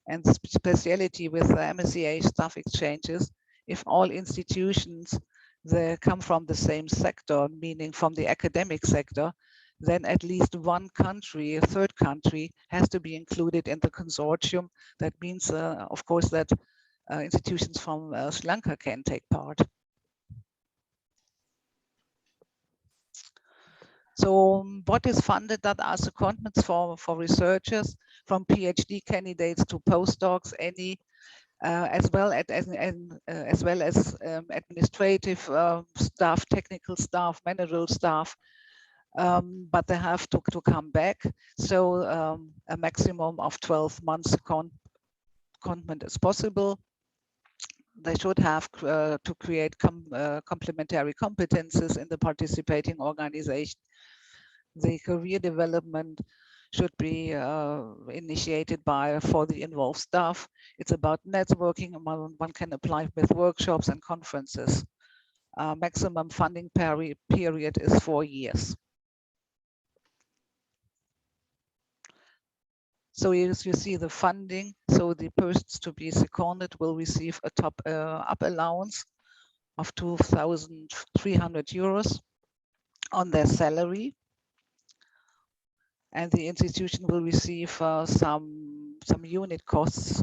And the speciality with the MSCA staff exchanges, if all institutions they come from the same sector, meaning from the academic sector, then at least one country, a third country, has to be included in the consortium. That means, of course, that institutions from Sri Lanka can take part. So what is funded? That are secondments for researchers, from PhD candidates to postdocs, any, as well as administrative staff, technical staff, managerial staff. But they have to come back. So a maximum of 12 months secondment is possible. They should have to create complementary competences in the participating organization. The career development should be initiated for the involved staff. It's about networking. One can apply with workshops and conferences. Maximum funding period is 4 years. So as you see the funding, so the persons to be seconded will receive a top up allowance of 2,300 euros on their salary. And the institution will receive some unit costs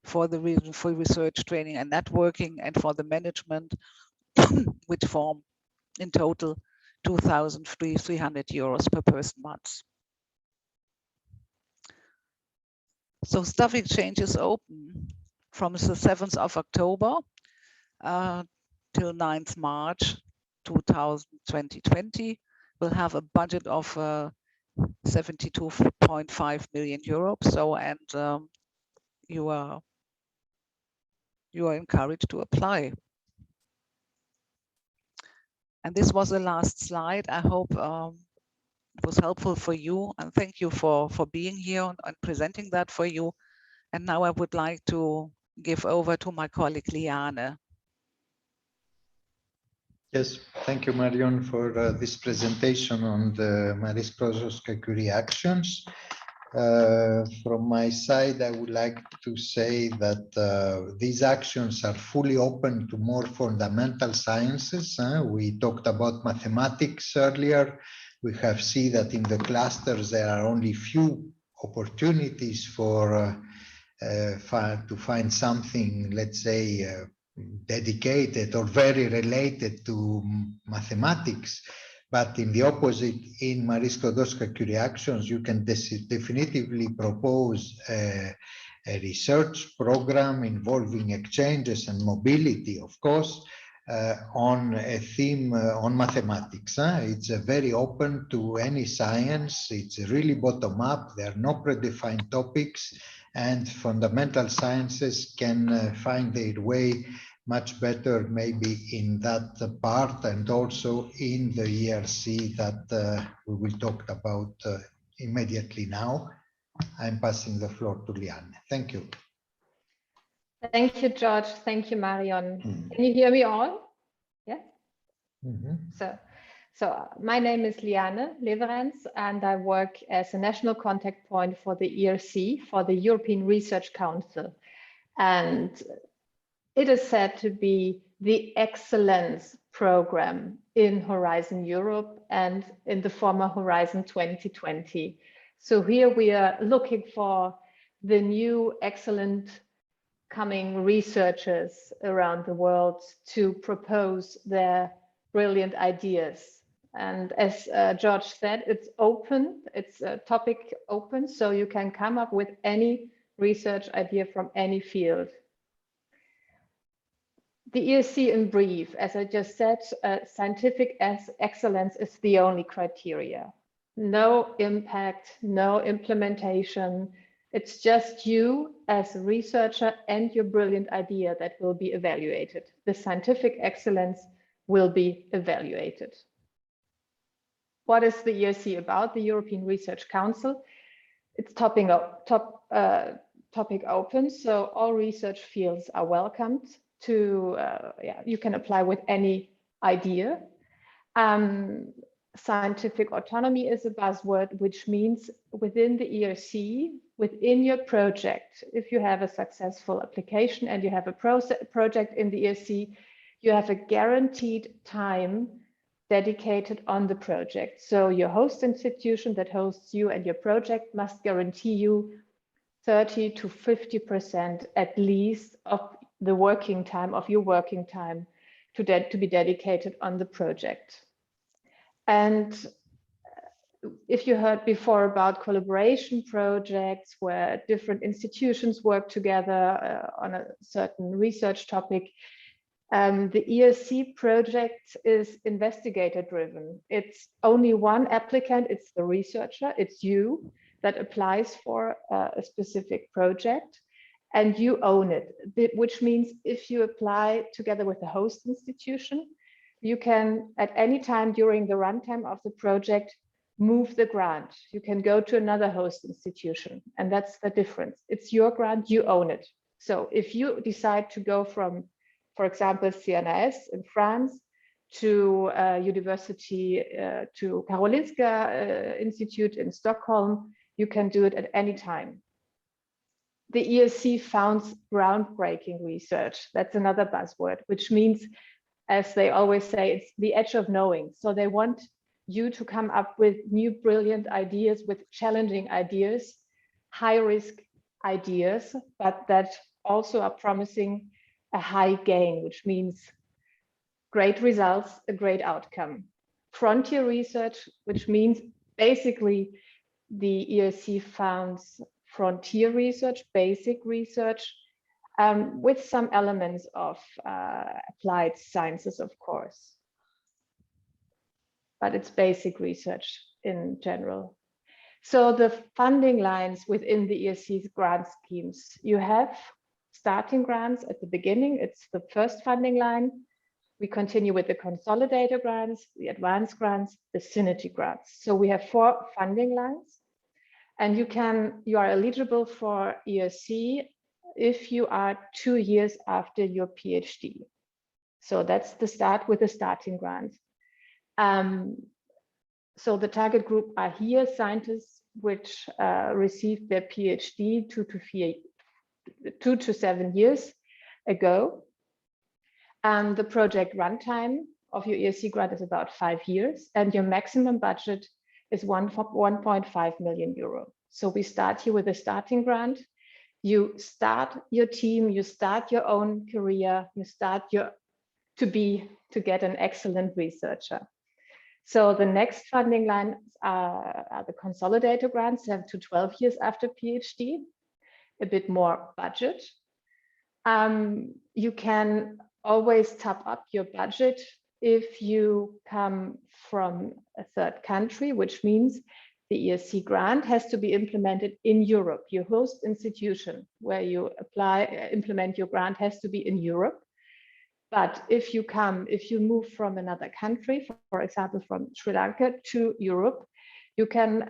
for research, training and networking, and for the management, which form in total 2,300 euros per person month. So staff exchange is open from the 7th of October till 9th March 2020. We'll have a budget of 72.5 million euros. So, and you are encouraged to apply. And this was the last slide. I hope it was helpful for you, and thank you for being here and presenting that for you. And now I would like to give over to my colleague Liane. Yes, thank you, Marion, for this presentation on the Marie Sklodowska-Curie actions. From my side, I would like to say that these actions are fully open to more fundamental sciences. We talked about mathematics earlier. We have seen that in the clusters there are only few opportunities for to find something, let's say, dedicated or very related to mathematics. But in the opposite, in Marie Sklodowska-Curie actions, you can definitively propose a research program involving exchanges and mobility, of course, on a theme on mathematics. It's very open to any science. It's really bottom up. There are no predefined topics, and fundamental sciences can find their way much better maybe in that part, and also in the ERC that we will talk about immediately now. I'm passing the floor to Liane. Thank you. Thank you, George. Thank you, Marion. Can you hear me all? Yeah. So my name is Liane Leverenz, and I work as a national contact point for the ERC, for the European Research Council. And it is said to be the excellence program in Horizon Europe and in the former Horizon 2020. So here we are looking for the new excellent coming researchers around the world to propose their brilliant ideas. And as George said, it's open, it's a topic open, so you can come up with any research idea from any field. The ERC in brief, as I just said, scientific excellence is the only criteria. No impact, no implementation. It's just you as a researcher and your brilliant idea that will be evaluated. The scientific excellence will be evaluated. What is the ERC about? The European Research Council. It's topic open, so all research fields are welcomed. You can apply with any idea. Scientific autonomy is a buzzword, which means within the ERC, within your project, if you have a successful application and you have a project in the ERC, you have a guaranteed time dedicated on the project. So your host institution that hosts you and your project must guarantee you 30 to 50% at least of the working time, of your working time to be dedicated on the project. And if you heard before about collaboration projects where different institutions work together on a certain research topic, the ERC project is investigator driven. It's only one applicant, it's the researcher, it's you that applies for a specific project and you own it, which means if you apply together with the host institution, you can at any time during the runtime of the project move the grant. You can go to another host institution, and that's the difference. It's your grant, you own it. So if you decide to go from, for example, CNRS in France to university, to Karolinska Institute in Stockholm, you can do it at any time. The ERC founds groundbreaking research. That's another buzzword, which means, as they always say, it's the edge of knowing. So they want you to come up with new brilliant ideas, with challenging ideas, high risk ideas, but that also are promising a high gain, which means great results, a great outcome. Frontier research, which means basically the ERC founds frontier research, basic research, with some elements of applied sciences, of course. But it's basic research in general. So the funding lines within the ERC's grant schemes, you have starting grants at the beginning, it's the first funding line. We continue with the consolidator grants, the advanced grants, the synergy grants. So we have 4 funding lines, and you are eligible for ERC if you are 2 years after your PhD. So that's the start with the starting grant. So the target group are here scientists which received their PhD 2 to 7 years ago. And the project runtime of your ERC grant is about 5 years, and your maximum budget is 1.5 million euro. So we start here with a starting grant. You start your team, you start your own career, you start to get an excellent researcher. So the next funding lines are the consolidator grants, 7 to 12 years after PhD, a bit more budget. You can always top up your budget if you come from a third country, which means the ERC grant has to be implemented in Europe. Your host institution where you implement your grant has to be in Europe. But if you move from another country, for example, from Sri Lanka to Europe, you can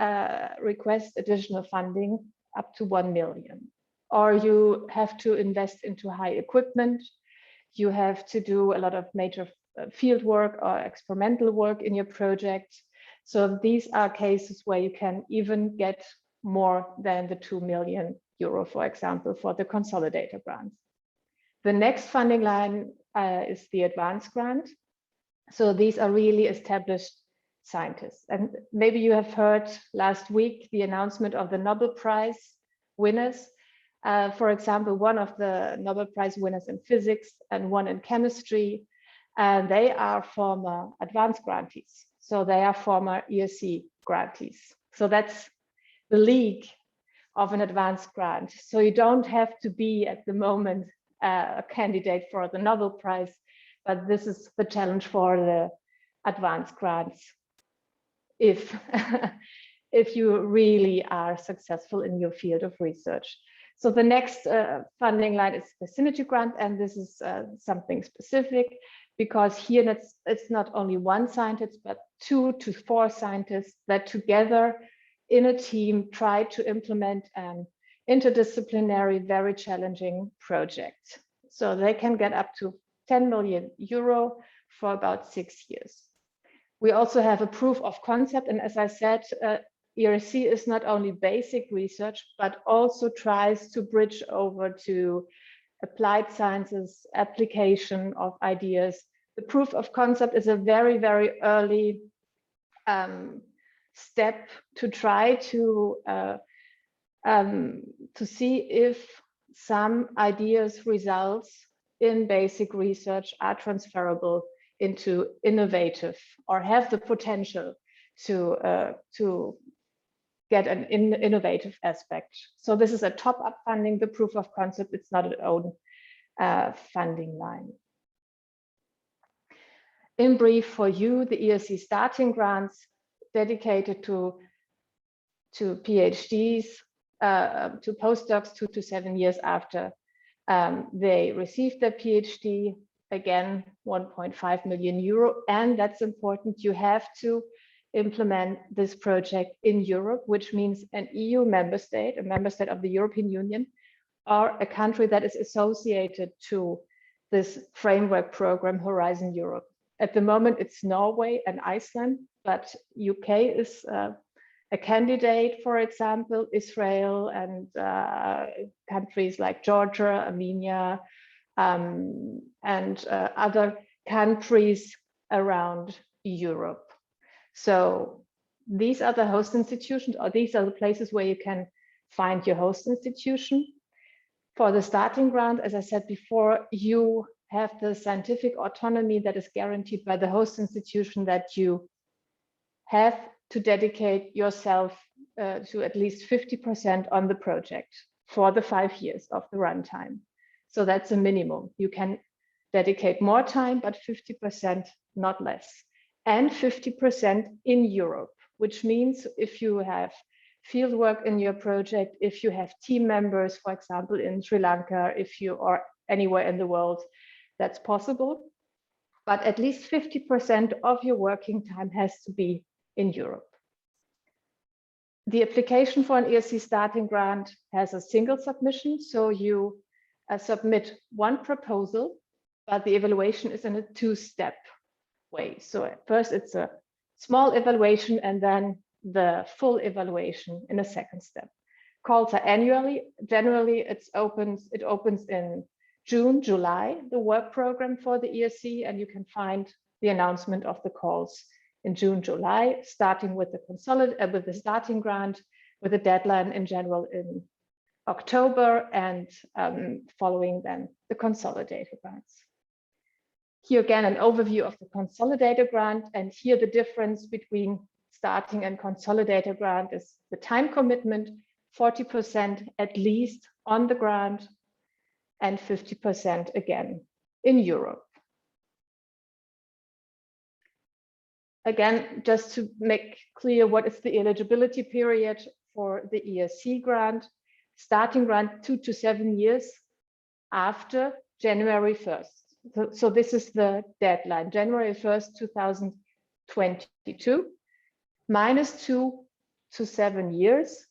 request additional funding up to 1 million. Or you have to invest into high equipment. You have to do a lot of major field work or experimental work in your project. So these are cases where you can even get more than the 2 million euro, for example, for the consolidator grants. The next funding line is the advanced grant. So these are really established scientists. And maybe you have heard last week the announcement of the Nobel Prize winners. For example, one of the Nobel Prize winners in physics and one in chemistry, and they are former advanced grantees. So they are former ERC grantees. So that's the league of an advanced grant. So you don't have to be at the moment a candidate for the Nobel Prize, but this is the challenge for the advanced grants if, if you really are successful in your field of research. So the next funding line is the synergy grant, and this is something specific because here it's not only one scientist, but 2 to 4 scientists that together in a team try to implement an interdisciplinary, very challenging project. So they can get up to 10 million euro for about 6 years. We also have a proof of concept, and as I said, ERC is not only basic research, but also tries to bridge over to applied sciences, application of ideas. The proof of concept is a very, very early step to try to see if some ideas, results in basic research are transferable into innovative or have the potential to get an innovative aspect. So this is a top-up funding, the proof of concept. It's not an own funding line. In brief for you, the ERC starting grants dedicated to PhDs, to postdocs 2 to 7 years after they received their PhD, again, 1.5 million euro. And that's important, you have to implement this project in Europe, which means an EU member state, a member state of the European Union, or a country that is associated to this framework program, Horizon Europe. At the moment, it's Norway and Iceland, but UK is a candidate, for example, Israel and countries like Georgia, Armenia, and other countries around Europe. So these are the host institutions, or these are the places where you can find your host institution. For the starting grant, as I said before, you have the scientific autonomy that is guaranteed by the host institution, that you have to dedicate yourself to at least 50% on the project for the 5 years of the runtime. So that's a minimum. You can dedicate more time, but 50%, not less. And 50% in Europe, which means if you have field work in your project, if you have team members, for example, in Sri Lanka, if you are anywhere in the world, that's possible. But at least 50% of your working time has to be in Europe. The application for an ERC starting grant has a single submission. So you submit one proposal, but the evaluation is in a 2-step way. So at first it's a small evaluation and then the full evaluation in a second step. Calls are annually. Generally it opens in June, July, the work program for the ERC, and you can find the announcement of the calls in June, July, starting with the starting grant, with a deadline in general in October, and following then the consolidated grants. Here again, an overview of the consolidated grant, and here the difference between starting and consolidated grant is the time commitment, 40% at least on the grant, and 50% again in Europe. Again, just to make clear what is the eligibility period for the ERC grant, starting grant 2 to 7 years after January 1st. So this is the deadline, January 1st, 2022, minus 2 to 7 years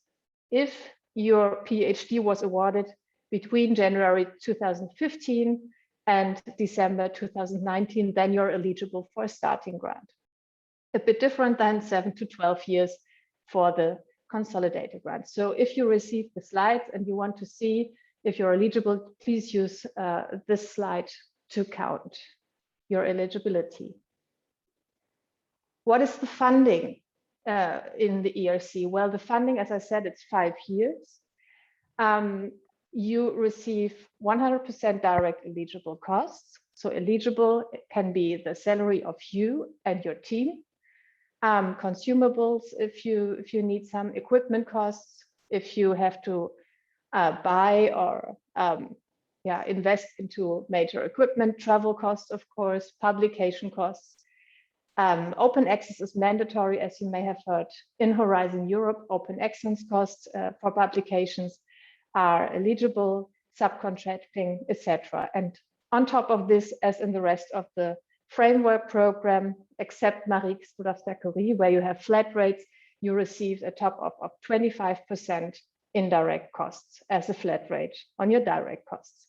if your PhD was awarded between January 2015 and December 2019, then you're eligible for a starting grant. A bit different than 7 to 12 years for the consolidated grant. So if you receive the slides and you want to see if you're eligible, please use this slide to count your eligibility. What is the funding in the ERC? Well, the funding, as I said, it's 5 years. You receive 100% direct eligible costs. So eligible can be the salary of you and your team. Consumables, if you need some equipment costs, if you have to buy or invest into major equipment, travel costs, of course, publication costs. Open access is mandatory, as you may have heard in Horizon Europe. Open access costs for publications are eligible, subcontracting, etc. And on top of this, as in the rest of the framework program, except Marie Skłodowska-Curie, where you have flat rates, you receive a top up of 25% indirect costs as a flat rate on your direct costs.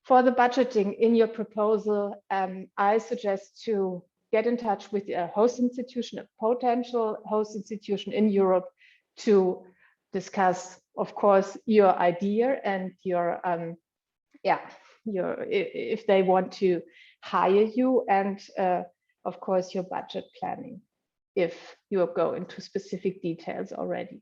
For the budgeting in your proposal, I suggest to get in touch with a host institution, a potential host institution in Europe, to discuss, of course, your idea and your if they want to hire you, and of course your budget planning if you go into specific details already.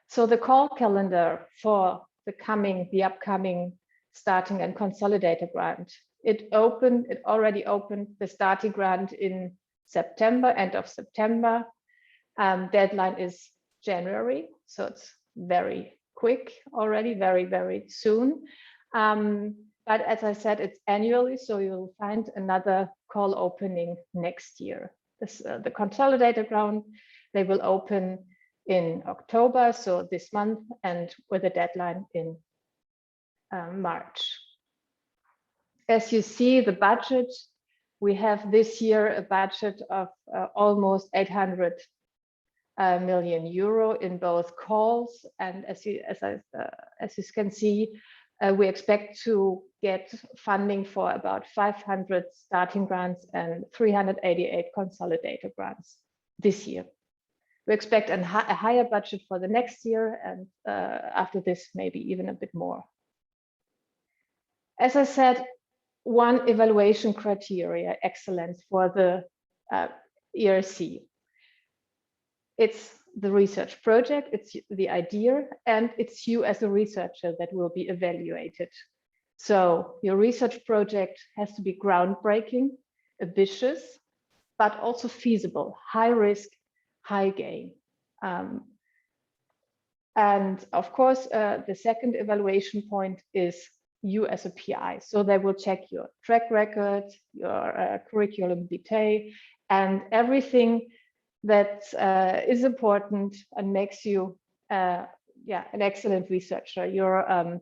So the call calendar for the upcoming starting and consolidated grant, it already opened the starting grant in September, end of September. Deadline is January, so it's very quick already, very, very soon. But as I said, it's annually, so you'll find another call opening next year. The consolidated grant, they will open in October, so this month, and with a deadline in March. As you see, the budget, we have this year a budget of almost 800 million euro in both calls, and as you can see, we expect to get funding for about 500 starting grants and 388 consolidated grants this year. We expect a higher budget for the next year, and after this, maybe even a bit more. As I said, one evaluation criteria, excellence for the ERC. It's the research project, it's the idea, and it's you as a researcher that will be evaluated. So your research project has to be groundbreaking, ambitious, but also feasible, high risk, high gain. And of course, the second evaluation point is you as a PI. So they will check your track record, your curriculum vitae, and everything that is important and makes you an excellent researcher. Your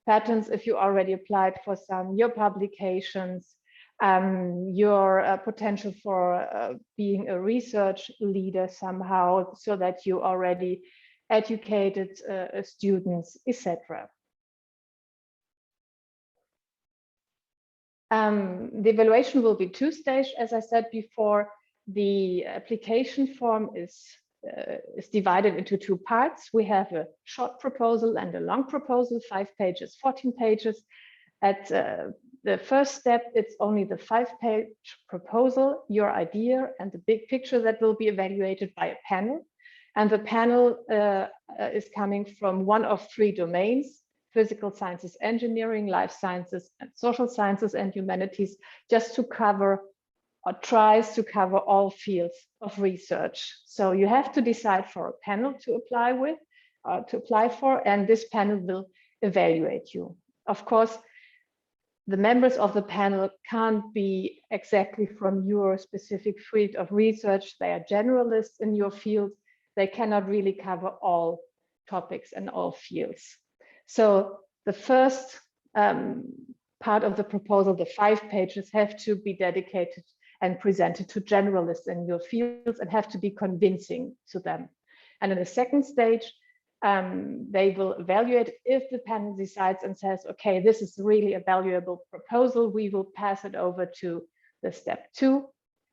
patents, if you already applied for some, your publications, your potential for being a research leader somehow, so that you already educated students, etc. The evaluation will be two-stage, as I said before. The application form is divided into 2 parts. We have a short proposal and a long proposal, 5 pages, 14 pages. At the first step, it's only the 5-page proposal, your idea, and the big picture that will be evaluated by a panel. And the panel is coming from one of 3 domains: physical sciences, engineering, life sciences, and social sciences and humanities, just to cover, or tries to cover, all fields of research. So you have to decide for a panel to apply for, and this panel will evaluate you. Of course, the members of the panel can't be exactly from your specific field of research. They are generalists in your field. They cannot really cover all topics and all fields. So the first part of the proposal, the 5 pages, have to be dedicated and presented to generalists in your fields and have to be convincing to them. And in the second stage, They will evaluate. If the panel decides and says, okay, this is really a valuable proposal, we will pass it over to the step 2.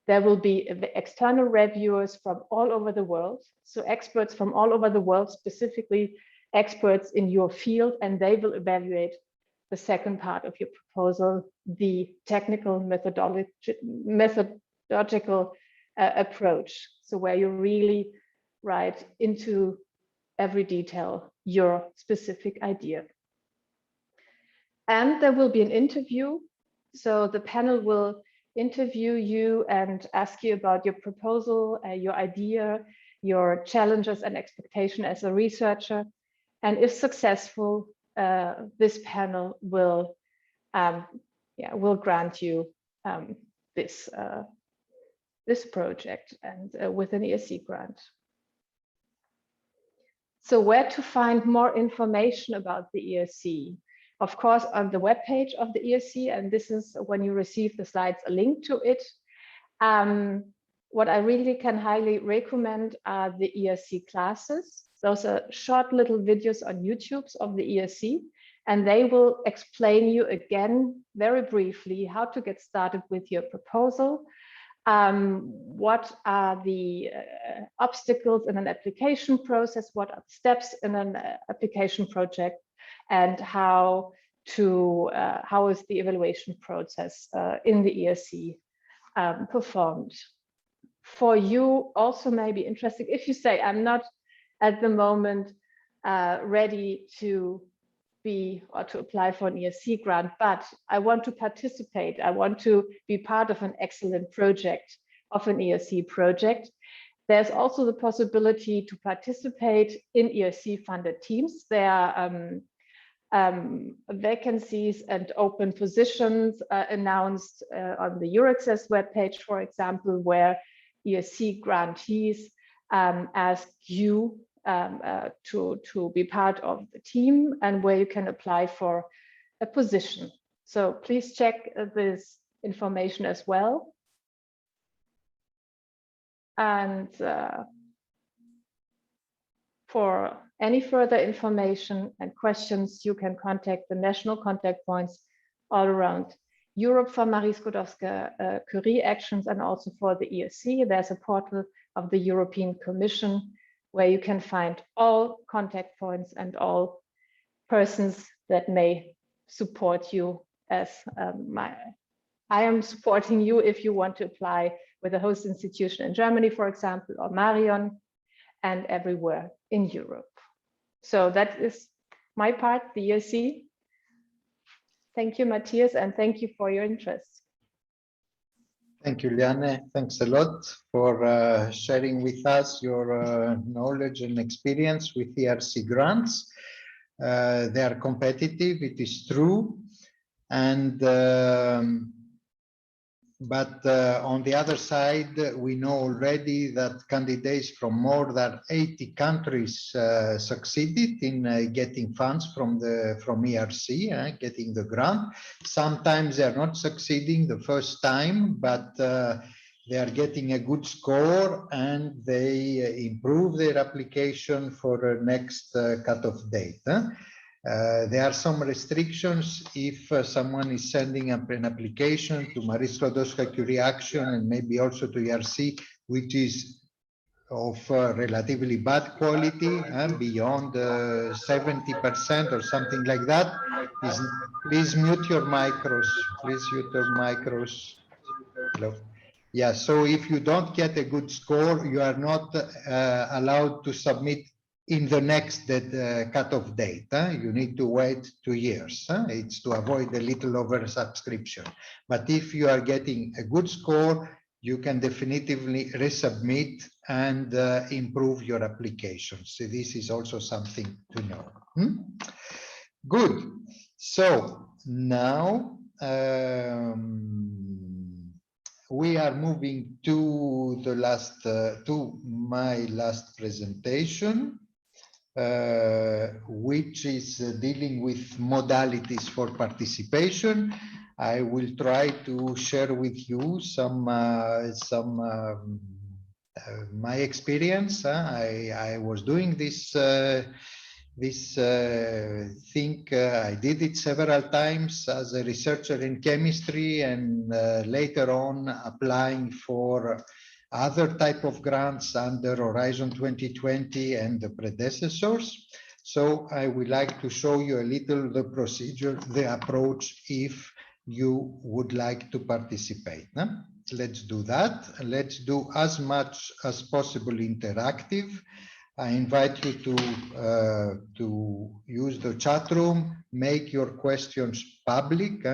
There will be external reviewers from all over the world. So experts from all over the world, specifically experts in your field, and they will evaluate the second part of your proposal, the technical methodological approach. So where you really write into every detail your specific idea. And there will be an interview. So the panel will interview you and ask you about your proposal, your idea, your challenges and expectation as a researcher. And if successful, this panel will grant you this project and with an ERC grant. So where to find more information about the ERC? Of course, on the webpage of the ERC, and this is when you receive the slides, a link to it. What I really can highly recommend are the ERC classes. Those are short little videos on YouTube of the ERC, and they will explain you again very briefly how to get started with your proposal. What are the obstacles in an application process? What are the steps in an application project? And how is the evaluation process in the ERC performed? For you, also may be interesting if you say, I'm not at the moment ready to apply for an ERC grant, but I want to participate. I want to be part of an excellent project, of an ERC project. There's also the possibility to participate in ERC funded teams. There are vacancies and open positions announced on the Euraccess webpage, for example, where ERC grantees ask you to be part of the team and where you can apply for a position. So please check this information as well. And for any further information and questions, you can contact the national contact points all around Europe for Marie Skłodowska-Curie actions, and also for the ERC. There's a portal of the European Commission where you can find all contact points and all persons that may support you, as I am supporting you if you want to apply with a host institution in Germany, for example, or Marion, and everywhere in Europe. So that is my part, the ERC. Thank you, Matthias, and thank you for your interest. Thank you, Liane. Thanks a lot for sharing with us your knowledge and experience with ERC grants. They are competitive, it is true. And but on the other side, we know already that candidates from more than 80 countries succeeded in getting funds from ERC, getting the grant. Sometimes they are not succeeding the first time, but they are getting a good score and they improve their application for the next cutoff date. There are some restrictions if someone is sending up an application to Marie Skłodowska-Curie Action and maybe also to ERC, which is of relatively bad quality, beyond 70% or something like that. Please mute your micros. Please mute your micros. Hello. Yeah, so if you don't get a good score, you are not allowed to submit in the next cutoff date. You need to wait 2 years. It's to avoid a little oversubscription. But if you are getting a good score, you can definitively resubmit and improve your application. So this is also something to know. Good. So now we are moving to the last, to my last presentation. Which is dealing with modalities for participation. I will try to share with you some my experience, I was doing this thing. I did it several times as a researcher in chemistry, and later on applying for other type of grants under Horizon 2020 and the predecessors. So I would like to show you a little the procedure, the approach, if you would like to participate. Let's do that. Let's do as much as possible interactive. I invite you to use the chat room, make your questions public.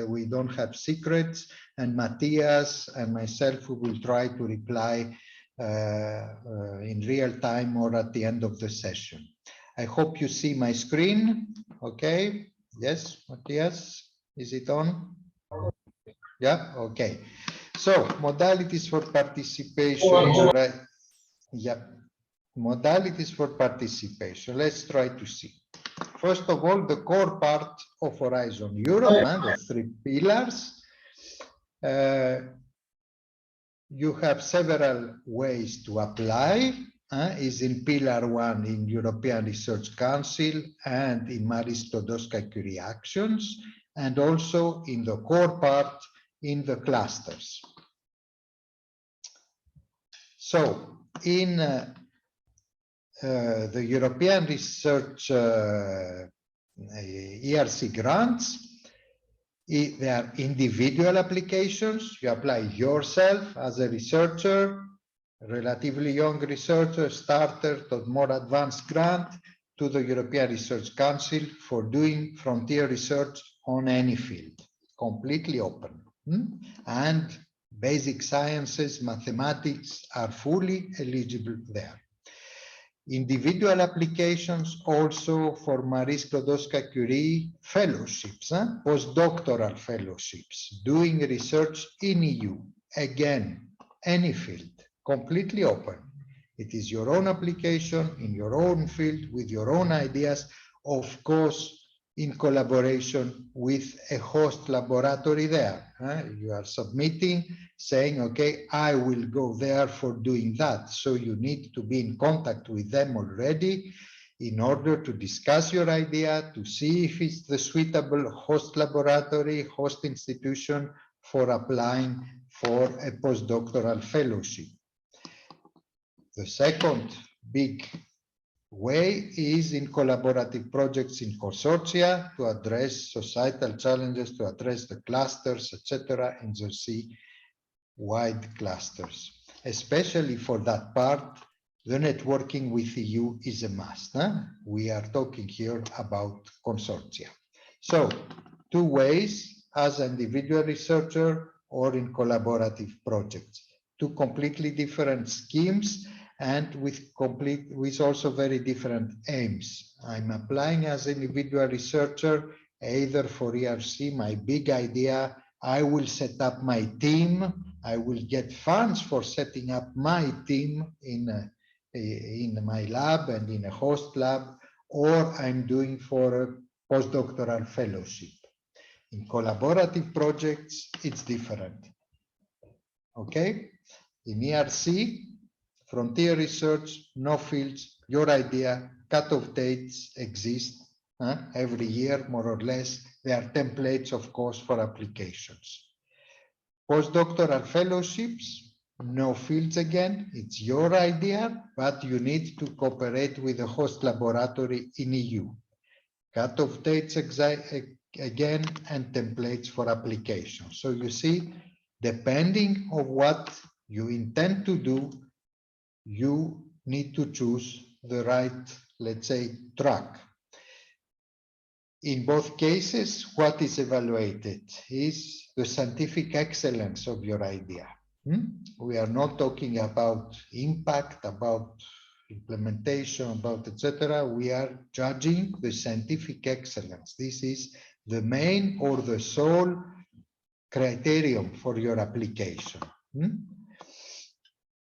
We don't have secrets, and Matthias and myself will try to reply in real time or at the end of the session. I hope you see my screen. Okay. Yes, Matthias, is it on? Yeah. Okay. So modalities for participation. Right? Yeah. Modalities for participation. Let's try to see. First of all, the core part of Horizon Europe, the 3 pillars. You have several ways to apply. Is in Pillar 1 in European Research Council and in Marie Sklodowska-Curie actions, and also in the core part in the clusters. So in the European Research ERC grants, there are individual applications. You apply yourself as a researcher, relatively young researcher, starter to more advanced grant to the European Research Council for doing frontier research on any field, completely open. And basic sciences, mathematics are fully eligible there. Individual applications also for Marie Sklodowska-Curie fellowships, postdoctoral fellowships, doing research in EU, again, any field, completely open. It is your own application in your own field with your own ideas, of course, in collaboration with a host laboratory there. You are submitting, saying, okay, I will go there for doing that. So you need to be in contact with them already in order to discuss your idea, to see if it's the suitable host laboratory, host institution for applying for a postdoctoral fellowship. The second big way is in collaborative projects in consortia to address societal challenges, to address the clusters, etc., in the sea-wide clusters. Especially for that part, the networking with EU is a must. We are talking here about consortia. So, 2 ways, as an individual researcher or in collaborative projects. 2 completely different schemes, and with also very different aims. I'm applying as an individual researcher, either for ERC, my big idea, I will set up my team, I will get funds for setting up my team in my lab and in a host lab, or I'm doing for a postdoctoral fellowship. In collaborative projects, it's different. Okay? In ERC, frontier research, no fields, your idea, cut-off dates exist every year, more or less. There are templates, of course, for applications. Postdoctoral fellowships, no fields again, it's your idea, but you need to cooperate with the host laboratory in EU. Cut-off dates again, and templates for application. So you see, depending on what you intend to do, you need to choose the right, let's say, track. In both cases, what is evaluated is the scientific excellence of your idea. We are not talking about impact, about implementation, about etc. We are judging the scientific excellence. This is the main or the sole criterion for your application.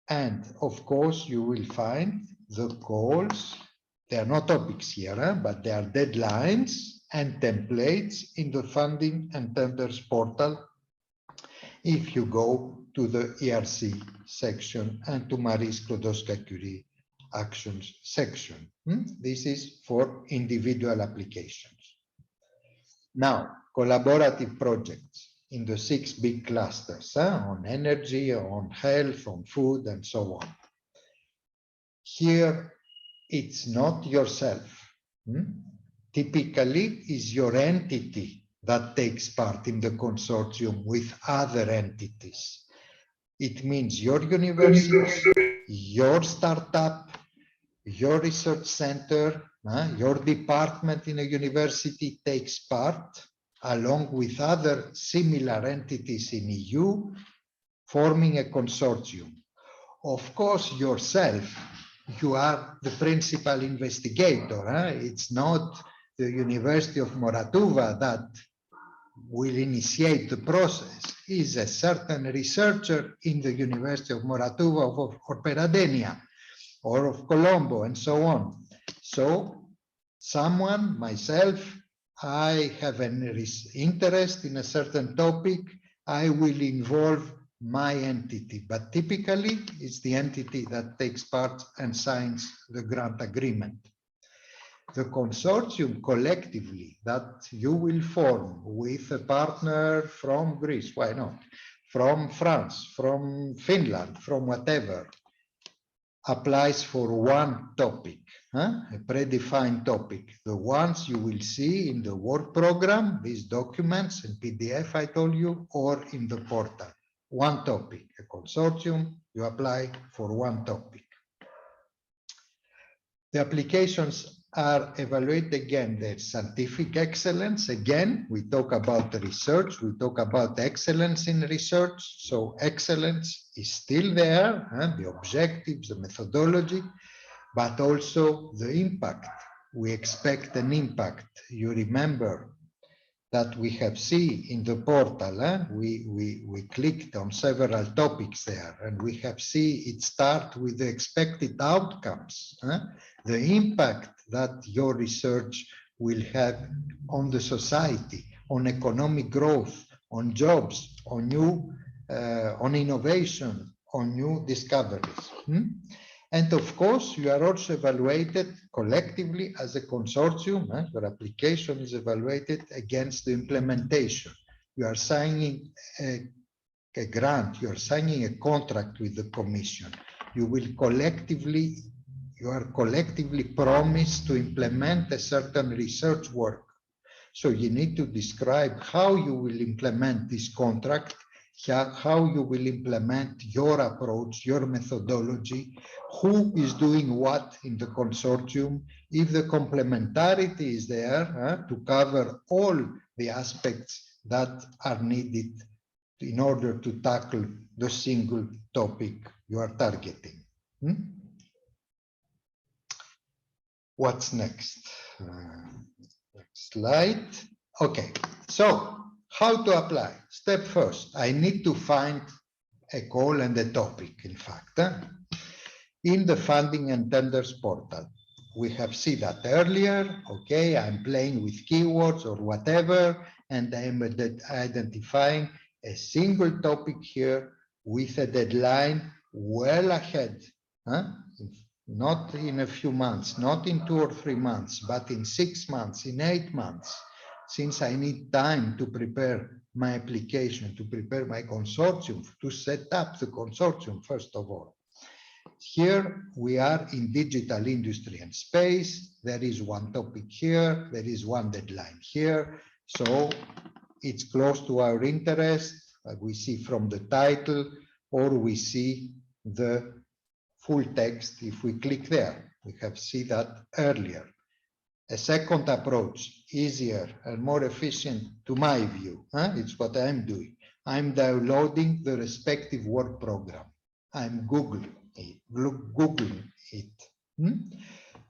And of course, you will find the goals. They are not topics here, but they are deadlines and templates in the funding and tenders portal. if you go to the ERC section and to Marie Skłodowska-Curie actions section. This is for individual applications. Now, collaborative projects in the 6 big clusters on energy, on health, on food, and so on. Here, it's not yourself. Typically, is your entity that takes part in the consortium with other entities. It means your university, your startup, your research center, your department in a university takes part along with other similar entities in EU, forming a consortium. Of course, yourself, you are the principal investigator. It's not the University of Moratuva that will initiate the process. Is a certain researcher in the University of Moratuva or Peradenia or of Colombo and so on. So someone, myself, I have an interest in a certain topic, I will involve my entity, but typically it's the entity that takes part and signs the grant agreement. The consortium collectively that you will form with a partner from Greece, why not? From France, from Finland, from whatever, applies for one topic, a predefined topic. The ones you will see in the work program, these documents in PDF I told you, or in the portal. One topic, a consortium, you apply for one topic. The applications are evaluated again, their scientific excellence. Again, we talk about the research, we talk about excellence in research. So excellence is still there, the objectives, the methodology, but also the impact. We expect an impact. You remember that we have seen in the portal, we clicked on several topics there, and we have seen it start with the expected outcomes, the impact that your research will have on the society, on economic growth, on jobs, on new, on innovation, on new discoveries. And of course, you are also evaluated collectively as a consortium. Your application is evaluated against the implementation. You are signing a grant, you are signing a contract with the Commission. You are collectively promised to implement a certain research work. So you need to describe how you will implement this contract, how you will implement your approach, your methodology, who is doing what in the consortium, if the complementarity is there to cover all the aspects that are needed in order to tackle the single topic you are targeting. What's next? Next slide. Okay, so how to apply? Step first, I need to find a goal and a topic, in fact. In the funding and tenders portal, we have seen that earlier. Okay, I'm playing with keywords or whatever, and I'm identifying a single topic here with a deadline well ahead. Not in a few months, not in 2 or 3 months, but in 6 months, in 8 months. Since I need time to prepare my application, to prepare my consortium, to set up the consortium, first of all. Here we are in digital industry and space. There is one topic here, there is one deadline here. So it's close to our interest. We see from the title, or we see the full text if we click there. We have seen that earlier. A second approach, easier and more efficient to my view, it's what I'm doing. I'm downloading the respective work program. I'm Googling it.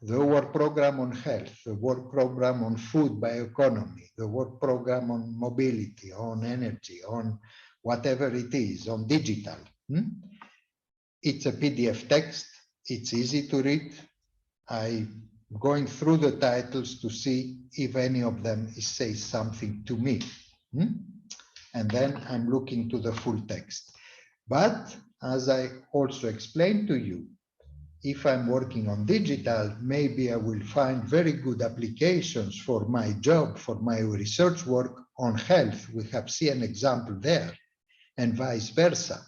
The work program on health, the work program on food bioeconomy, the work program on mobility, on energy, on whatever it is, on digital. It's a PDF text. It's easy to read. I'm going through the titles to see if any of them says something to me. and then I'm looking to the full text. But as I also explained to you, if I'm working on digital, maybe I will find very good applications for my job, for my research work on health. We have seen an example there, and vice versa.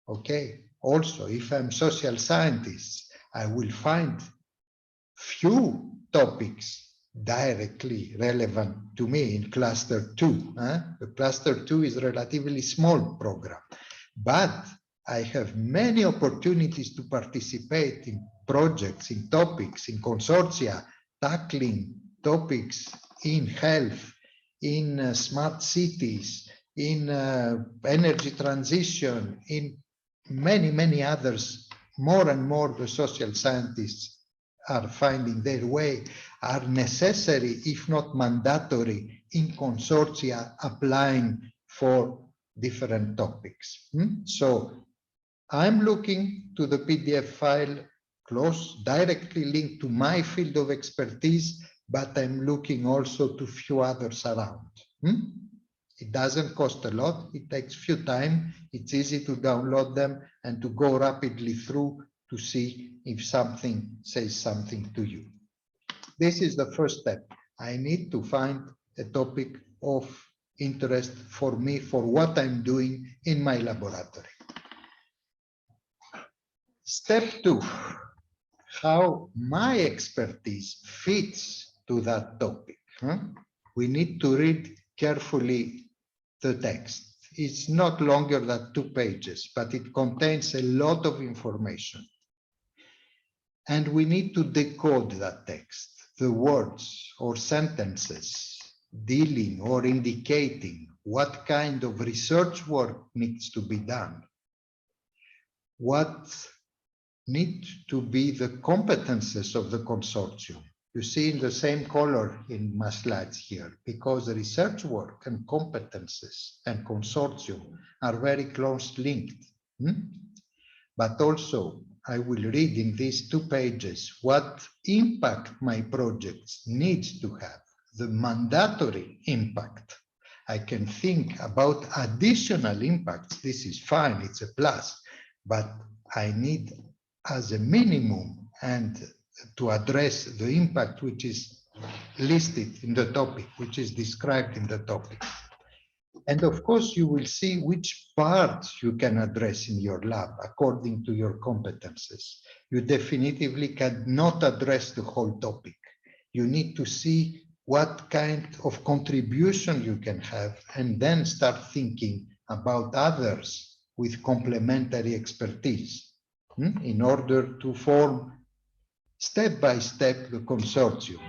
Okay. Also, if I'm social scientist, I will find few topics directly relevant to me in cluster 2. The cluster 2 is a relatively small program, but I have many opportunities to participate in projects, in topics, in consortia, tackling topics in health, in smart cities, in energy transition, in many others. More and more the social scientists are finding their way, are necessary, if not mandatory, in consortia applying for different topics. So I'm looking to the PDF file close, directly linked to my field of expertise, but I'm looking also to few others around. It doesn't cost a lot, it takes few time, it's easy to download them and to go rapidly through to see if something says something to you. This is the first step. I need to find a topic of interest for me, for what I'm doing in my laboratory. Step 2, how my expertise fits to that topic. We need to read carefully the text. It's not longer than 2 pages, but it contains a lot of information. And we need to decode that text, the words or sentences dealing or indicating what kind of research work needs to be done, what need to be the competences of the consortium. You see in the same color in my slides here, because research work and competences and consortium are very close linked. But also, I will read in these 2 pages what impact my projects need to have, the mandatory impact. I can think about additional impacts. This is fine, it's a plus, but I need as a minimum and to address the impact which is listed in the topic, which is described in the topic. And of course, you will see which parts you can address in your lab according to your competences. You definitively cannot address the whole topic. You need to see what kind of contribution you can have and then start thinking about others with complementary expertise in order to form step by step the consortium.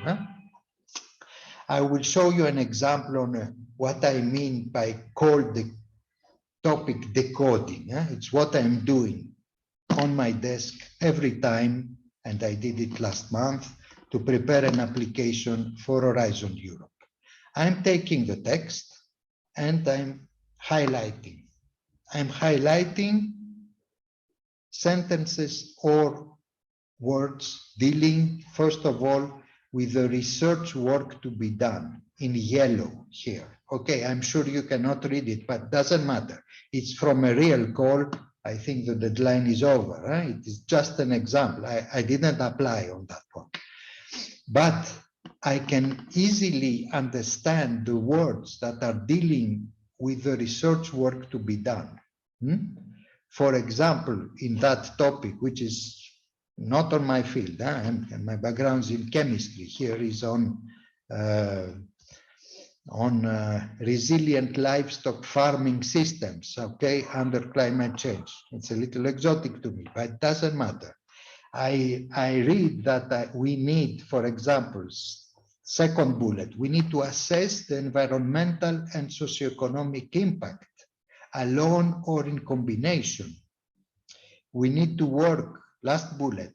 I will show you an example on what I mean by call the topic decoding. It's what I'm doing on my desk every time, and I did it last month, to prepare an application for Horizon Europe. I'm taking the text and I'm highlighting. I'm highlighting sentences or words dealing, first of all, with the research work to be done in yellow here. Okay, I'm sure you cannot read it, but doesn't matter. It's from a real call. I think the deadline is over. It is just an example. I didn't apply on that one. But I can easily understand the words that are dealing with the research work to be done. For example, in that topic, which is not on my field, and my background is in chemistry. Here is on resilient livestock farming systems, okay, under climate change. It's a little exotic to me, but it doesn't matter. I read that we need, for example, second bullet, we need to assess the environmental and socioeconomic impact alone or in combination. We need to work, last bullet,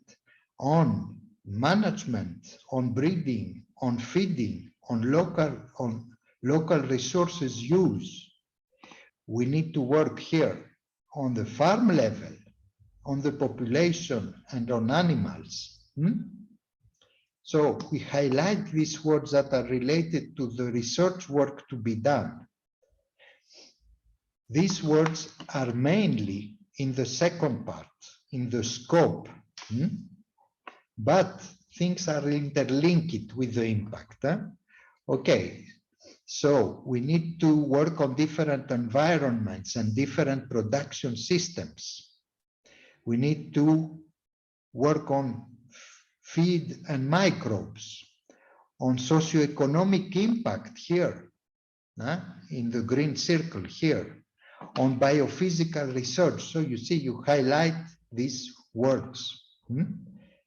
on management, on breeding, on feeding, on local resources use. We need to work here on the farm level, on the population and on animals. So we highlight these words that are related to the research work to be done. These words are mainly in the second part, in the scope, but things are interlinked with the impact. Okay, so we need to work on different environments and different production systems. We need to work on feed and microbes, on socioeconomic impact here, in the green circle here, on biophysical research. So you see, you highlight these words,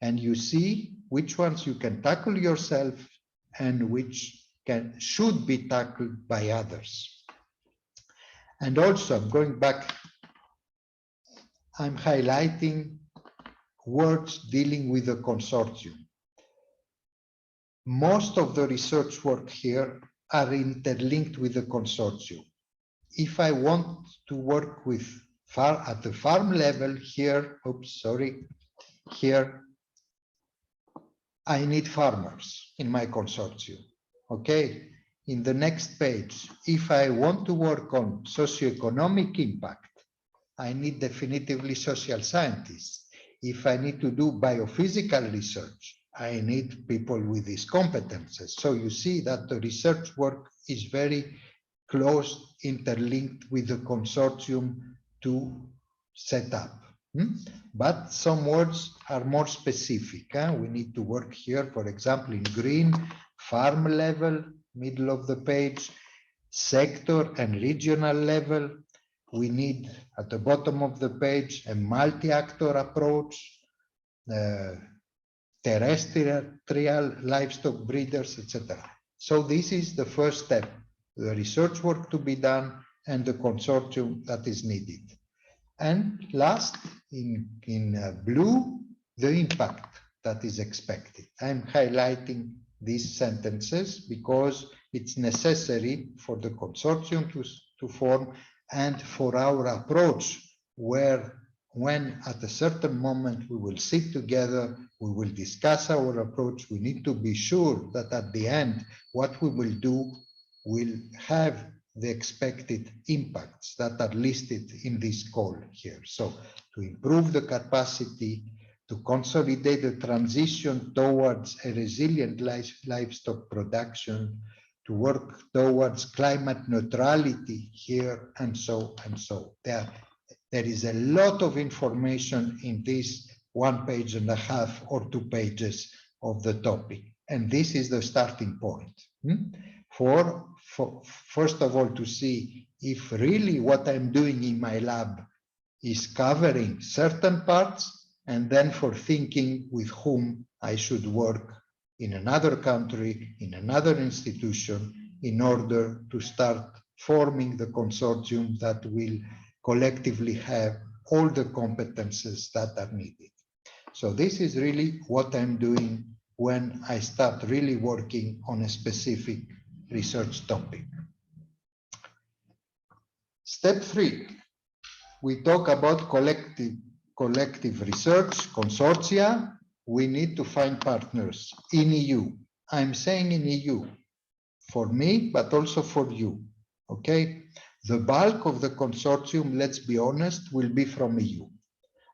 and you see which ones you can tackle yourself and which should be tackled by others. And also, I'm going back, I'm highlighting words dealing with the consortium. Most of the research work here are interlinked with the consortium. If I want to work with at the farm level here, here, I need farmers in my consortium. Okay, in the next page, if I want to work on socioeconomic impact, I need definitively social scientists. If I need to do biophysical research, I need people with these competences. So you see that the research work is very close, interlinked with the consortium to set up. But some words are more specific. We need to work here, for example, in green, farm level, middle of the page, sector and regional level. We need, at the bottom of the page, a multi-actor approach, terrestrial livestock breeders, etc. So this is the first step, the research work to be done and the consortium that is needed. And last, in blue, the impact that is expected. I'm highlighting these sentences because it's necessary for the consortium to form and for our approach, where when at a certain moment we will sit together, we will discuss our approach, we need to be sure that at the end, what we will do will have the expected impacts that are listed in this call here. So to improve the capacity, to consolidate the transition towards a resilient livestock production, to work towards climate neutrality here, and so and so. There is a lot of information in this 1.5 pages or 2 pages of the topic. And this is the starting point. For first of all, to see if really what I'm doing in my lab is covering certain parts, and then for thinking with whom I should work in another country, in another institution, in order to start forming the consortium that will collectively have all the competences that are needed. So this is really what I'm doing when I start really working on a specific research topic. Step 3, we talk about collective research, consortia. We need to find partners in EU. I'm saying in EU, for me, but also for you, okay? The bulk of the consortium, let's be honest, will be from EU.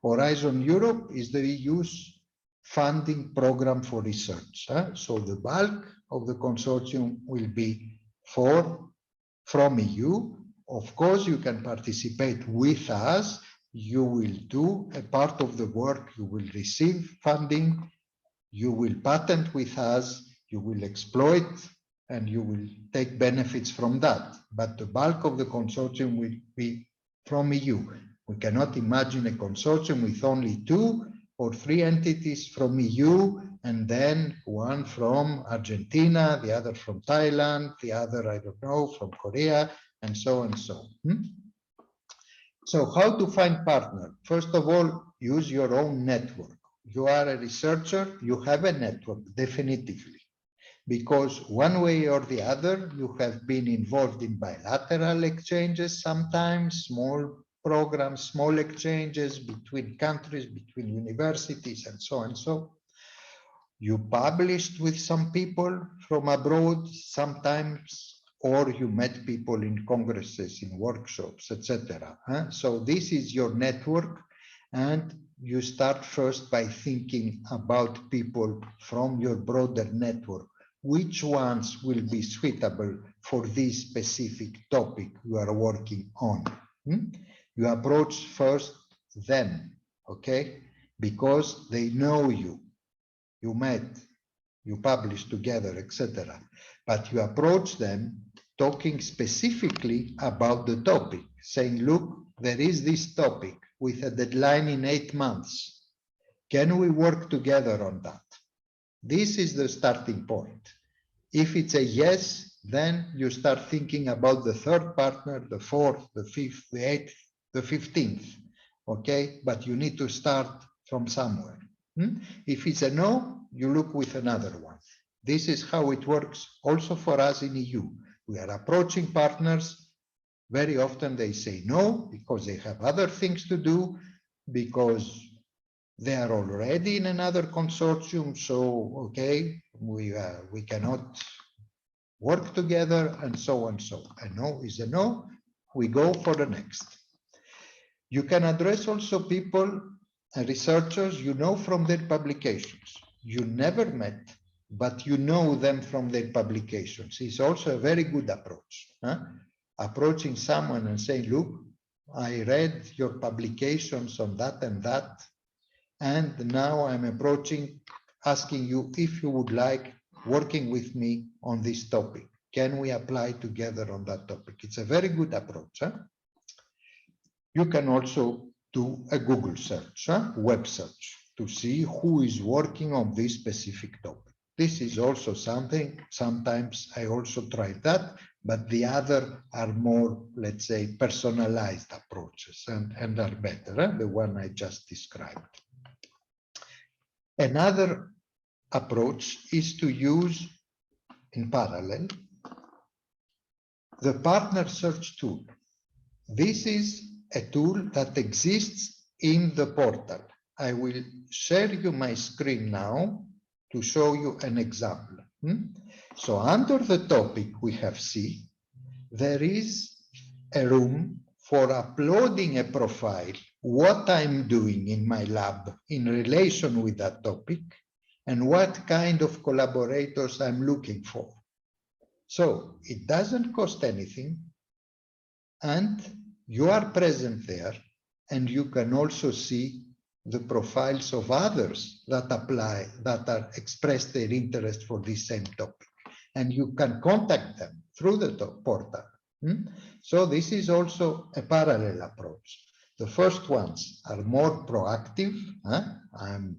Horizon Europe is the EU's funding program for research. So the bulk of the consortium will be from EU. Of course, you can participate with us. You will do a part of the work. You will receive funding. You will patent with us. You will exploit, and you will take benefits from that. But the bulk of the consortium will be from EU. We cannot imagine a consortium with only 2 or 3 entities from EU, and then one from Argentina, the other from Thailand, the other, I don't know, from Korea, and so and so. So how to find partner? First of all, use your own network. You are a researcher, you have a network, definitively. Because one way or the other, you have been involved in bilateral exchanges sometimes, small programs, small exchanges between countries, between universities, and so and so. You published with some people from abroad, sometimes or you met people in congresses, in workshops, etc. So this is your network, and you start first by thinking about people from your broader network. Which ones will be suitable for this specific topic you are working on? You approach first them, okay? Because they know you, you met, you publish together, etc. But you approach them talking specifically about the topic, saying, look, there is this topic with a deadline in 8 months. Can we work together on that? This is the starting point. If it's a yes, then you start thinking about the third partner, the fourth, the fifth, the eighth, the 15th, okay? But you need to start from somewhere. If it's a no, you look with another one. This is how it works also for us in EU. We are approaching partners. Very often they say no because they have other things to do, because they are already in another consortium. So, okay, we cannot work together, and so on. So a no is a no. We go for the next. You can address also people and researchers you know from their publications. You never met, but you know them from their publications. It's also a very good approach. Approaching someone and saying, look, I read your publications on that and that, and now I'm asking you if you would like working with me on this topic. Can we apply together on that topic? It's a very good approach. You can also do a Google search, web search, to see who is working on this specific topic. This is also something, sometimes I also try that, but the other are more, let's say, personalized approaches and are better, the one I just described. Another approach is to use, in parallel, the partner search tool. This is a tool that exists in the portal. I will share you my screen now to show you an example. So under the topic we have seen, there is a room for uploading a profile, what I'm doing in my lab in relation with that topic, and what kind of collaborators I'm looking for. So it doesn't cost anything, and you are present there, and you can also see the profiles of others that apply, that are expressed their interest for this same topic. And you can contact them through the portal. So this is also a parallel approach. The first ones are more proactive. I'm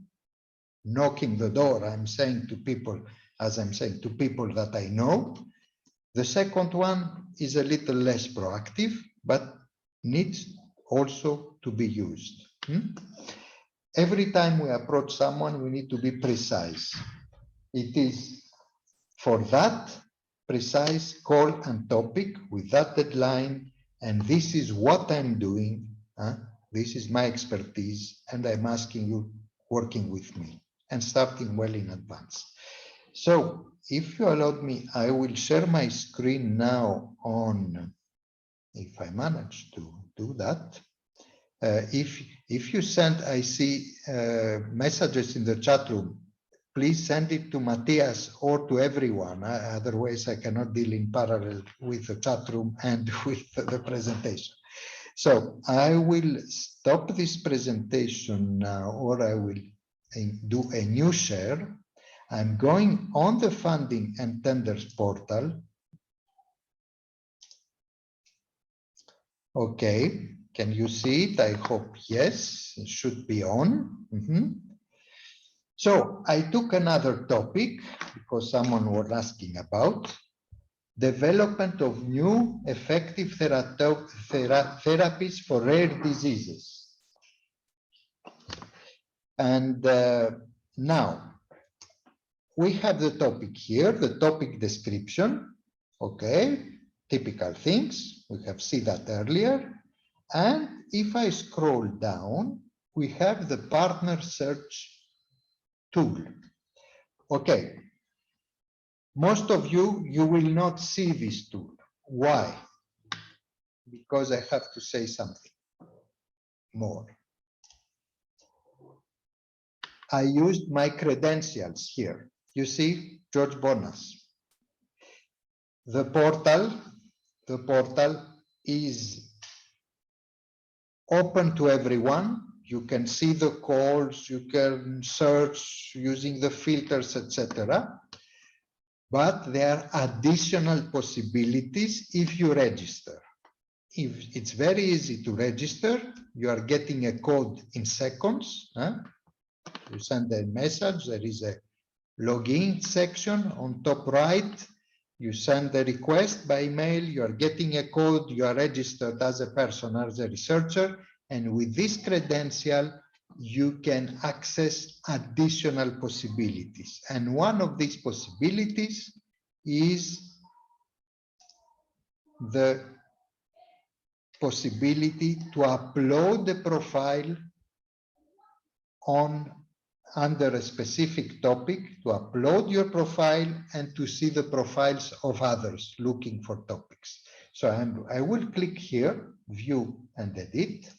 knocking the door, I'm saying to people, as I'm saying to people that I know. The second one is a little less proactive, but needs also to be used. Every time we approach someone, we need to be precise. It is for that precise call and topic with that deadline, and this is what I'm doing. This is my expertise, and I'm asking you working with me and starting well in advance. So if you allowed me, I will share my screen now on, if I manage to do that. If you send, I see messages in the chat room, please send it to Matthias or to everyone. Otherwise, I cannot deal in parallel with the chat room and with the presentation. So I will stop this presentation now, or I will do a new share. I'm going on the funding and tenders portal. Okay, can you see it? I hope yes, it should be on. So I took another topic because someone was asking about development of new effective therapies for rare diseases. And now we have the topic here, the topic description. Okay, typical things. We have seen that earlier. And if I scroll down, we have the partner search tool. Okay. Most of you will not see this tool. Why? Because I have to say something more. I used my credentials here. You see, George Bonas. The portal is open to everyone. You can see the calls, you can search using the filters, etc. But there are additional possibilities if you register. If it's very easy to register, you are getting a code in seconds. You send a message, there is a login section on top right. You send the request by email, you are getting a code, you are registered as a person, as a researcher, and with this credential, you can access additional possibilities. And one of these possibilities is the possibility to upload the profile under a specific topic, to upload your profile and to see the profiles of others looking for topics. So I will click here, view and edit.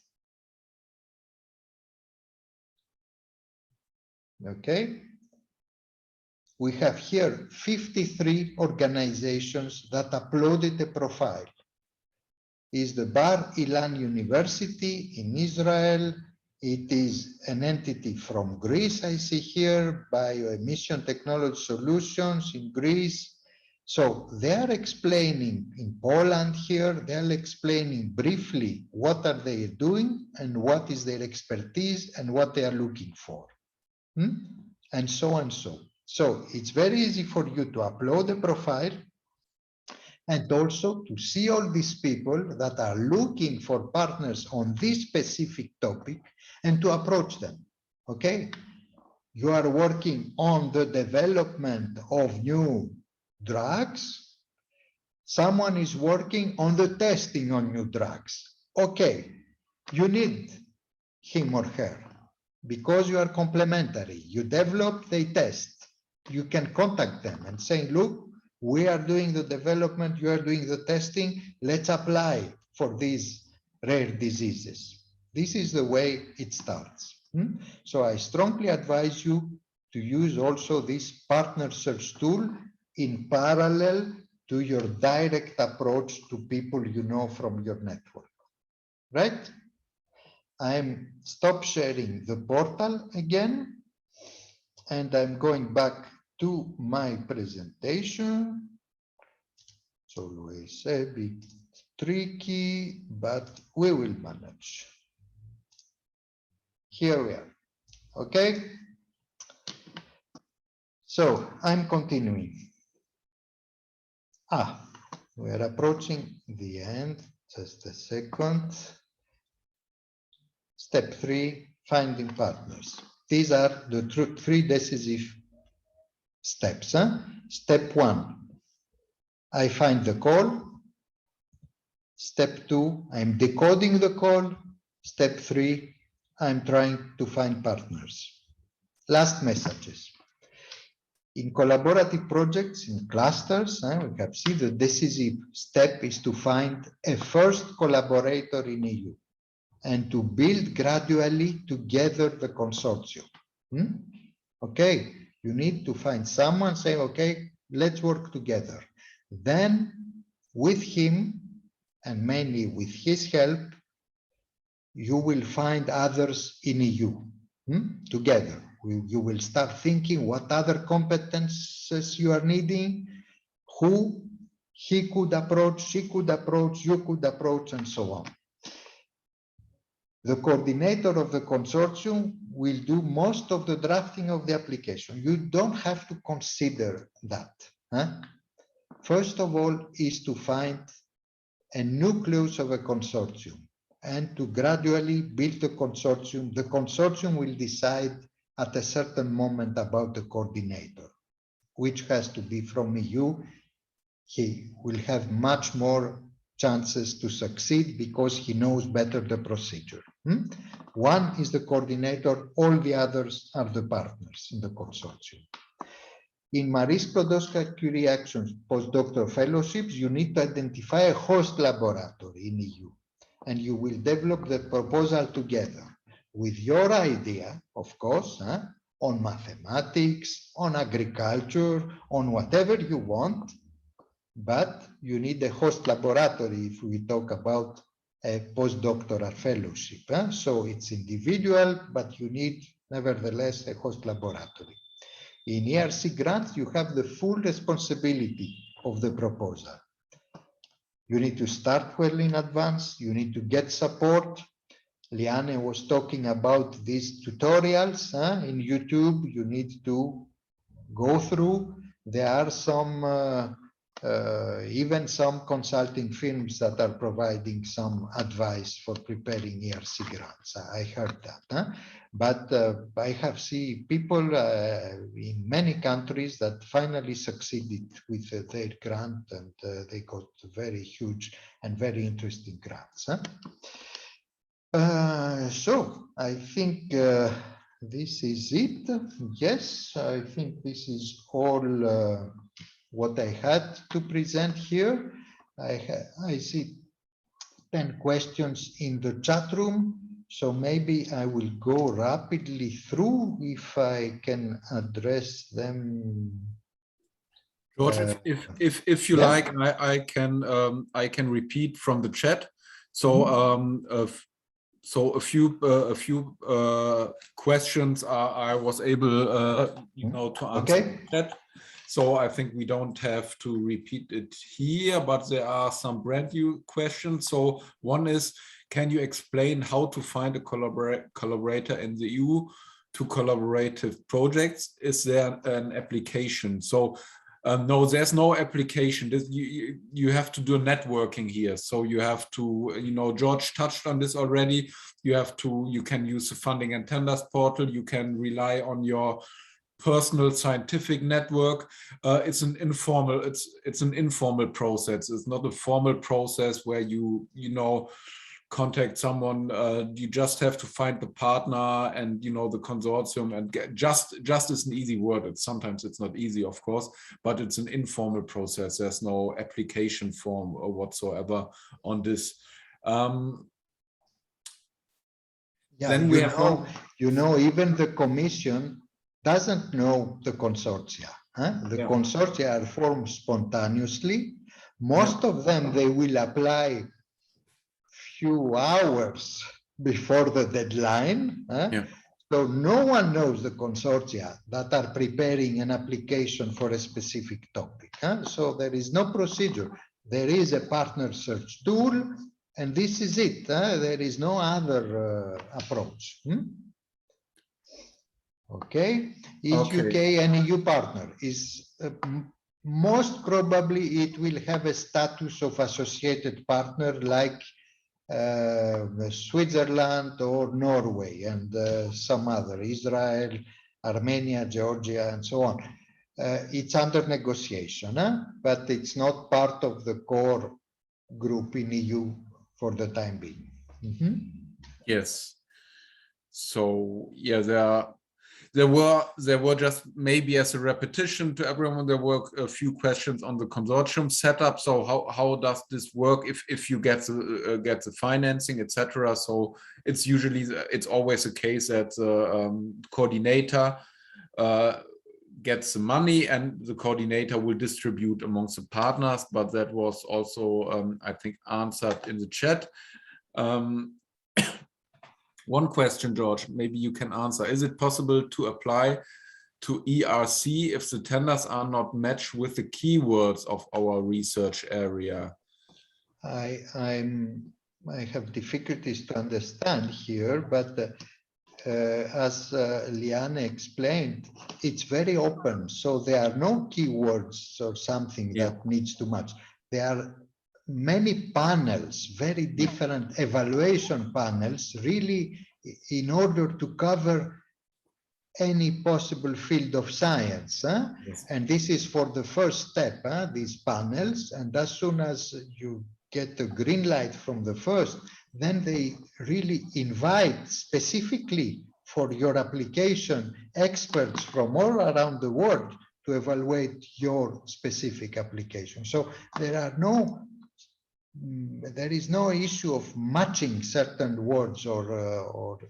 Okay. We have here 53 organizations that uploaded a profile. Is the Bar Ilan University in Israel. It is an entity from Greece, I see here, Bioemission Technology Solutions in Greece. So they are explaining in Poland here, they are explaining briefly what are they doing and what is their expertise and what they are looking for. And so and so. So it's very easy for you to upload a profile and also to see all these people that are looking for partners on this specific topic and to approach them, okay? You are working on the development of new drugs. Someone is working on the testing on new drugs. Okay, you need him or her because you are complementary. You develop, they test. You can contact them and say, look, we are doing the development, you are doing the testing, let's apply for these rare diseases. This is the way it starts. So I strongly advise you to use also this partner search tool in parallel to your direct approach to people you know from your network, right? I'm stop sharing the portal again, and I'm going back to my presentation. It's always a bit tricky, but we will manage. Here we are, okay? So I'm continuing. We are approaching the end, just a second. Step 3, finding partners. These are the 3 decisive steps. Step 1, I find the call. Step 2, I'm decoding the call. Step 3, I'm trying to find partners. Last messages. In collaborative projects, in clusters, we have seen the decisive step is to find a first collaborator in EU and to build gradually together the consortium. Okay, you need to find someone, say, okay, let's work together. Then with him, and mainly with his help, you will find others in EU together. You will start thinking what other competences you are needing, who he could approach, she could approach, you could approach, and so on. The coordinator of the consortium will do most of the drafting of the application. You don't have to consider that. First of all is to find a nucleus of a consortium and to gradually build the consortium. The consortium will decide at a certain moment about the coordinator, which has to be from EU. He will have much more chances to succeed because he knows better the procedure. One is the coordinator, all the others are the partners in the consortium. In Marie Skłodowska-Curie Actions postdoctoral fellowships, you need to identify a host laboratory in EU, and you will develop the proposal together with your idea, of course, on mathematics, on agriculture, on whatever you want, but you need a host laboratory if we talk about a postdoctoral fellowship. So it's individual, but you need nevertheless a host laboratory. In ERC grants, you have the full responsibility of the proposal. You need to start well in advance, you need to get support. Liane was talking about these tutorials in YouTube. You need to go through. There are some, even some consulting firms that are providing some advice for preparing ERC grants. I heard that. But I have seen people in many countries that finally succeeded with their grant, and they got very huge and very interesting grants. So I think this is it. Yes, I think this is all what I had to present here. I see 10 questions in the chat room, so maybe I will go rapidly through if I can address them. George, if you like, I can repeat from the chat. So so a few questions I was able to answer in the chat. So I think we don't have to repeat it here, but there are some brand new questions. So one is, can you explain how to find a collaborator in the EU to collaborative projects? Is there an application? So no, there's no application. You have to do networking here. So you have to, George touched on this already. You can use the funding and tenders portal. You can rely on your personal scientific network. It's an informal process. It's not a formal process where you contact someone. You just have to find the partner and the consortium, and just is an easy word. Sometimes it's not easy, of course, but it's an informal process. There's no application form or whatsoever on this. Then we have even the Commission doesn't know the consortia. The consortia are formed spontaneously. Most of them, they will apply few hours before the deadline. So no one knows the consortia that are preparing an application for a specific topic. So there is no procedure. There is a partner search tool, and this is it. There is no other approach. Okay. Is UK an EU partner? Is most probably it will have a status of associated partner like Switzerland or Norway and some other, Israel, Armenia, Georgia, and so on. It's under negotiation, but it's not part of the core group in EU for the time being. Yes. So yeah, there were just maybe as a repetition to everyone, there were a few questions on the consortium setup. So how does this work if you get the financing, etc. So it's always a case that the coordinator gets the money and the coordinator will distribute amongst the partners, but that was also I think answered in the chat. One question, George, maybe you can answer. Is it possible to apply to ERC if the tenders are not matched with the keywords of our research area? I have difficulties to understand here, but as Liane explained, it's very open. So there are no keywords or something that needs to match. There are many panels, very different evaluation panels, really in order to cover any possible field of science. Yes. And this is for the first step, these panels. And as soon as you get a green light from the first, then they really invite specifically for your application experts from all around the world to evaluate your specific application. So there is no issue of matching certain words or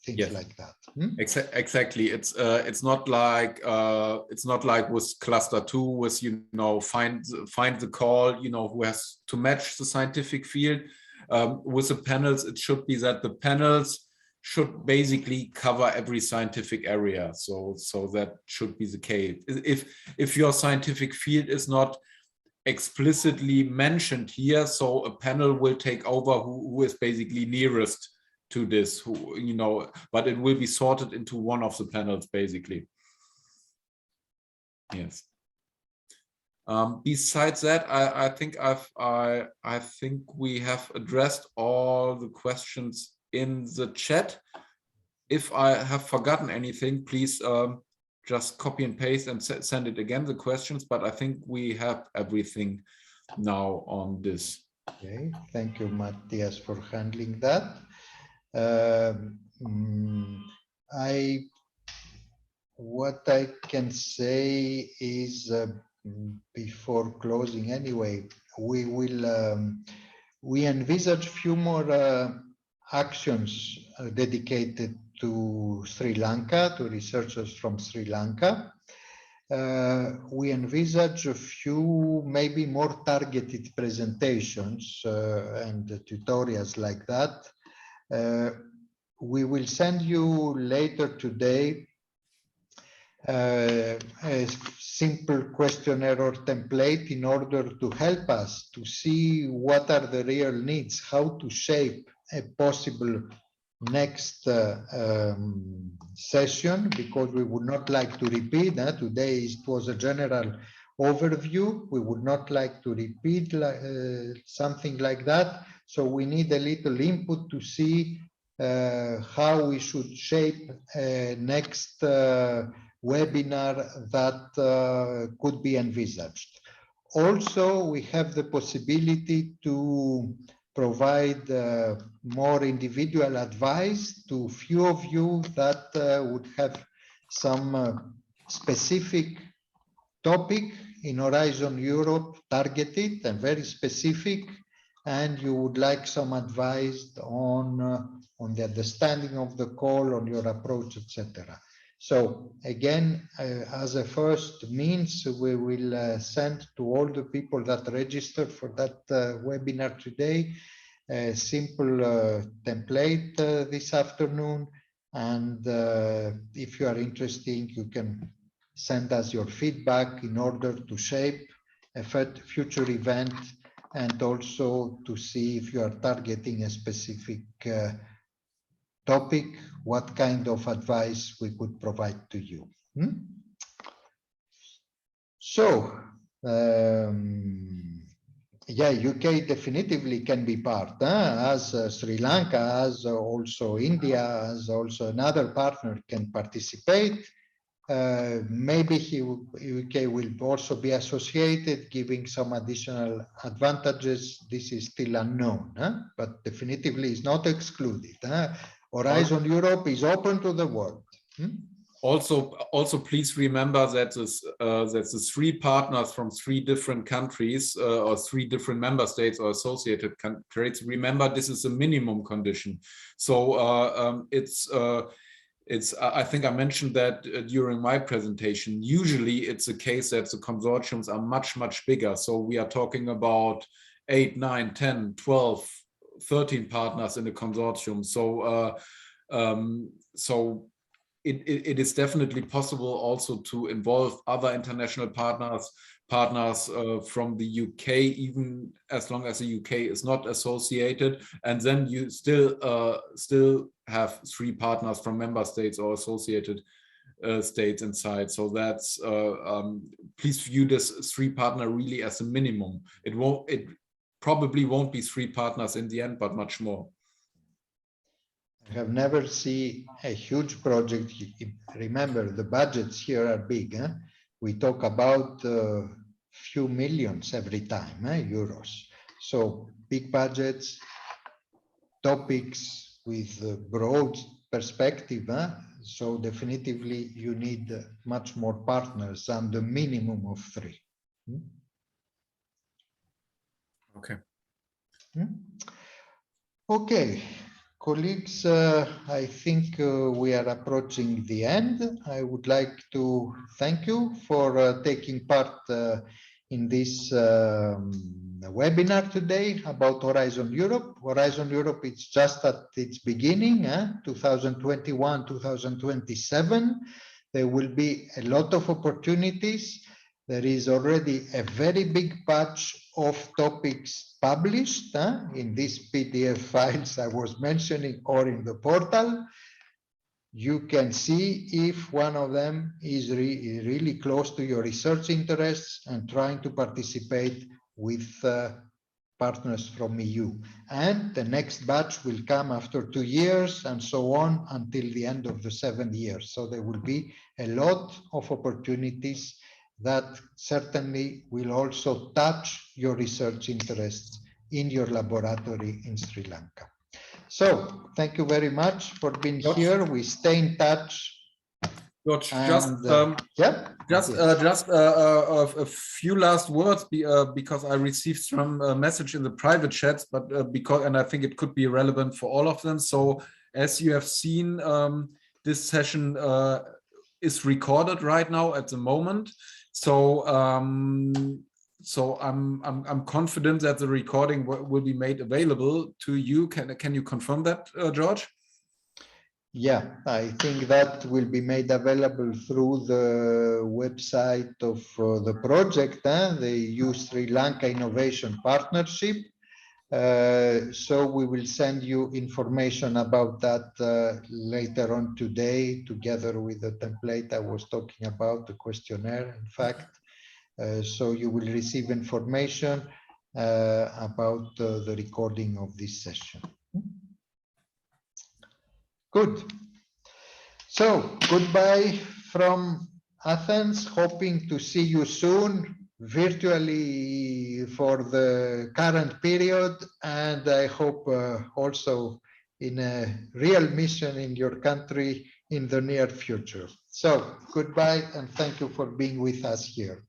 things Yes. like that. Exactly. It's not like with cluster 2 with, you know, find the call, you know, who has to match the scientific field. With the panels, it should be that the panels should basically cover every scientific area. So that should be the case. If your scientific field is not explicitly mentioned here, so a panel will take over who is basically nearest to this, who, you know, but it will be sorted into one of the panels basically. Yes. Besides that, I think I think we have addressed all the questions in the chat. If I have forgotten anything, please just copy and paste and send it again, the questions, but I think we have everything now on this. Okay, thank you, Matthias, for handling that. What I can say is, before closing anyway, we envisage few more actions dedicated to Sri Lanka, to researchers from Sri Lanka. We envisage a few maybe more targeted presentations and tutorials like that. We will send you later today a simple questionnaire or template in order to help us to see what are the real needs, how to shape a possible next session, because we would not like to repeat. Today it was a general overview. We would not like to repeat something like that. So we need a little input to see how we should shape a next webinar that could be envisaged. Also, we have the possibility to provide more individual advice to few of you that would have some specific topic in Horizon Europe targeted and very specific, and you would like some advice on the understanding of the call, on your approach, etc. So again, as a first means, we will send to all the people that registered for that webinar today a simple template this afternoon. And if you are interested, you can send us your feedback in order to shape a future event, and also to see if you are targeting a specific topic, what kind of advice we could provide to you. So, yeah, UK definitively can be part, as Sri Lanka, as also India, as also another partner can participate. Maybe UK will also be associated, giving some additional advantages. This is still unknown, but definitively is not excluded. Horizon Europe is open to the world. Also, please remember that the 3 partners from 3 different countries or 3 different member states or associated countries. Remember, this is a minimum condition. So I think I mentioned that during my presentation. Usually, it's a case that the consortiums are much bigger. So we are talking about 8, 9, 10, 12, 13 partners in the consortium. So it is definitely possible also to involve other international partners from the UK, even as long as the UK is not associated, and then you still have 3 partners from member states or associated states inside. So that's please view this 3 partner really as a minimum. It probably won't be 3 partners in the end, but much more. I have never seen a huge project. Remember, the budgets here are big. We talk about few millions every time, euros. So big budgets, topics with broad perspective. So definitively you need much more partners than the minimum of 3. Okay. Okay, colleagues, I think we are approaching the end. I would like to thank you for taking part in this webinar today about Horizon Europe. Horizon Europe is just at its beginning, 2021, 2027. There will be a lot of opportunities. There is already a very big batch of topics published in these PDF files I was mentioning or in the portal. You can see if one of them is really close to your research interests and trying to participate with partners from EU. And the next batch will come after 2 years and so on until the end of the 7th year. So there will be a lot of opportunities that certainly will also touch your research interests in your laboratory in Sri Lanka. So thank you very much for being here. We stay in touch. George, And, just a few last words because I received some message in the private chats, but and I think it could be relevant for all of them. So as you have seen, this session is recorded right now at the moment. So so I'm confident that the recording will be made available to you. Can you confirm that, George? Yeah, I think that will be made available through the website of the project, the EU Sri Lanka Innovation Partnership. So we will send you information about that later on today, together with the template I was talking about, the questionnaire, in fact. So you will receive information about the recording of this session. Good. So goodbye from Athens, hoping to see you soon virtually for the current period, and I hope also in a real mission in your country in the near future. So goodbye and thank you for being with us here.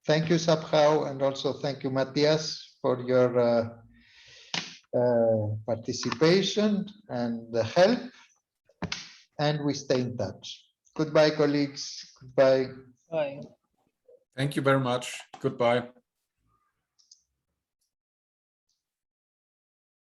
Thank you, Sabhao, and also thank you, Matthias, for your participation and help. And we stay in touch. Goodbye, colleagues. Goodbye. Bye. Thank you very much. Goodbye.